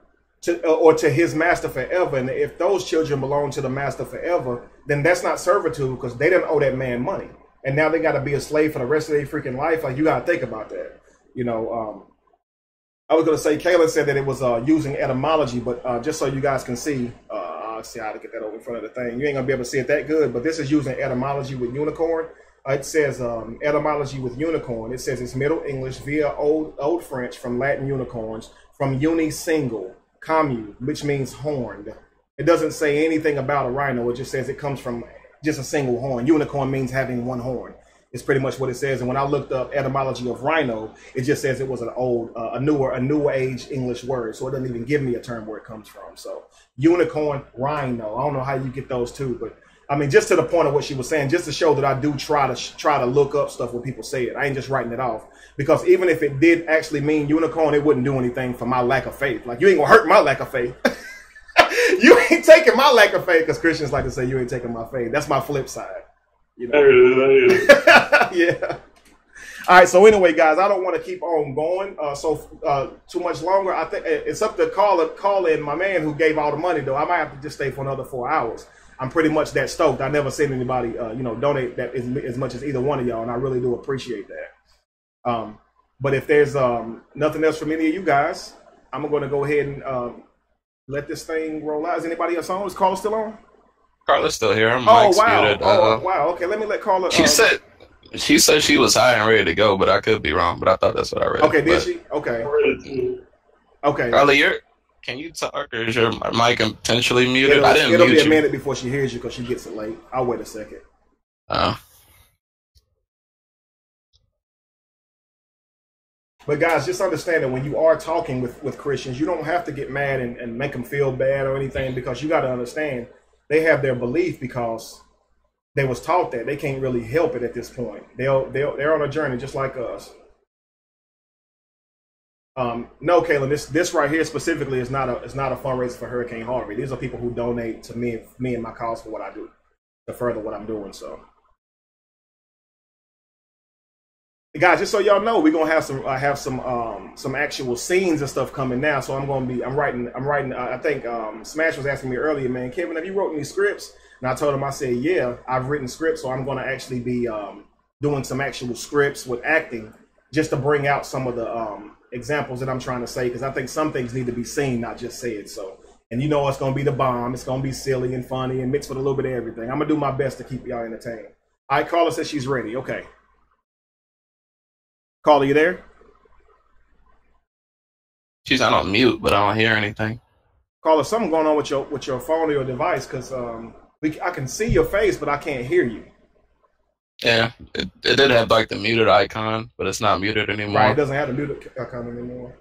or to his master forever. And if those children belong to the master forever, then that's not servitude because they didn't owe that man money. And now they got to be a slave for the rest of their freaking life. Like, you got to think about that. I was going to say, Kayla said that it was using etymology, but just so you guys can see, I'll see how to get that over in front of the thing. You ain't going to be able to see it that good, but this is using etymology with unicorn. It says etymology with unicorn. It says it's Middle English via Old French from Latin unicorns, from uni single, commu, which means horned. It doesn't say anything about a rhino. It just says it comes from just a single horn. Unicorn means having one horn. It's pretty much what it says. And when I looked up etymology of rhino, it just says it was an old, a newer age English word. So it doesn't even give me a term where it comes from. So unicorn, rhino. I don't know how you get those two, but I mean, just to the point of what she was saying, just to show that I do try to look up stuff when people say it. I ain't just writing it off, because even if it did actually mean unicorn, it wouldn't do anything for my lack of faith. Like, you ain't gonna hurt my lack of faith. You ain't taking my lack of faith, because Christians like to say you ain't taking my faith. That's my flip side. You know? Yeah. All right. So anyway, guys, I don't want to keep on going too much longer. I think it's up to call in my man who gave all the money, though. I might have to just stay for another 4 hours. I'm pretty much that stoked. I never seen anybody, donate that as much as either one of y'all, and I really do appreciate that. But if there's nothing else from any of you guys, I'm going to go ahead and let this thing roll out. Is anybody else on? Is Carla still on? Carla's still here. Mike's muted. Wow. Okay, let me let Carla. She said she was high and ready to go, but I could be wrong. But I thought that's what I read. Okay, did she? Okay. Okay. Carla, can you talk, or is your mic intentionally muted? It'll be a minute before she hears you because she gets it late. I'll wait a second. But guys, just understand that when you are talking with Christians, you don't have to get mad and make them feel bad or anything, because you got to understand they have their belief because they was taught that. They can't really help it at this point. They're on a journey just like us. No, Kaylin, this right here specifically is not a fundraiser for Hurricane Harvey. These are people who donate to me and my cause for what I do, to further what I'm doing. So, guys, just so y'all know, we're gonna have some actual scenes and stuff coming now. So I'm writing. I think Smash was asking me earlier, man, Kevin, have you wrote any scripts? And I told him, I said, yeah, I've written scripts. So I'm gonna actually be doing some actual scripts with acting, just to bring out some of the examples that I'm trying to say, because I think some things need to be seen, not just said. So, and it's gonna be the bomb. It's gonna be silly and funny and mixed with a little bit of everything. I'm gonna do my best to keep y'all entertained. All right, Carla says she's ready. Okay. Carla, you there? She's not on mute, but I don't hear anything. Carla, something going on with your phone or your device, because I can see your face, but I can't hear you. Yeah, it did have like the muted icon, but it's not muted anymore. Right, it doesn't have the muted icon anymore.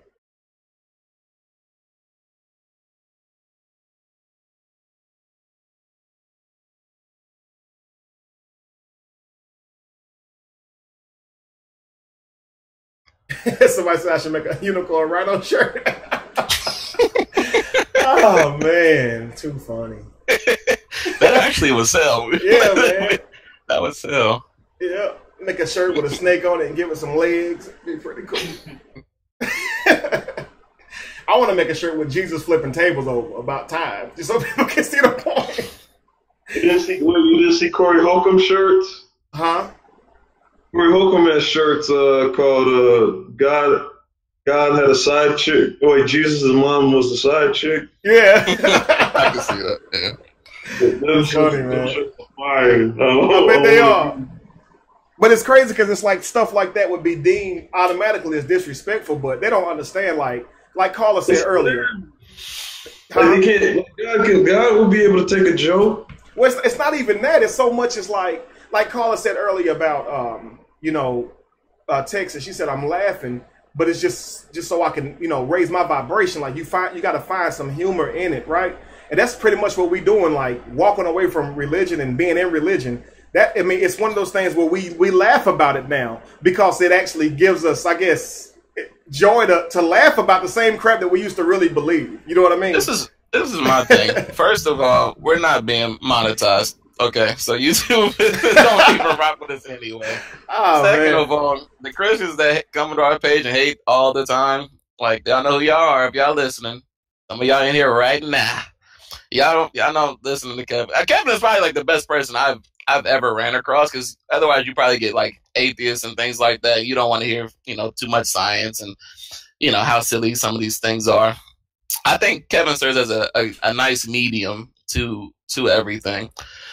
Somebody said I should make a unicorn rhino shirt. Oh man, too funny. That actually would sell. Yeah, man. That would sell. Yeah, make a shirt with a snake on it and give it some legs. It'd be pretty cool. I want to make a shirt with Jesus flipping tables over about time, just so people can see the point. You didn't see Corey Holcomb shirts? Huh? Corey Holcomb has shirts called God had a side chick. Oh, wait, Jesus' mom was the side chick? Yeah. I can see that. Yeah. That's funny, man. I bet they are. But it's crazy because it's like stuff like that would be deemed automatically as disrespectful, but they don't understand. Like Carla said earlier, God will be able to take a joke. Well, it's not even that. It's so much as like Carla said earlier about Texas. She said I'm laughing, but it's just so I can raise my vibration. Like you got to find some humor in it, right? And that's pretty much what we're doing. Like walking away from religion and being in religion. It's one of those things where we laugh about it now because it actually gives us, I guess, joy to laugh about the same crap that we used to really believe. You know what I mean? This is my thing. First of all, we're not being monetized. Okay, so YouTube don't even rock with us anyway. Oh, Second man. of all, the Christians that come to our page and hate all the time, like y'all know who y'all are if y'all listening. Some of y'all in here right now. Y'all know listening to Kevin. Kevin is probably like the best person I've ever ran across, because otherwise you probably get like atheists and things like that. You don't want to hear too much science and how silly some of these things are. I think Kevin serves as a nice medium to everything.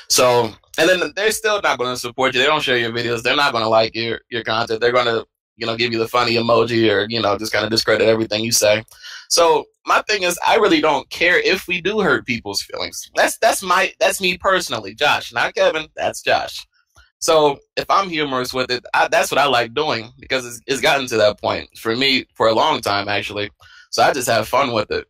So, and then they're still not going to support you. They don't share your videos. They're not going to like your content. They're going to give you the funny emoji or just kind of discredit everything you say. So my thing is, I really don't care if we do hurt people's feelings. That's me personally, Josh, not Kevin. That's Josh. So if I'm humorous with it, that's what I like doing, because it's gotten to that point for me for a long time, actually. So I just have fun with it.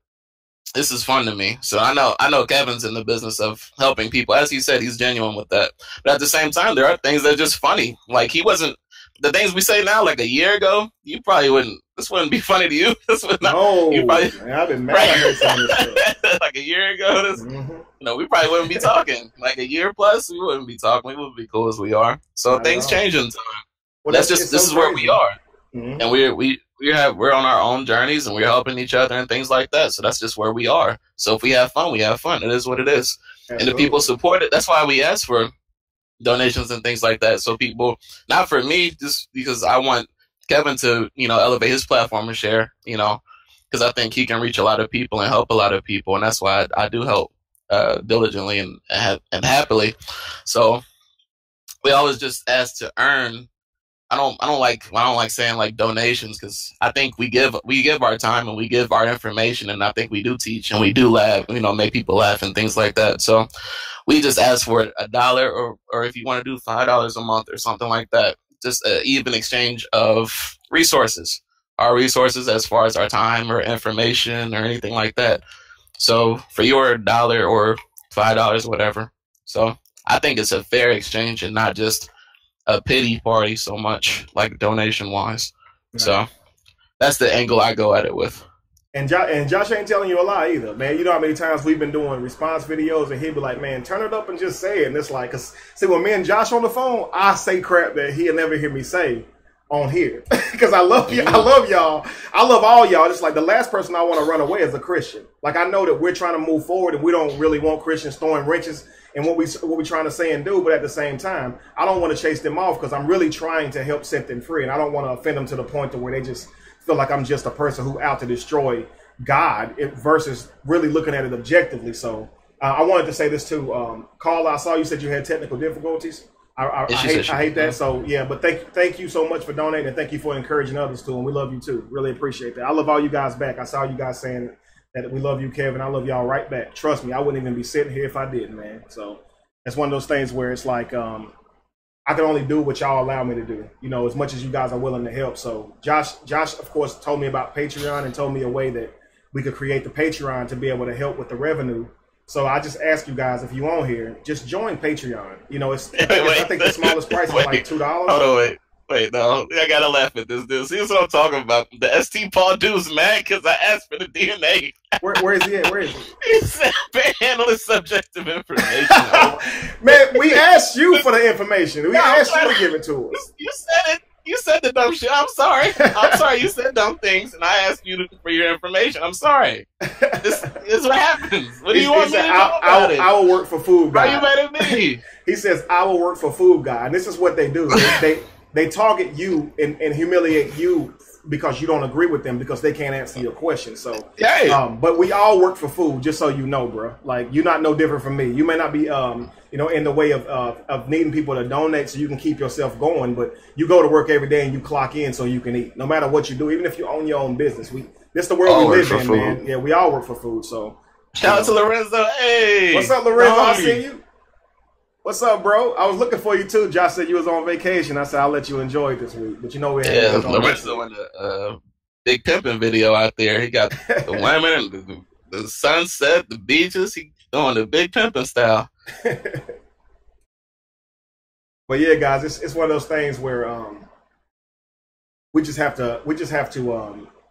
This is fun to me. So I know Kevin's in the business of helping people. As he said, he's genuine with that. But at the same time, there are things that are just funny. Like the things we say now, like a year ago, you probably this wouldn't be funny to you. This would not. Man, I've been mad at some of this stuff. Like a year ago, we probably wouldn't be talking. Like a year plus, we wouldn't be talking. We wouldn't be cool as we are. So things change in time. Well, this is where we are. Mm-hmm. And we're on our own journeys, and we're helping each other and things like that. So that's just where we are. So if we have fun, we have fun. It is what it is. Absolutely. And if people support it, that's why we ask for donations and things like that. So people, not for me, just because I want Kevin to, elevate his platform and share, because I think he can reach a lot of people and help a lot of people. And that's why I do help diligently and happily. So we always just ask to earn. I don't like saying like donations, because I think we give our time and we give our information, and I think we do teach and we do laugh, make people laugh and things like that. So we just ask for $1 or if you want to do $5 a month or something like that, just an even exchange of resources, our resources as far as our time or information or anything like that. So for your $1 or $5, whatever. So I think it's a fair exchange and not just a pity party so much, like donation wise. Right. So that's the angle I go at it with. And Josh ain't telling you a lie either, man. You know how many times we've been doing response videos and he'd be like, man, turn it up and just say it. And it's like, cause see, when me and Josh on the phone, I say crap that he'll never hear me say on here. Cause I love you. I love y'all. I love all y'all. Just like the last person I want to run away is a Christian. Like I know that we're trying to move forward and we don't really want Christians throwing wrenches in what we're trying to say and do. But at the same time, I don't want to chase them off, because I'm really trying to help set them free. And I don't want to offend them to the point to where they just feel like I'm just a person who out to destroy God versus really looking at it objectively. So I wanted to say this too. Carl, I saw you said you had technical difficulties. I hate that. So yeah, but thank you so much for donating, and thank you for encouraging others too. And we love you too. Really appreciate that. I love all you guys back. I saw you guys saying that we love you, Kevin. I love y'all right back. Trust me, I wouldn't even be sitting here if I didn't, man. So it's one of those things where it's like I can only do what y'all allow me to do, as much as you guys are willing to help. So Josh, of course, told me about Patreon and told me a way that we could create the Patreon to be able to help with the revenue. So I just ask you guys, if you on here, just join Patreon. I think the smallest price is like $2. Hold on, wait, no, I gotta laugh at this dude. See what I'm talking about? The ST Paul dude's mad because I asked for the DNA. Where is he at? Where is he? He said panhandling subjective information. Man, we asked you for the information. We asked you to give it to us. You said it. You said the dumb shit. I'm sorry. I'm sorry. You said dumb things, and I asked you for your information. I'm sorry. This is what happens. What do you want me to do about it? I will work for food guy. Why you mad at me? He says, I will work for food guy. And this is what they do. They target you and humiliate you because you don't agree with them because they can't answer your question. So, but we all work for food, just so you know, bro. Like, you're not no different from me. You may not be, in the way of needing people to donate so you can keep yourself going, but you go to work every day and you clock in so you can eat. No matter what you do, even if you own your own business, this the world we live in, man. Yeah, we all work for food. So, shout out to Lorenzo. Hey, what's up, Lorenzo? I see you. What's up, bro? I was looking for you too. Josh said you was on vacation. I said I'll let you enjoy it this week, but you know we had Lorenzo in the big pimping video out there. He got the women and the sunset, the beaches. He doing the big pimping style. But yeah, guys, it's one of those things where we just have to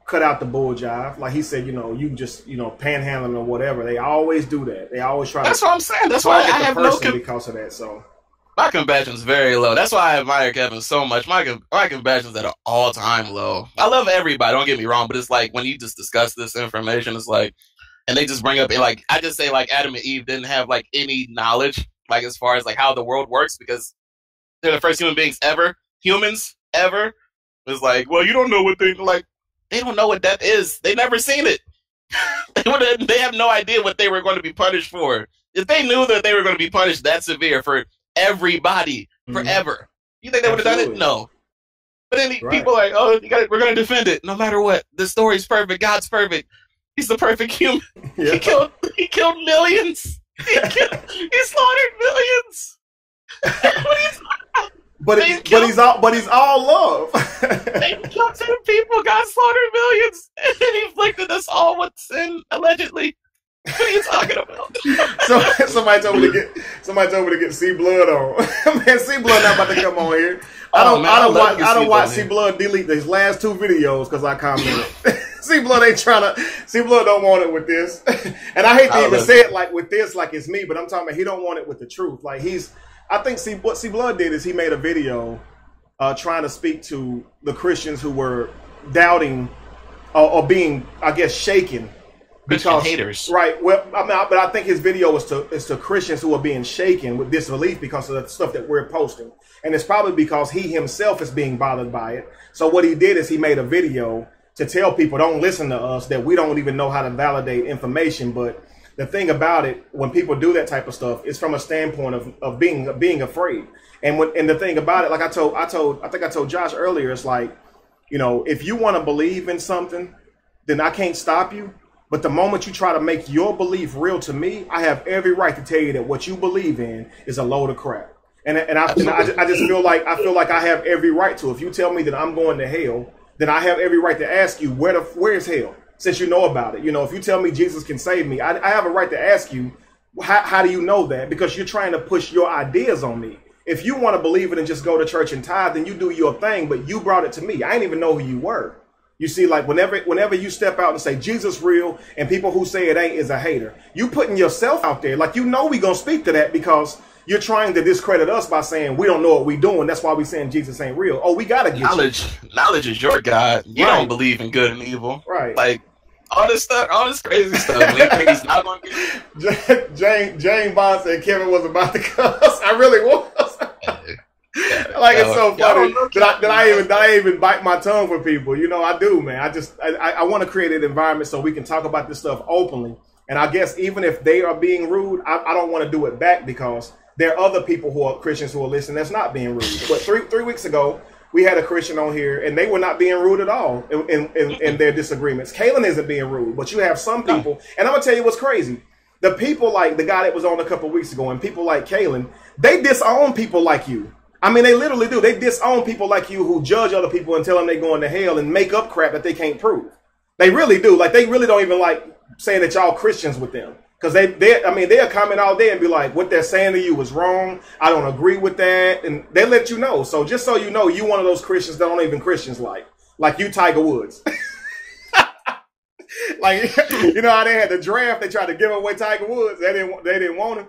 cut out the bull jive. Like he said, you just panhandling or whatever. They always do that. They always try. That's what I'm saying. That's why I have no because of that. So my compassion's very low. That's why I admire Kevin so much. My compassion's at an all-time low. I love everybody. Don't get me wrong, but it's like when you just discuss this information, it's like, and they just bring up, like, I just say like Adam and Eve didn't have like any knowledge, like as far as like how the world works, because they're the first humans ever. It's like, well, you don't know what they like. They don't know what that is. They never seen it. They have no idea what they were going to be punished for. If they knew that they were going to be punished that severe for everybody forever, you think they would have done it? No. But then people are like, oh, we're going to defend it no matter what. The story's perfect. God's perfect. He's the perfect human. Yeah. He killed millions. He slaughtered millions. But he's all love. They killed 10 people, God slaughtered millions, and he inflicted us all with sin, allegedly. What are you talking about? So somebody told me to get C Blood on. Man, C Blood not about to come on here. I don't watch C Blood delete these last 2 videos because I commented. C Blood ain't trying to. C Blood don't want it with this, and I hate to even say it like with this, like it's me, but I'm talking about he don't want it with the truth. Like I think what C Blood did is he made a video trying to speak to the Christians who were doubting or being, I guess, shaken because haters, right? Well, but I think his video is to Christians who are being shaken with disbelief because of the stuff that we're posting, and it's probably because he himself is being bothered by it. So what he did is he made a video to tell people, don't listen to us, that we don't even know how to validate information, but the thing about it, when people do that type of stuff, it's from a standpoint of being afraid. And the thing about it, like I think I told Josh earlier, it's like, if you want to believe in something, then I can't stop you. But the moment you try to make your belief real to me, I have every right to tell you that what you believe in is a load of crap. And I just feel like I have every right to. If you tell me that I'm going to hell, then I have every right to ask you where is hell? Since you know about it, if you tell me Jesus can save me, I have a right to ask you, how do you know that? Because you're trying to push your ideas on me. If you want to believe it and just go to church and tithe, then you do your thing, but you brought it to me. I didn't even know who you were. You see, like whenever you step out and say Jesus real and people who say it ain't is a hater, you putting yourself out there. Like, we going to speak to that because you're trying to discredit us by saying we don't know what we doing. That's why we saying Jesus ain't real. Oh, we got to get knowledge is your God. You don't believe in good and evil. Right. Like, all this crazy stuff. He's not going to get Jane Bond said Kevin was about to cuss. I really was. Like, it's so funny that I even bite my tongue for people. I do, man. I want to create an environment so we can talk about this stuff openly. And I guess even if they are being rude, I don't want to do it back because there are other people who are Christians who are listening that's not being rude. But three weeks ago, we had a Christian on here, and they were not being rude at all in their disagreements. Kaylin isn't being rude, but you have some people, and I'm going to tell you what's crazy. The people like the guy that was on a couple of weeks ago and people like Kaylin, they disown people like you. I mean, they literally do. They disown people like you who judge other people and tell them they're going to hell and make up crap that they can't prove. They really do. Like, they really don't even like saying that y'all Christians with them. Because they'll comment all day and be like, what they're saying to you is wrong. I don't agree with that. And they let you know. So just so you know, you one of those Christians that don't even Christians like you, Tiger Woods. Like, how they had the draft, they tried to give away Tiger Woods. They didn't want him.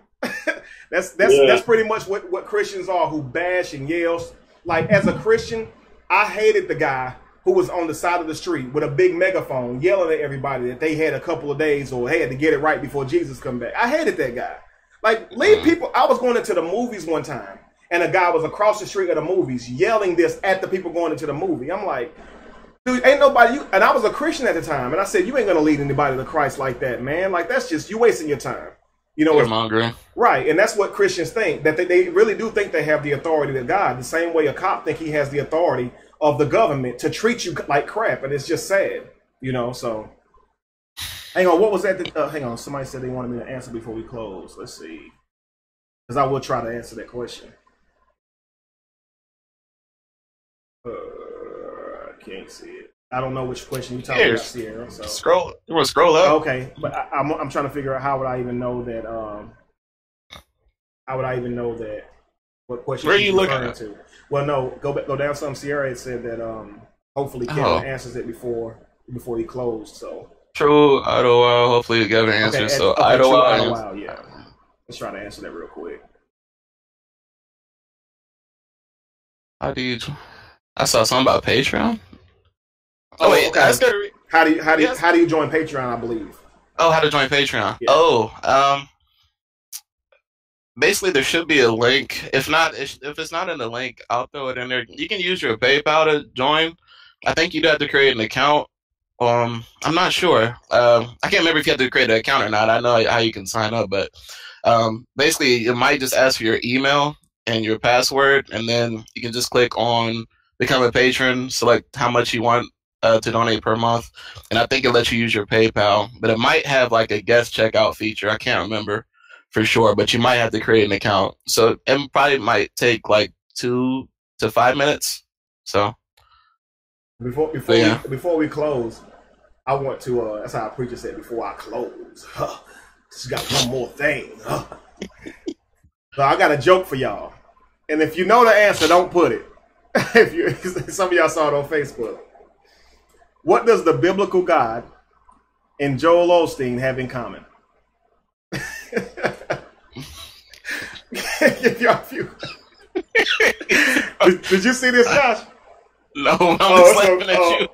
That's pretty much what Christians are, who bash and yells. Like, as a Christian, I hated the guy who was on the side of the street with a big megaphone yelling at everybody that they had a couple of days or had to get it right before Jesus come back. I hated that guy. Like, leave people. I was going into the movies one time, and a guy was across the street at the movies yelling this at the people going into the movie. I'm like, dude, ain't nobody. And I was a Christian at the time, and I said, you ain't gonna lead anybody to Christ like that, man. Like, that's just you wasting your time. You know, mongering. Right, and that's what Christians think, that they really do think they have the authority of God, the same way a cop think he has the authority of the government to treat you like crap, and it's just sad, you know. So, hang on, what was that? Hang on, somebody said they wanted me to answer before we close. Let's see, because I will try to answer that question. I can't see it. I don't know which question you're talking about, Sierra. So. Scroll. You want to scroll up? Okay, but I'm trying to figure out how would I even know that. How would I even know that? What question? Where are you looking at? To? Well, no, go down some. Sierra had said that hopefully Kevin answers it before he closed. So true, Idlewild. Hopefully Kevin answers. So Idlewild, yeah. Let's try to answer that real quick. How do you? I saw something about Patreon. Oh wait, okay. How do you join Patreon? I believe. Oh, how to join Patreon? Yeah. Oh, basically there should be a link. If it's not in the link, I'll throw it in there. You can use your PayPal to join. I think you'd have to create an account. I'm not sure. I can't remember if you have to create an account or not. I know how you can sign up, but basically it might just ask for your email and your password, and then you can just click on become a patron, select how much you want to donate per month, and I think it lets you use your PayPal, but it might have like a guest checkout feature. I can't remember for sure, but you might have to create an account. So it probably might take like 2 to 5 minutes. So before we close, I want to. That's how our preacher said before I close. Just got one more thing. So I got a joke for y'all, and if you know the answer, don't put it. Some of y'all saw it on Facebook. What does the biblical God and Joel Osteen have in common? Did you see this, Josh? No, I'm laughing at you.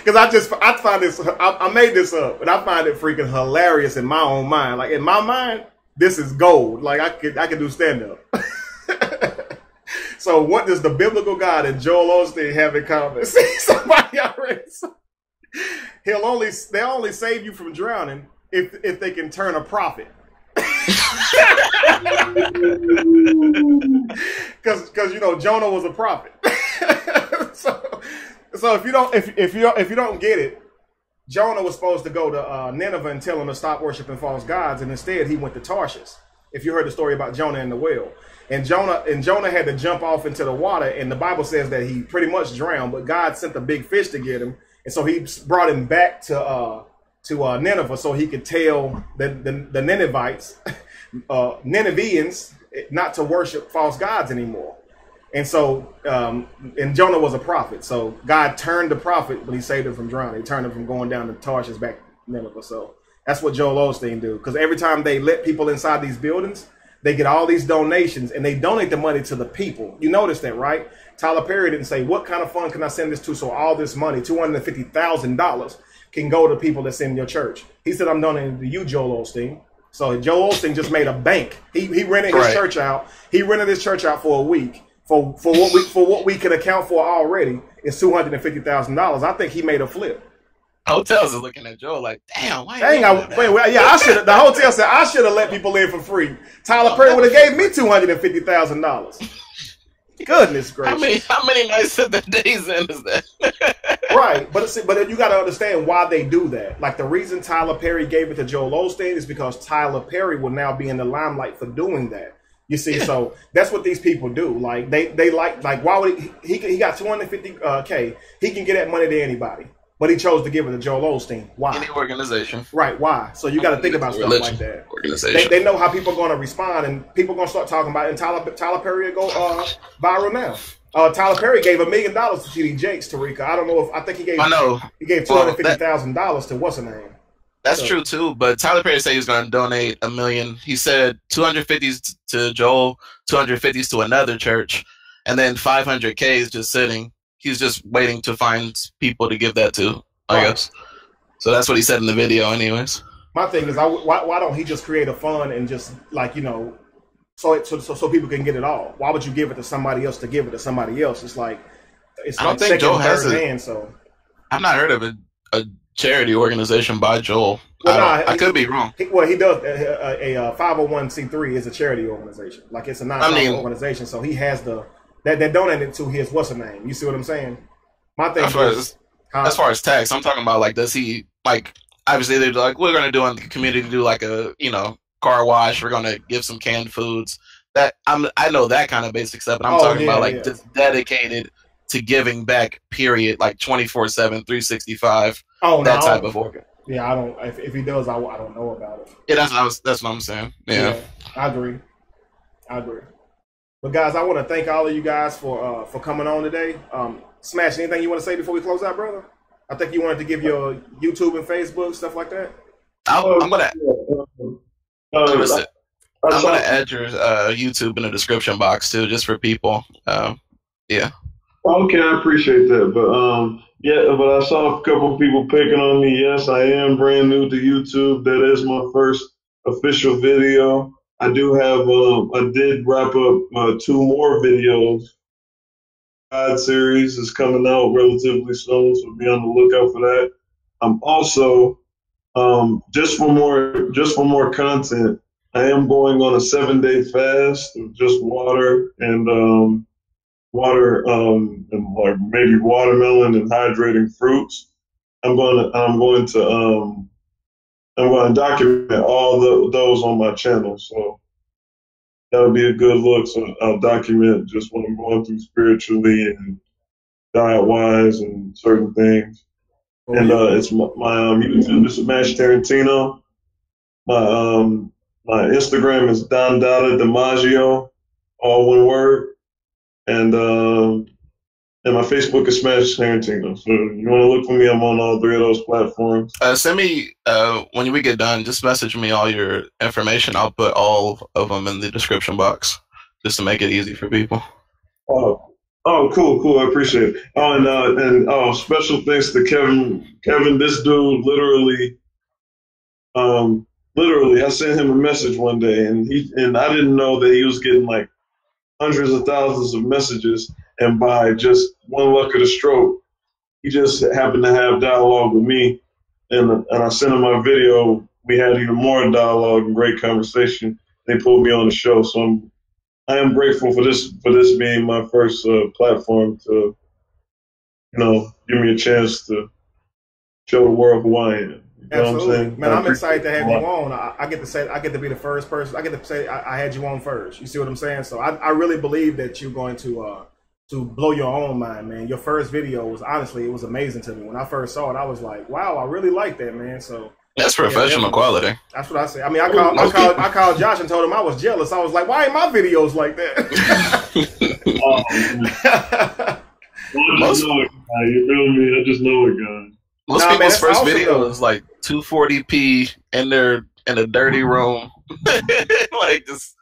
Because I find this. I made this up, and I find it freaking hilarious in my own mind. Like in my mind, this is gold. Like I could do stand up. So what does the biblical God and Joel Osteen have in common? See, somebody already. They'll only save you from drowning if they can turn a profit. Because you know Jonah was a prophet. so if you don't get it, Jonah was supposed to go to Nineveh and tell them to stop worshiping false gods, and instead he went to Tarshish. If you heard the story about Jonah and the whale, and Jonah had to jump off into the water, and the Bible says that he pretty much drowned, but God sent a big fish to get him, and so he brought him back to Nineveh so he could tell the Ninevites, Ninevians, not to worship false gods anymore. And so, and Jonah was a prophet, so God turned the prophet when he saved him from drowning. He turned him from going down to Tarshish back to Nineveh. So that's what Joel Osteen do, because every time they let people inside these buildings, they get all these donations, and they donate the money to the people. You notice that, right? Tyler Perry didn't say, what kind of fund can I send this to so all this money, $250,000, can go to people that's in your church? He said, I'm donating to you, Joel Osteen. So Joel Osteen just made a bank. He rented his church out. He rented his church out for a week. For what we can account for already is $250,000. I think he made a flip. Hotels are looking at Joe like, damn, why? Dang, I should have. The hotel said I should have let people in for free. Tyler Perry would have gave me $250,000. Goodness gracious! How many nights at the days end is that? Right, but you got to understand why they do that. Like the reason Tyler Perry gave it to Joel Osteen is because Tyler Perry will now be in the limelight for doing that. You see, so that's what these people do. Like they like why would he got $250K? He can get that money to anybody. But he chose to give it to Joel Osteen. Why? Any organization. Right, why? So you got to think about stuff like that. Organization. They know how people are going to respond, and people are going to start talking about it, and Tyler Perry will go viral now. Tyler Perry gave $1 million to TD Jakes, Tarika. I don't know if, I think he gave $250,000 to what's her name. That's true too, but Tyler Perry said he was going to donate $1 million. He said 250s to Joel, 250s to another church. and then 500K is just sitting. He's just waiting to find people to give that to, I guess. So that's what he said in the video, anyways. My thing is, why don't he just create a fund and just like, you know, so people can get it all? Why would you give it to somebody else to give it to somebody else? It's like I don't think Joel has a hand. So I've not heard of a charity organization by Joel. Well, I could be wrong. He does a 501c3 is a charity organization. Like it's a non-profit organization. So he has that donated to his what's her name. You see what I'm saying? My thing is, as far as tax, I'm talking about like, does he like? Obviously, they're like, we're going to do in the community, do like a, you know, car wash. We're going to give some canned foods. That I know that kind of basic stuff, but I'm talking about like just dedicated to giving back. Period, like 24/7, 365. That type of organ. Yeah, I don't. If he does, I don't know about it. Yeah, that's what I'm saying. Yeah, I agree. But guys, I want to thank all of you guys for coming on today. Smash, anything you want to say before we close out, brother? I think you wanted to give your YouTube and Facebook, stuff like that. I'm gonna add your YouTube in the description box too, just for people. Yeah. Okay, I appreciate that. But I saw a couple of people picking on me. Yes, I am brand new to YouTube. That is my first official video. I do have I did wrap up 2 more videos. God series is coming out relatively soon, so be on the lookout for that. I'm also just for more content, I am going on a 7-day fast of just water and like maybe watermelon and hydrating fruits. I'm going to document all those on my channel. So that'll be a good look. So I'll document just what I'm going through spiritually and diet-wise and certain things. And it's my YouTube is Smash Tarantino. My Instagram is Don Dada DiMaggio, all one word. And my Facebook is Smash Tarantino. So you want to look for me, I'm on all 3 of those platforms. Send me, when we get done, just message me all your information. I'll put all of them in the description box just to make it easy for people. Oh, cool. I appreciate it. And special thanks to Kevin. Kevin, this dude literally, I sent him a message one day, and I didn't know that he was getting like hundreds of thousands of messages, and by just one luck of the stroke, he just happened to have dialogue with me, and I sent him my video. We had even more dialogue and great conversation. They pulled me on the show, so I am grateful for this being my first platform to, give me a chance to show the world who I am. You know what I'm saying? Man, I'm excited to have you on. I get to be the first person. I get to say I had you on first. You see what I'm saying? So I really believe that you're going to blow your own mind, man. Your first video was honestly, it was amazing to me. When I first saw it, I was like, wow, I really like that, man. So that's professional quality. That's what I say. I mean, I called Josh and told him I was jealous. I was like, why ain't my videos like that? I just know it, guy. You feel me? I just know it, guy. Most people's first video is like 240p in a dirty room, like just.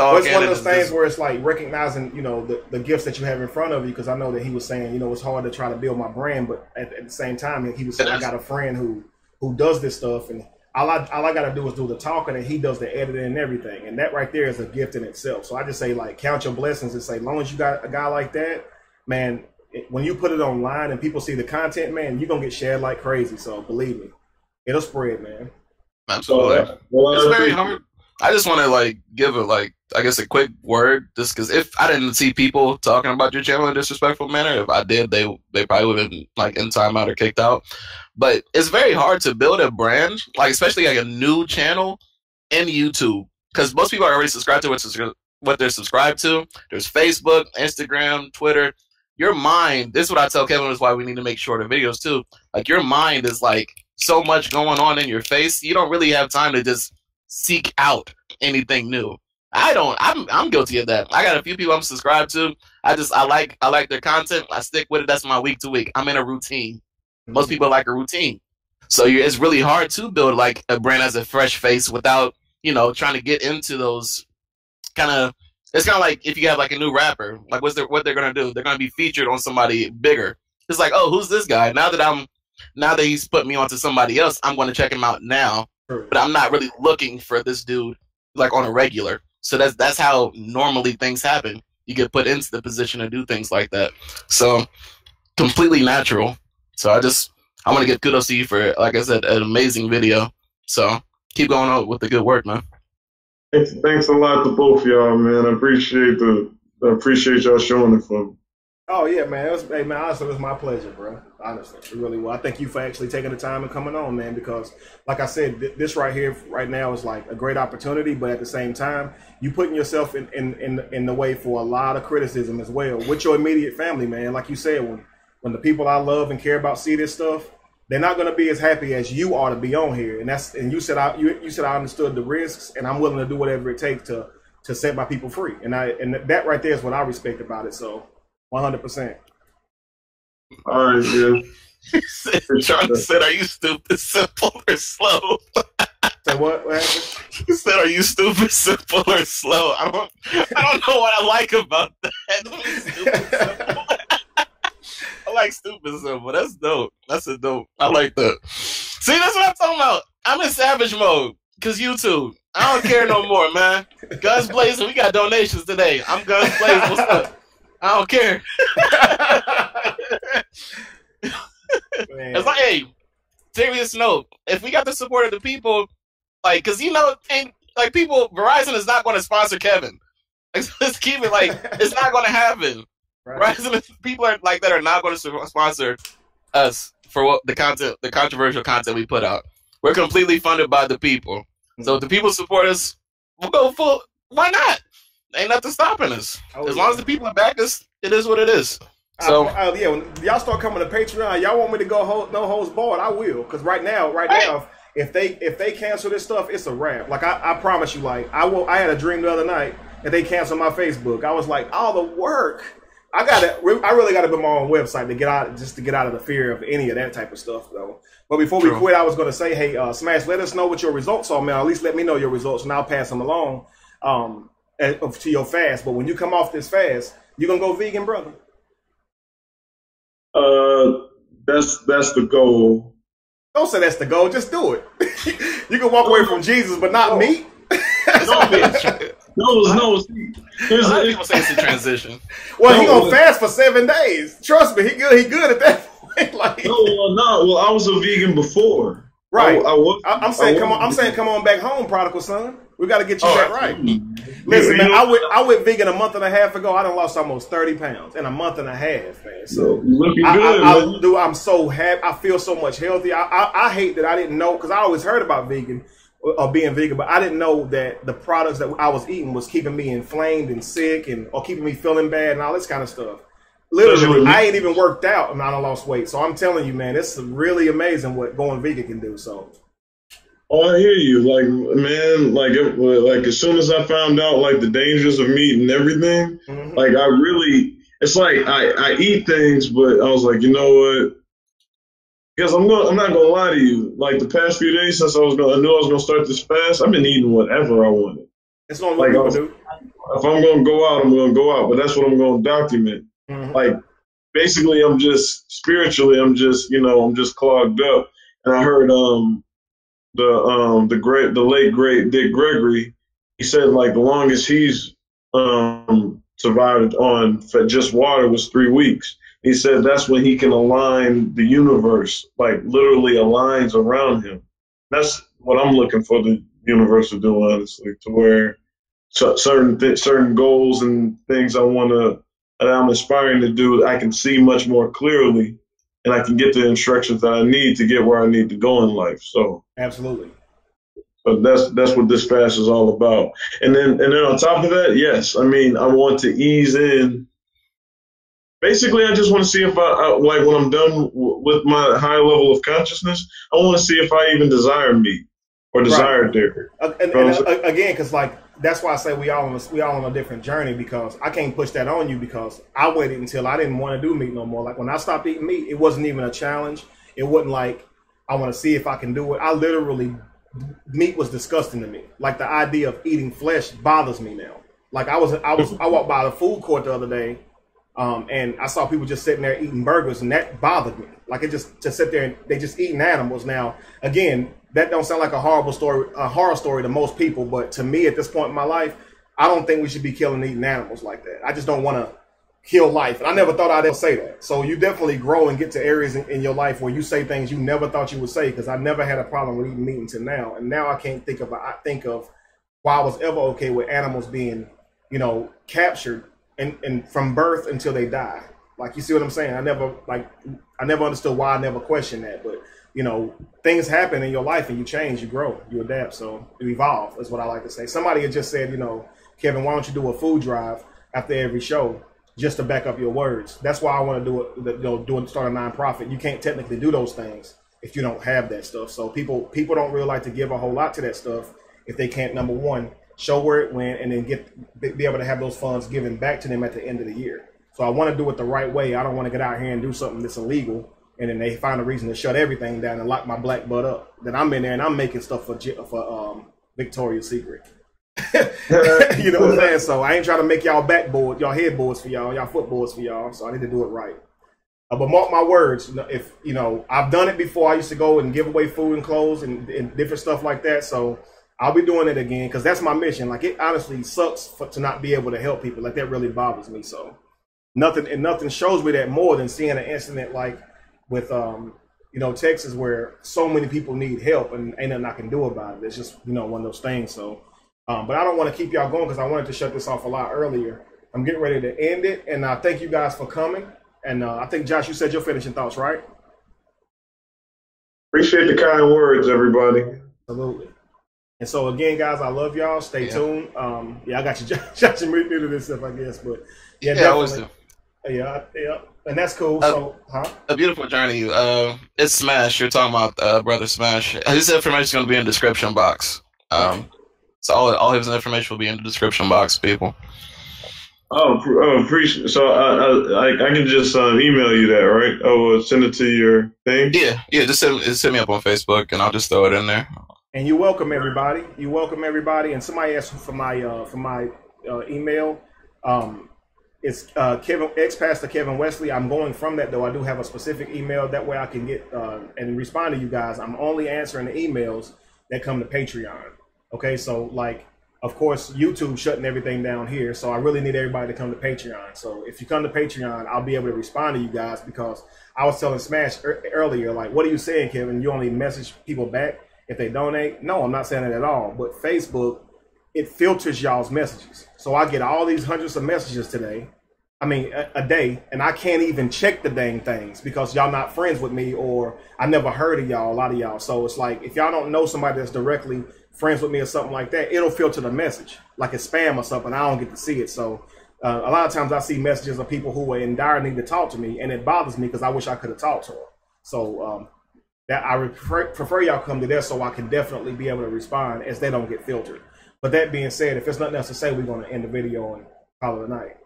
It's one of those things where it's like recognizing, the gifts that you have in front of you. Because I know that he was saying, it's hard to try to build my brand, but at the same time, he was saying, I got a friend who does this stuff, and all I got to do is do the talking, and he does the editing and everything, and that right there is a gift in itself. So I just say, like, count your blessings and say, as long as you got a guy like that, man. When you put it online and people see the content, man, you're going to get shared like crazy. So believe me, it'll spread, man. Absolutely. It's very hard. I just want to give a quick word, just because if I didn't see people talking about your channel in a disrespectful manner, if I did, they probably would have been in timeout or kicked out. But it's very hard to build a brand, especially a new channel in YouTube, because most people are already subscribed to what they're subscribed to. There's Facebook, Instagram, Twitter. Your mind, this is what I tell Kevin, is why we need to make shorter videos too. Your mind is so much going on in your face. You don't really have time to just seek out anything new. I'm guilty of that. I got a few people I'm subscribed to. I like their content. I stick with it. That's my week to week. I'm in a routine. Most people like a routine. So it's really hard to build a brand as a fresh face without, trying to get into those kind of It's kind of like if you have like a new rapper, like what they're gonna do? They're gonna be featured on somebody bigger. It's like, oh, who's this guy? Now that he's put me onto somebody else, I'm going to check him out now. But I'm not really looking for this dude like on a regular. So that's how normally things happen. You get put into the position to do things like that. So completely natural. So I want to give kudos to you for, like I said, an amazing video. So keep going on with the good work, man. Thanks a lot to both y'all, man. I appreciate y'all showing it for me. Oh yeah, man. Honestly, it was my pleasure, bro. Honestly, it really was. I thank you for actually taking the time and coming on, man. Because, like I said, this right here, right now, is like a great opportunity. But at the same time, you putting yourself in the way for a lot of criticism as well with your immediate family, man. Like you said, when the people I love and care about see this stuff, they're not going to be as happy as you are to be on here. And you said I understood the risks, and I'm willing to do whatever it takes to set my people free. And that right there is what I respect about it. So 100%. All right, yeah. Charlie said, "Are you stupid, simple, or slow?" So what happened? He said, "Are you stupid, simple, or slow?" I don't know what I like about that. Stupid, simple. I like stupid simple. That's dope. That's a dope. I like that. See, that's what I'm talking about. I'm in savage mode because YouTube. I don't care no more, man. Guns blazing. We got donations today. I'm guns blazing. What's up? I don't care. It's like, hey, serious note. If we got the support of the people, like, because ain't like people. Verizon is not going to sponsor Kevin. Like, let's keep it like it's not going to happen. Right. People are like that are not going to sponsor us for what the controversial content we put out. We're completely funded by the people. So if the people support us, we'll go full. Why not? Ain't nothing stopping us. As long as the people back us, it is what it is. So yeah, when y'all start coming to Patreon, y'all want me to go no holds barred, I will. Because right now, if they cancel this stuff, it's a wrap. Like I promise you, like I had a dream the other night that they canceled my Facebook. I was like, all the work. I really got to build my own website to get out of the fear of any of that type of stuff, though. But before we quit, I was going to say, hey, Smash, let us know what your results are, man. At least let me know your results, and I'll pass them along to your fast. But when you come off this fast, you gonna go vegan, brother? That's the goal. Don't say that's the goal. Just do it. You can walk away from Jesus, but not meat. No. People say it's a transition. Well, he gonna fast for 7 days. Trust me, he good at that point. Like, Well, I was a vegan before. Right. I'm saying, come on back home, prodigal son. We got to get you back right. Listen, man, I went vegan a month and a half ago. I done lost almost 30 pounds in a month and a half, man. So looking good. I'm so happy. I feel so much healthier. I hate that I didn't know, because I always heard about vegan or being vegan, but I didn't know that the products that I was eating was keeping me inflamed and sick or keeping me feeling bad and all this kind of stuff. Literally, I ain't even worked out and I done lost weight. So I'm telling you, man, it's really amazing what going vegan can do. So. Oh, I hear you. Like, man, like as soon as I found out like the dangers of meat and everything, like it's like I eat things, but I was like, you know what? Because I'm not gonna lie to you. Like the past few days since I knew I was gonna start this fast, I've been eating whatever I wanted. It's not what people do. If I'm gonna go out, I'm gonna go out. But that's what I'm gonna document. Like basically, I'm just spiritually, I'm just clogged up. And I heard the late great Dick Gregory, he said like the longest he's survived on just water was 3 weeks. He said that's when he can align the universe, like literally aligns around him. That's what I'm looking for the universe to do, honestly, to where certain goals and things that I'm aspiring to do, I can see much more clearly, and I can get the instructions that I need to get where I need to go in life. So absolutely. So that's what this fast is all about. And then on top of that, yes, I mean, I want to ease in. Basically, I just want to see if I like when I'm done with my high level of consciousness, I want to see if I even desire meat or desire dairy. And again, because like that's why I say we all on a different journey, because I can't push that on you, because I waited until I didn't want to do meat no more. Like when I stopped eating meat, it wasn't even a challenge. It wasn't like I want to see if I can do it. I literally, meat was disgusting to me. Like the idea of eating flesh bothers me now. Like I walked by the food court the other day, and I saw people just sitting there eating burgers, and that bothered me. Like it just to sit there and they just eating animals. Now, again, that don't sound like a horror story to most people, but to me at this point in my life, I don't think we should be killing and eating animals like that. I just don't want to kill life. And I never thought I'd ever say that. So you definitely grow and get to areas in your life where you say things you never thought you would say, because I never had a problem with eating meat until now. And now I can't think of why I was ever okay with animals being, captured and from birth until they die. Like, you see what I'm saying? I never understood why. I never questioned that. But, things happen in your life and you change, you grow, you adapt. So you evolve is what I like to say. Somebody had just said, Kevin, why don't you do a food drive after every show just to back up your words? That's why I want to do it, start a nonprofit. You can't technically do those things if you don't have that stuff. So people don't really like to give a whole lot to that stuff if they can't, number one, show where it went, and then be able to have those funds given back to them at the end of the year. So I want to do it the right way. I don't want to get out here and do something that's illegal, and then they find a reason to shut everything down and lock my black butt up. Then I'm in there and I'm making stuff for Victoria's Secret. You know what I'm saying? So I ain't trying to make y'all backboard, y'all headboards for y'all footboards for y'all. So I need to do it right. But mark my words, if I've done it before. I used to go and give away food and clothes and different stuff like that. So I'll be doing it again, because that's my mission. Like, it honestly sucks to not be able to help people. Like, that really bothers me. So nothing shows me that more than seeing an incident like with Texas, where so many people need help and ain't nothing I can do about it. It's just one of those things. So but I don't want to keep y'all going, because I wanted to shut this off a lot earlier. I'm getting ready to end it, and I thank you guys for coming. And I think, Josh, you said your finishing thoughts, right? Appreciate the kind words, everybody. Absolutely. And so again, guys, I love y'all. Stay tuned. I got you, Josh, new to this stuff, I guess, but I always do. Yeah, and that's cool. So, a beautiful journey. It's Smash. You're talking about Brother Smash. His information is going to be in the description box. So all his information will be in the description box, people. Appreciate. So I can just email you that, right? Send it to your thing. Yeah. Just hit me up on Facebook, and I'll just throw it in there. And you're welcome, everybody. You're welcome, everybody. And somebody asked for my email. It's Kevin Pastor Kevin Wesley. I'm going from that, though. I do have a specific email. That way I can get and respond to you guys. I'm only answering the emails that come to Patreon. Okay, so of course, YouTube shutting everything down here. So I really need everybody to come to Patreon. So if you come to Patreon, I'll be able to respond to you guys, because I was telling Smash earlier, like, what are you saying, Kevin? You only message people back if they donate? No, I'm not saying that at all. But Facebook, it filters y'all's messages. So I get all these hundreds of messages a day, and I can't even check the dang things because y'all not friends with me, or I never heard of y'all, a lot of y'all. So it's like, if y'all don't know somebody that's directly friends with me or something like that, it'll filter the message like it's spam or something. I don't get to see it. So a lot of times I see messages of people who are in dire need to talk to me, and it bothers me because I wish I could have talked to them. So that I would prefer y'all come to there, so I can definitely be able to respond as they don't get filtered. But that being said, if there's nothing else to say, we're going to end the video and call it a night.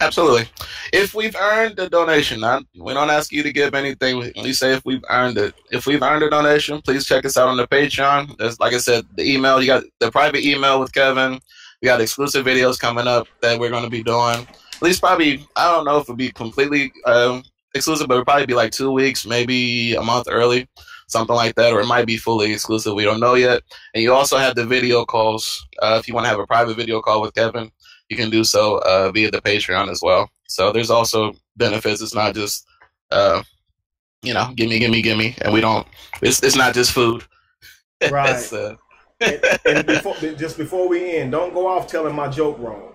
Absolutely. If we've earned the donation, we don't ask you to give anything. We say if we've earned it. If we've earned a donation, please check us out on the Patreon. There's, like I said, the email. You got the private email with Kevin. We got exclusive videos coming up that we're going to be doing. At least probably, I don't know if it'll be completely exclusive, but it'll probably be like 2 weeks, maybe a month early, something like that. Or it might be fully exclusive. We don't know yet. And you also have the video calls. If you want to have a private video call with Kevin, you can do so via the Patreon as well. So there's also benefits. It's not just, gimme, and we don't. It's not just food. Right. and before we end, don't go off telling my joke wrong.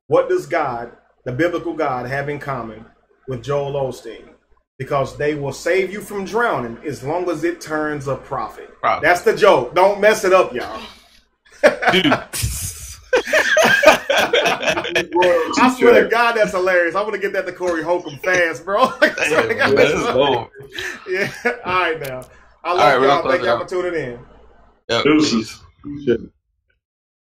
What does God, the biblical God, have in common with Joel Osteen? Because they will save you from drowning as long as it turns a profit. That's the joke. Don't mess it up, y'all. Dude. I swear to God, that's hilarious. I'm gonna get that to Corey Holcomb fast, bro. Yeah. All right, now. I love y'all. Thank y'all for tuning in. Yep. Deuces.